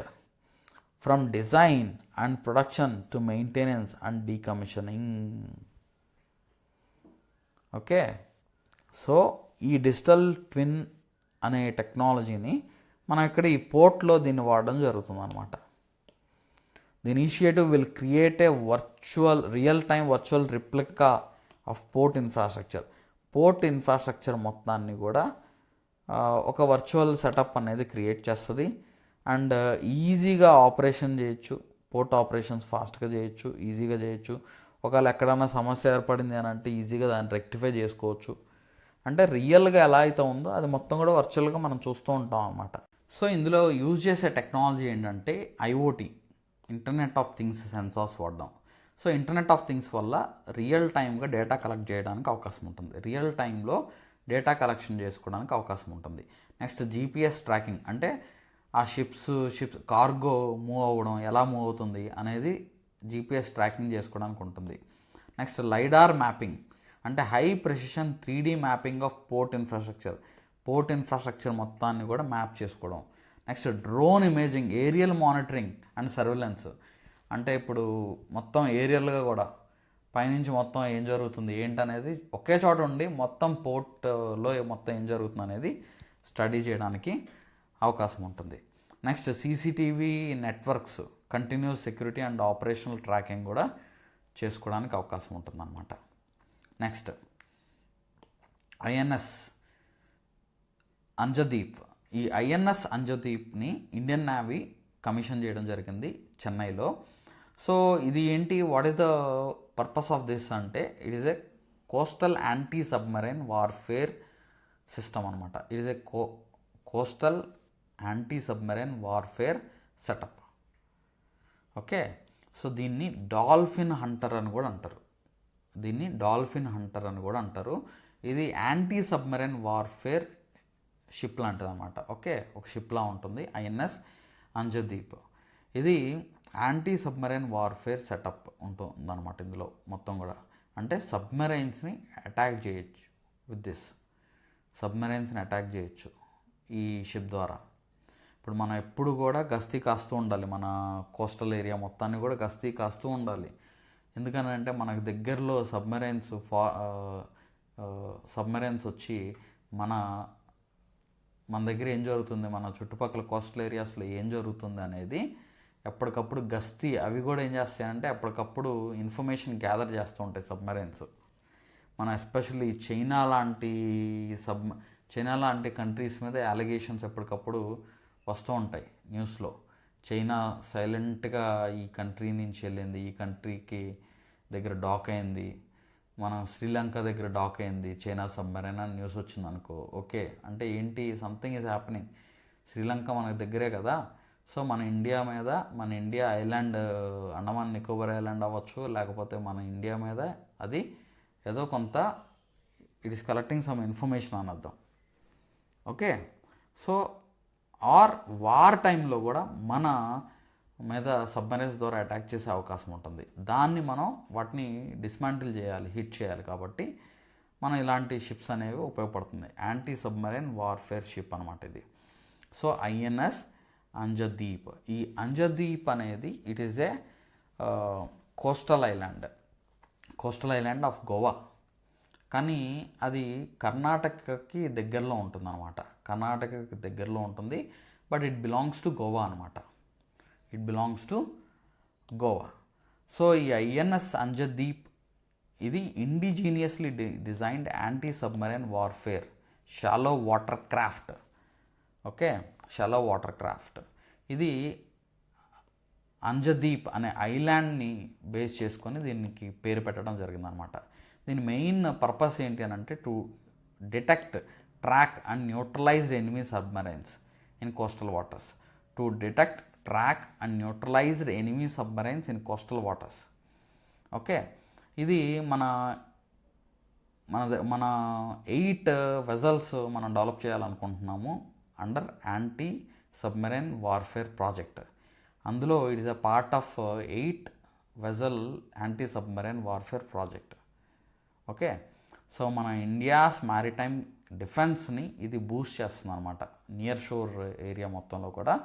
from design and production to maintenance and decommissioning. Okay, so ఈ డిజిటల్ ట్విన్ అనే టెక్నాలజీని మనం ఇక్కడ ఈ పోర్ట్లో దీన్ని వాడడం జరుగుతుంది అనమాట. The initiative will create a real time virtual replica of port infrastructure. Port infrastructure మొత్తాన్ని కూడా ఒక వర్చువల్ సెటప్ అనేది క్రియేట్ చేస్తుంది. అండ్ ఈజీగా ఆపరేషన్ చేయొచ్చు, పోర్ట్ ఆపరేషన్స్ ఫాస్ట్గా చేయొచ్చు, ఈజీగా చేయొచ్చు. ఒకవేళ ఎక్కడైనా సమస్య ఏర్పడింది అని అంటే ఈజీగా దాన్ని రెక్టిఫై చేసుకోవచ్చు. అంటే రియల్గా ఎలా అయితే ఉందో అది మొత్తం కూడా వర్చువల్గా మనం చూస్తూ ఉంటాం అన్నమాట. సో ఇందులో యూజ్ చేసే టెక్నాలజీ ఏంటంటే IoT, internet of things sensors వాడదాం. సో ఇంటర్నెట్ ఆఫ్ థింగ్స్ వల్ల రియల్ టైమ్గా డేటా కలెక్ట్ చేయడానికి అవకాశం ఉంటుంది, రియల్ టైంలో డేటా కలెక్షన్ చేసుకోవడానికి అవకాశం ఉంటుంది. నెక్స్ట్ జీపీఎస్ ట్రాకింగ్, అంటే ఆ షిప్స్ కార్గో మూవ్ అవ్వడం, ఎలా మూవ్ అవుతుంది అనేది జీపీఎస్ ట్రాకింగ్ చేసుకోవడానికి ఉంటుంది. నెక్స్ట్ లైడార్ మ్యాపింగ్, అంటే high precision 3D mapping of port infrastructure మొత్తాన్ని కూడా మ్యాప్ చేసుకోవడం. Next drone imaging, aerial monitoring and surveillance, అంటే ఇప్పుడు మొత్తం ఏరియల్గా కూడా పైనుంచి మొత్తం ఏం జరుగుతుంది ఏంటనేది ఒకే చోట ఉండి మొత్తం పోర్ట్లో మొత్తం ఏం జరుగుతుంది అనేది స్టడీ చేయడానికి అవకాశం ఉంటుంది. Next CCTV networks, continuous security and operational tracking కూడా చేసుకోవడానికి అవకాశం ఉంటుంది అన్నమాట. Next INS Anjadip. ఈ ఐఎన్ఎస్ అంజదీప్ని ఇండియన్ నేవీ కమిషన్ చేయడం జరిగింది చెన్నైలో. సో ఇది ఏంటి, what is the purpose of this అంటే it is a coastal anti submarine warfare system అనమాట. It is a coastal anti submarine warfare setup. Okay, so దీన్ని డాల్ఫిన్ హంటర్ అని కూడా అంటారు. ఇది యాంటీ సబ్మెరైన్ వార్ఫేర్ షిప్ లాంటిది అనమాట. ఓకే, ఒక షిప్లా ఉంటుంది ఐఎన్ఎస్ అంజదీప్. ఇది యాంటీ సబ్మెరైన్ వార్ఫేర్ సెటప్ ఉంటుందన్నమాట ఇందులో మొత్తం కూడా. అంటే సబ్మెరైన్స్ని అటాక్ చేయొచ్చు ఈ షిప్ ద్వారా. ఇప్పుడు మనం ఎప్పుడు కూడా గస్తీ కాస్తూ ఉండాలి, మన కోస్టల్ ఏరియా మొత్తాన్ని కూడా గస్తీ కాస్తూ ఉండాలి. ఎందుకనంటే మనకు దగ్గరలో సబ్మెరైన్స్ వచ్చి మన దగ్గర ఏం జరుగుతుంది, మన చుట్టుపక్కల కోస్టల్ ఏరియాస్లో ఏం జరుగుతుంది అనేది ఎప్పటికప్పుడు గస్తీ అవి కూడా ఏం చేస్తాయంటే ఎప్పటికప్పుడు ఇన్ఫర్మేషన్ గ్యాదర్ చేస్తూ ఉంటాయి సబ్మెరైన్స్. మన ఎస్పెషల్లీ చైనా లాంటి కంట్రీస్ మీద అలిగేషన్స్ ఎప్పటికప్పుడు వస్తూ ఉంటాయి న్యూస్లో. చైనా సైలెంట్గా ఈ కంట్రీ నుంచి వెళ్ళింది, ఈ కంట్రీకి దగ్గర డాక్ అయింది, మన శ్రీలంక దగ్గర డాక్ అయింది చైనా సబ్మెరైన్ అని న్యూస్ వచ్చింది అనుకో. ఓకే, అంటే ఏంటి, సంథింగ్ ఈజ్ హ్యాపెనింగ్. శ్రీలంక మనకు దగ్గరే కదా. సో మన India island, Andaman Nicobar island అవ్వచ్చు, లేకపోతే మన ఇండియా మీద అది ఏదో కొంత it is collecting some information అని అర్థం. ఓకే, సో వార్ టైంలో కూడా మన మీద సబ్మరైన్స్ ద్వారా అటాక్ చేసే అవకాశం ఉంటుంది. దాన్ని మనం వాటిని డిస్మాంటిల్ చేయాలి, హిట్ చేయాలి. కాబట్టి మనం ఇలాంటి షిప్స్ అనేవి ఉపయోగపడుతుంది. యాంటీ సబ్మరైన్ వార్ఫేర్ షిప్ అనమాట ఇది. So INS Anjadip. ఈ అంజదీప్ అనేది it is a coastal island of Goa. కానీ అది కర్ణాటకకి దగ్గరలో ఉంటుంది అనమాట. కర్ణాటకకి దగ్గరలో ఉంటుంది, but it belongs to Goa అనమాట. It belongs to Goa. So ఈ ఐఎన్ఎస్ అంజదీప్ ఇది indigenously designed anti submarine warfare shallow water craft. Okay, shallow water craft. ఇది అంజదీప్ అనే ఐలాండ్ని బేస్ చేసుకొని దీనికి పేరు పెట్టడం జరిగిందనమాట. దీని మెయిన్ పర్పస్ ఏంటి అని అంటే to detect, track and neutralize enemy submarines in coastal waters. To detect, track and neutralized enemy submarines in coastal waters. Okay, ఇది మన 8 వెజల్స్ మనం డెవలప్ చేయాలనుకుంటున్నాము under anti submarine warfare project. అందులో it is a part of 8 vessel anti submarine warfare project. Okay, so మన India's maritime డిఫెన్స్ని ఇది boost చేస్తుంది అనమాట. నియర్ షోర్ ఏరియా మొత్తంలో కూడా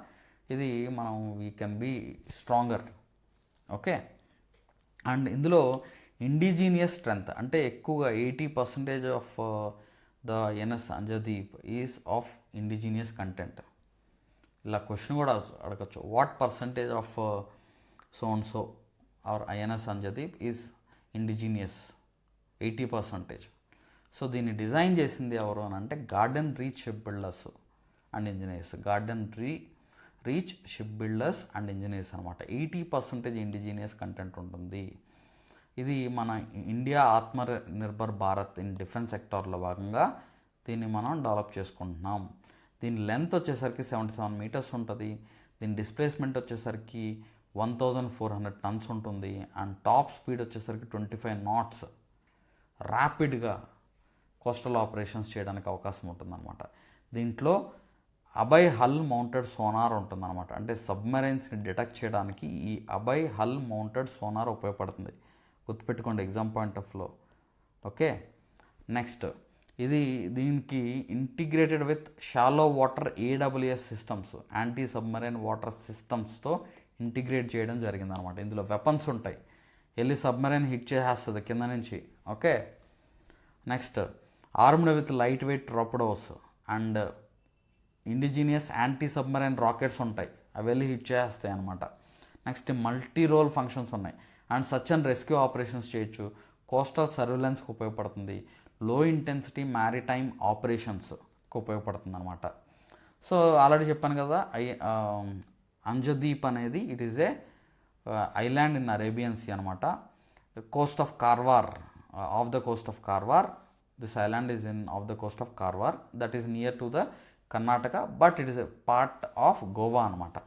ఇది మనం we can be stronger. Okay, and ఇందులో ఇండిజీనియస్ స్ట్రెంగ్త్ అంటే ఎక్కువగా 80% of the NS Anjadip is of indigenous content. ఇలా క్వశ్చన్ కూడా అడగచ్చు, what percentage of so and so our INS Anjadip is indigenous? 80%. So దీన్ని డిజైన్ చేసింది ఎవరు అని అంటే Garden Reach Shipbuilders and Engineers. Garden Reach Shipbuilders and Engineers అనమాట. 80% indigenous content ఉంటుంది. ఇది మన India Atmanirbhar Bharat in defence సెక్టార్లో భాగంగా దీన్ని మనం డెవలప్ చేసుకుంటున్నాం. దీని లెంత్ వచ్చేసరికి 77 మీటర్స్ ఉంటుంది. దీని డిస్ప్లేస్మెంట్ వచ్చేసరికి 1400 టన్స్ ఉంటుంది. అండ్ టాప్ స్పీడ్ వచ్చేసరికి 25 knots. ర్యాపిడ్గా కోస్టల్ ఆపరేషన్స్ చేయడానికి అవకాశం ఉంటుందన్నమాట. దీంట్లో అభయ్ హల్ మౌంటెడ్ సోనార్ ఉంటుందన్నమాట. అంటే సబ్మెరైన్స్ని డిటెక్ట్ చేయడానికి ఈ అభయ్ హల్ మౌంటెడ్ సోనార్ ఉపయోగపడుతుంది. గుర్తుపెట్టుకోండి ఎగ్జామ్ పాయింట్ ఆఫ్ లో. ఓకే, నెక్స్ట్ దీనికి integrated with shallow water AWS systems, anti submarine water సిస్టమ్స్తో ఇంటిగ్రేట్ చేయడం జరిగిందనమాట. ఇందులో వెపన్స్ ఉంటాయి, వెళ్ళి సబ్మెరైన్ హిట్ చేసేస్తుంది కింద నుంచి. Okay, next armed with light weight torpedoes and indigenous anti submarine rockets ఉంటాయి, అవి వెళ్ళి హిట్ చేస్తాయి అనమాట. నెక్స్ట్ మల్టీ రోల్ ఫంక్షన్స్ ఉన్నాయి and search and rescue operations చేయొచ్చు. కోస్టల్ సర్వేలెన్స్కి ఉపయోగపడుతుంది. లో ఇంటెన్సిటీ మ్యారిటైమ్ ఆపరేషన్స్కి ఉపయోగపడుతుంది అనమాట. సో ఆల్రెడీ చెప్పాను కదా, అంజదీప్ అనేది it is a island in Arabian sea అనమాట. Coast of Karwar, of the coast of Karwar. This island is in of the coast of Karwar, that is near to the Karnataka, but it is a part of Goa అనమాట.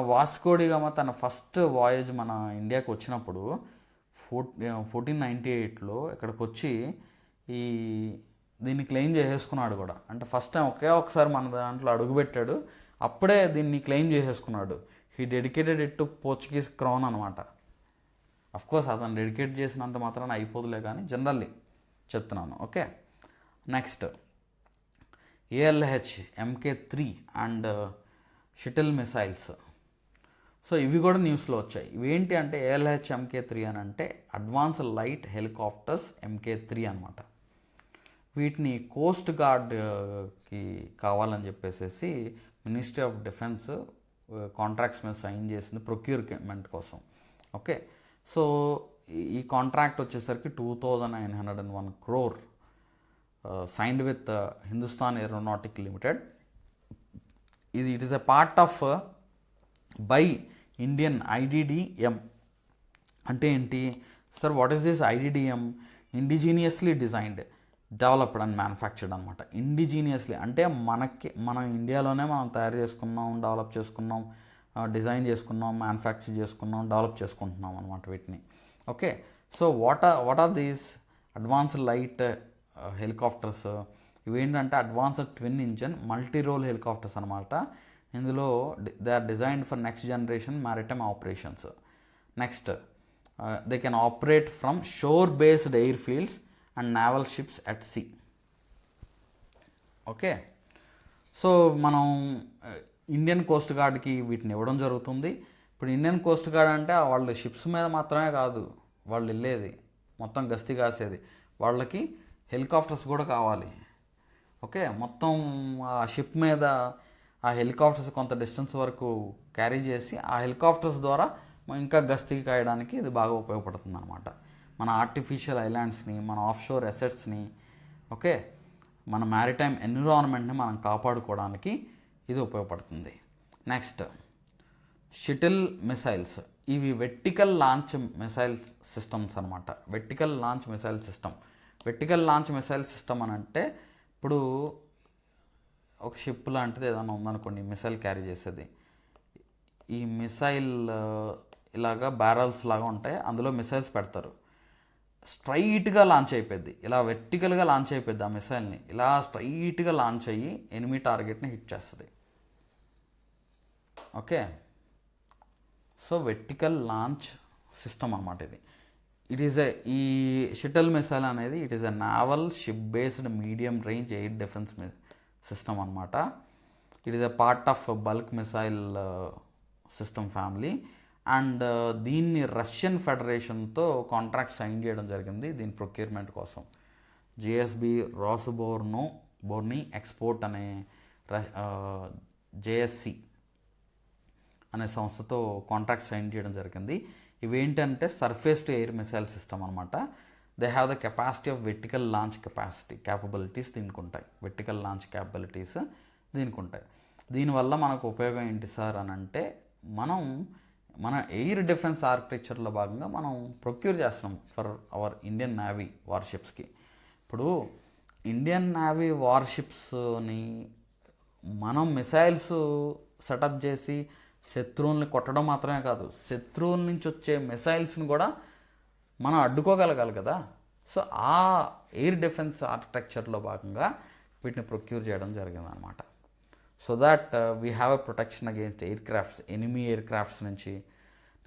Vasco da Gama తన first voyage మన ఇండియాకి వచ్చినప్పుడు 1498లో ఇక్కడికి వచ్చి దీన్ని claim చేసేసుకున్నాడు కూడా. అంటే ఫస్ట్ టైం ఒకసారి మన దాంట్లో అడుగుపెట్టాడు, అప్పుడే దీన్ని క్లెయిమ్ చేసేసుకున్నాడు. He dedicated it to Portuguese crown అనమాట. అఫ్కోర్స్ అతను డెడికేట్ చేసినంత మాత్రాన అయిపోదులే, కానీ జనరల్లీ చెప్తున్నాను. Okay, next ALH MK3 and shuttle missiles. So ఇవి కూడా న్యూస్లో వచ్చాయి. ఇవేంటి అంటే ALH MK3 అని అంటే అడ్వాన్స్ లైట్ హెలికాప్టర్స్ MK3 అనమాట. వీటిని కోస్ట్ గార్డ్కి కావాలని చెప్పేసి మినిస్ట్రీ ఆఫ్ డిఫెన్స్ కాంట్రాక్ట్స్ మీద సైన్ చేసింది ప్రొక్యూర్మెంట్ కోసం. ఓకే, సో ఈ కాంట్రాక్ట్ వచ్చేసరికి 2901 crore signed with Hindustan aeronautic limited. It is a part of by Indian IDDM. అంటే ఏంటి sir, what is this IDDM? Indigenously designed, developed and manufactured అనమాట. Indigenously అంటే మనం ఇండియాలోనే మనం తయారు చేసుకున్నాం, డెవలప్ చేసుకున్నాం, డిజైన్ చేసుకున్నాం, మ్యానుఫ్యాక్చర్ చేసుకున్నాం, డెవలప్ చేసుకుంటున్నాం అనమాట వీటిని. Okay, so what are these advanced light helicopters? ఇవేంటంటే advanced twin engine multi role helicopters అనమాట. ఇందులో they are designed for next generation maritime operations. Next they can operate from shore based air fields and naval ships at sea. Okay, so మనం Indian coast గార్డ్కి వీటిని ఇవ్వడం జరుగుతుంది. ఇప్పుడు Indian coast guard అంటే వాళ్ళు షిప్స్ మీద మాత్రమే కాదు వాళ్ళు వెళ్ళేది, మొత్తం గస్తీ కాసేది, వాళ్ళకి హెలికాప్టర్స్ కూడా కావాలి. ఓకే, మొత్తం ఆ షిప్ మీద ఆ హెలికాప్టర్స్ కొంత డిస్టెన్స్ వరకు క్యారీ చేసి ఆ హెలికాప్టర్స్ ద్వారా ఇంకా గస్తీ కాయడానికి ఇది బాగా ఉపయోగపడుతుంది అనమాట. మన ఆర్టిఫిషియల్ ఐలాండ్స్ని, మన ఆఫ్షోర్ అసెట్స్ని, ఓకే, మన మ్యారిటైమ్ ఎన్విరాన్మెంట్ని మనం కాపాడుకోవడానికి ఇది ఉపయోగపడుతుంది. Next shuttle missiles. ఇవి వెర్టికల్ లాంచ్ మిసైల్ సిస్టమ్స్ అనమాట. Vertical launch missile system. Vertical launch missile system అని అంటే ఇప్పుడు ఒక షిప్ లాంటిది ఏదైనా ఉందనుకోండి మిసైల్ క్యారీ చేసేది. ఈ మిసైల్ ఇలాగా బ్యారల్స్ లాగా ఉంటాయి, అందులో మిసైల్స్ పెడతారు. స్ట్రైట్గా లాంచ్ అయిపోద్ది, ఇలా వెర్టికల్గా లాంచ్ అయిపోద్ది. ఆ మిసైల్ని ఇలా స్ట్రైట్గా లాంచ్ అయ్యి ఎనిమీ టార్గెట్ని హిట్ చేస్తుంది. Okay, so vertical launch system అనమాట ఇది. ఇట్ ఈస్ ఈ షటిల్ మిసైల్ అనేది it is a naval ship based medium range air defence system అనమాట. It is a part of bulk missile system family. And దీన్ని Russian ఫెడరేషన్తో contract sign చేయడం జరిగింది దీని ప్రొక్యూర్మెంట్ కోసం. జేఎస్బి బోర్నీ ఎక్స్పోర్ట్ అనే జేఎస్సి అనే సంస్థతో కాంట్రాక్ట్ సైన్ చేయడం జరిగింది. ఇవేంటంటే surface to air missile system అనమాట. They have the capacity of vertical launch capabilities దీనికి ఉంటాయి. వెర్టికల్ లాంచ్ క్యాపబిలిటీస్ దీనికి ఉంటాయి. దీనివల్ల మనకు ఉపయోగం ఏంటి సార్ అని అంటే, మన ఎయిర్ డిఫెన్స్ ఆర్కిటెక్చర్లో భాగంగా మనం ప్రొక్యూర్ చేస్తున్నాం ఫర్ అవర్ ఇండియన్ నేవీ వార్షిప్స్కి. ఇప్పుడు ఇండియన్ నేవీ వార్షిప్స్ని మనం మిసైల్స్ సెటప్ చేసి శత్రువుల్ని కొట్టడం మాత్రమే కాదు, శత్రువుల నుంచి వచ్చే మిసైల్స్ని కూడా మనం అడ్డుకోగలగాలి కదా. సో ఆ ఎయిర్ డిఫెన్స్ ఆర్కిటెక్చర్లో భాగంగా వీటిని ప్రొక్యూర్ చేయడం జరిగిందనమాట. So that we have a protection against air crafts, enemy air crafts నుంచి,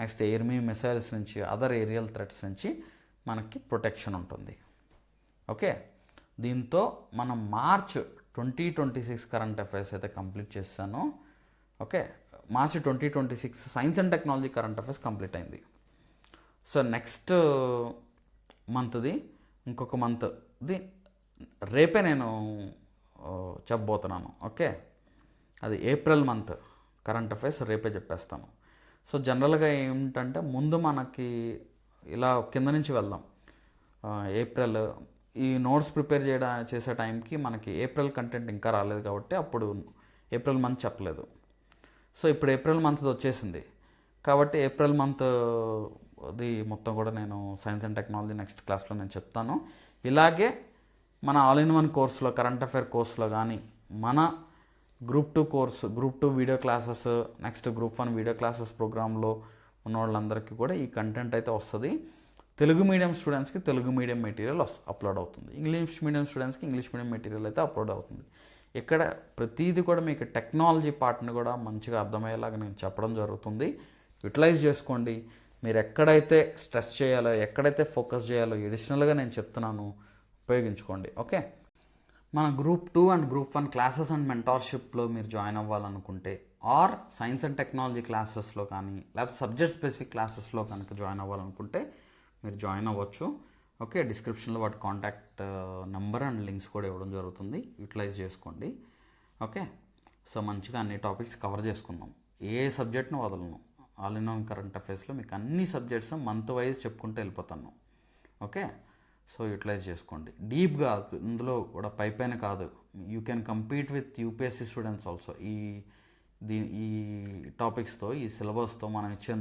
నెక్స్ట్ ఎయిర్మీ మిసైల్స్ నుంచి, అదర్ ఏరియల్ థ్రెట్స్ నుంచి మనకి ప్రొటెక్షన్ ఉంటుంది. ఓకే, దీంతో మనం మార్చ్ 2026 కరెంట్ అఫైర్స్ అయితే కంప్లీట్ చేస్తాను. Okay, March 2026 science and technology current affairs complete అయింది. సో నెక్స్ట్ మంత్ది ఇంకొక మంత్ది రేపే నేను చెప్పబోతున్నాను. ఓకే, అది ఏప్రిల్ మంత్ కరెంట్ అఫైర్స్ రేపే చెప్పేస్తాను. సో జనరల్గా ఏమిటంటే ముందు మనకి ఇలా కింద నుంచి వెళ్దాం. ఏప్రిల్ ఈ నోట్స్ ప్రిపేర్ చేసే టైంకి మనకి ఏప్రిల్ కంటెంట్ ఇంకా రాలేదు కాబట్టి అప్పుడు ఏప్రిల్ మంత్ చెప్పలేదు. సో ఇప్పుడు ఏప్రిల్ మంత్ వచ్చేసింది కాబట్టి ఏప్రిల్ మంత్ అది మొత్తం కూడా నేను సైన్స్ అండ్ టెక్నాలజీ నెక్స్ట్ క్లాస్లో నేను చెప్తాను. ఇలాగే మన ఆల్ ఇన్ వన్ కోర్సులో, కరెంట్ అఫైర్ కోర్సులో కానీ, మన group 2 course, group 2 video classes, next group 1 video classes ప్రోగ్రాంలో ఉన్న వాళ్ళందరికీ కూడా ఈ కంటెంట్ అయితే వస్తుంది. తెలుగు మీడియం స్టూడెంట్స్కి తెలుగు మీడియం మెటీరియల్ అప్లోడ్ అవుతుంది, ఇంగ్లీష్ మీడియం స్టూడెంట్స్కి ఇంగ్లీష్ మీడియం మెటీరియల్ అయితే అప్లోడ్ అవుతుంది. ఇక్కడ ప్రతిదీ కూడా మీకు టెక్నాలజీ పార్ట్ని కూడా మంచిగా అర్థమయ్యేలాగా నేను చెప్పడం జరుగుతుంది. యూటిలైజ్ చేసుకోండి. మీరు ఎక్కడైతే స్ట్రెస్ చేయాలో, ఎక్కడైతే ఫోకస్ చేయాలో ఎడిషనల్గా నేను చెప్తున్నాను, ఉపయోగించుకోండి. ఓకే, మన group 2 and group 1 classes and మెంటార్షిప్లో మీరు జాయిన్ అవ్వాలనుకుంటే, ఆర్ సైన్స్ అండ్ టెక్నాలజీ క్లాసెస్లో కానీ, లేకపోతే సబ్జెక్ట్ స్పెసిఫిక్ క్లాసెస్లో కనుక జాయిన్ అవ్వాలనుకుంటే మీరు జాయిన్ అవ్వచ్చు. ఓకే, డిస్క్రిప్షన్లో వాటి కాంటాక్ట్ నెంబర్ అండ్ లింక్స్ కూడా ఇవ్వడం జరుగుతుంది, యూటిలైజ్ చేసుకోండి. ఓకే, సో మంచిగా అన్ని టాపిక్స్ కవర్ చేసుకుందాం, ఏ సబ్జెక్ట్ను వదలను. ఆల్ ఇన్ వన్ కరెంట్ అఫైర్స్లో మీకు అన్ని సబ్జెక్ట్స్ మంత్ వైజ్ చెప్పుకుంటూ వెళ్ళిపోతాను. ఓకే, సో యూటిలైజ్ చేసుకోండి. డీప్గా ఇందులో కూడా పైన కాదు, you can compete with UPSC students also. ఈ టాపిక్స్తో, ఈ సిలబస్తో మనం ఇచ్చే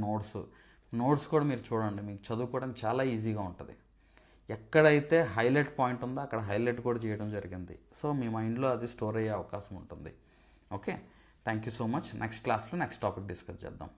నోట్స్ కూడా మీరు చూడండి, మీకు చదువుకోవడానికి చాలా ఈజీగా ఉంటుంది. ఎక్కడైతే హైలైట్ పాయింట్ ఉందో అక్కడ హైలైట్ కూడా చేయడం జరిగింది. సో మీ మైండ్లో అది స్టోర్ అయ్యే అవకాశం ఉంటుంది. Okay, thank you so much. Next క్లాస్లో నెక్స్ట్ టాపిక్ డిస్కస్ చేద్దాం.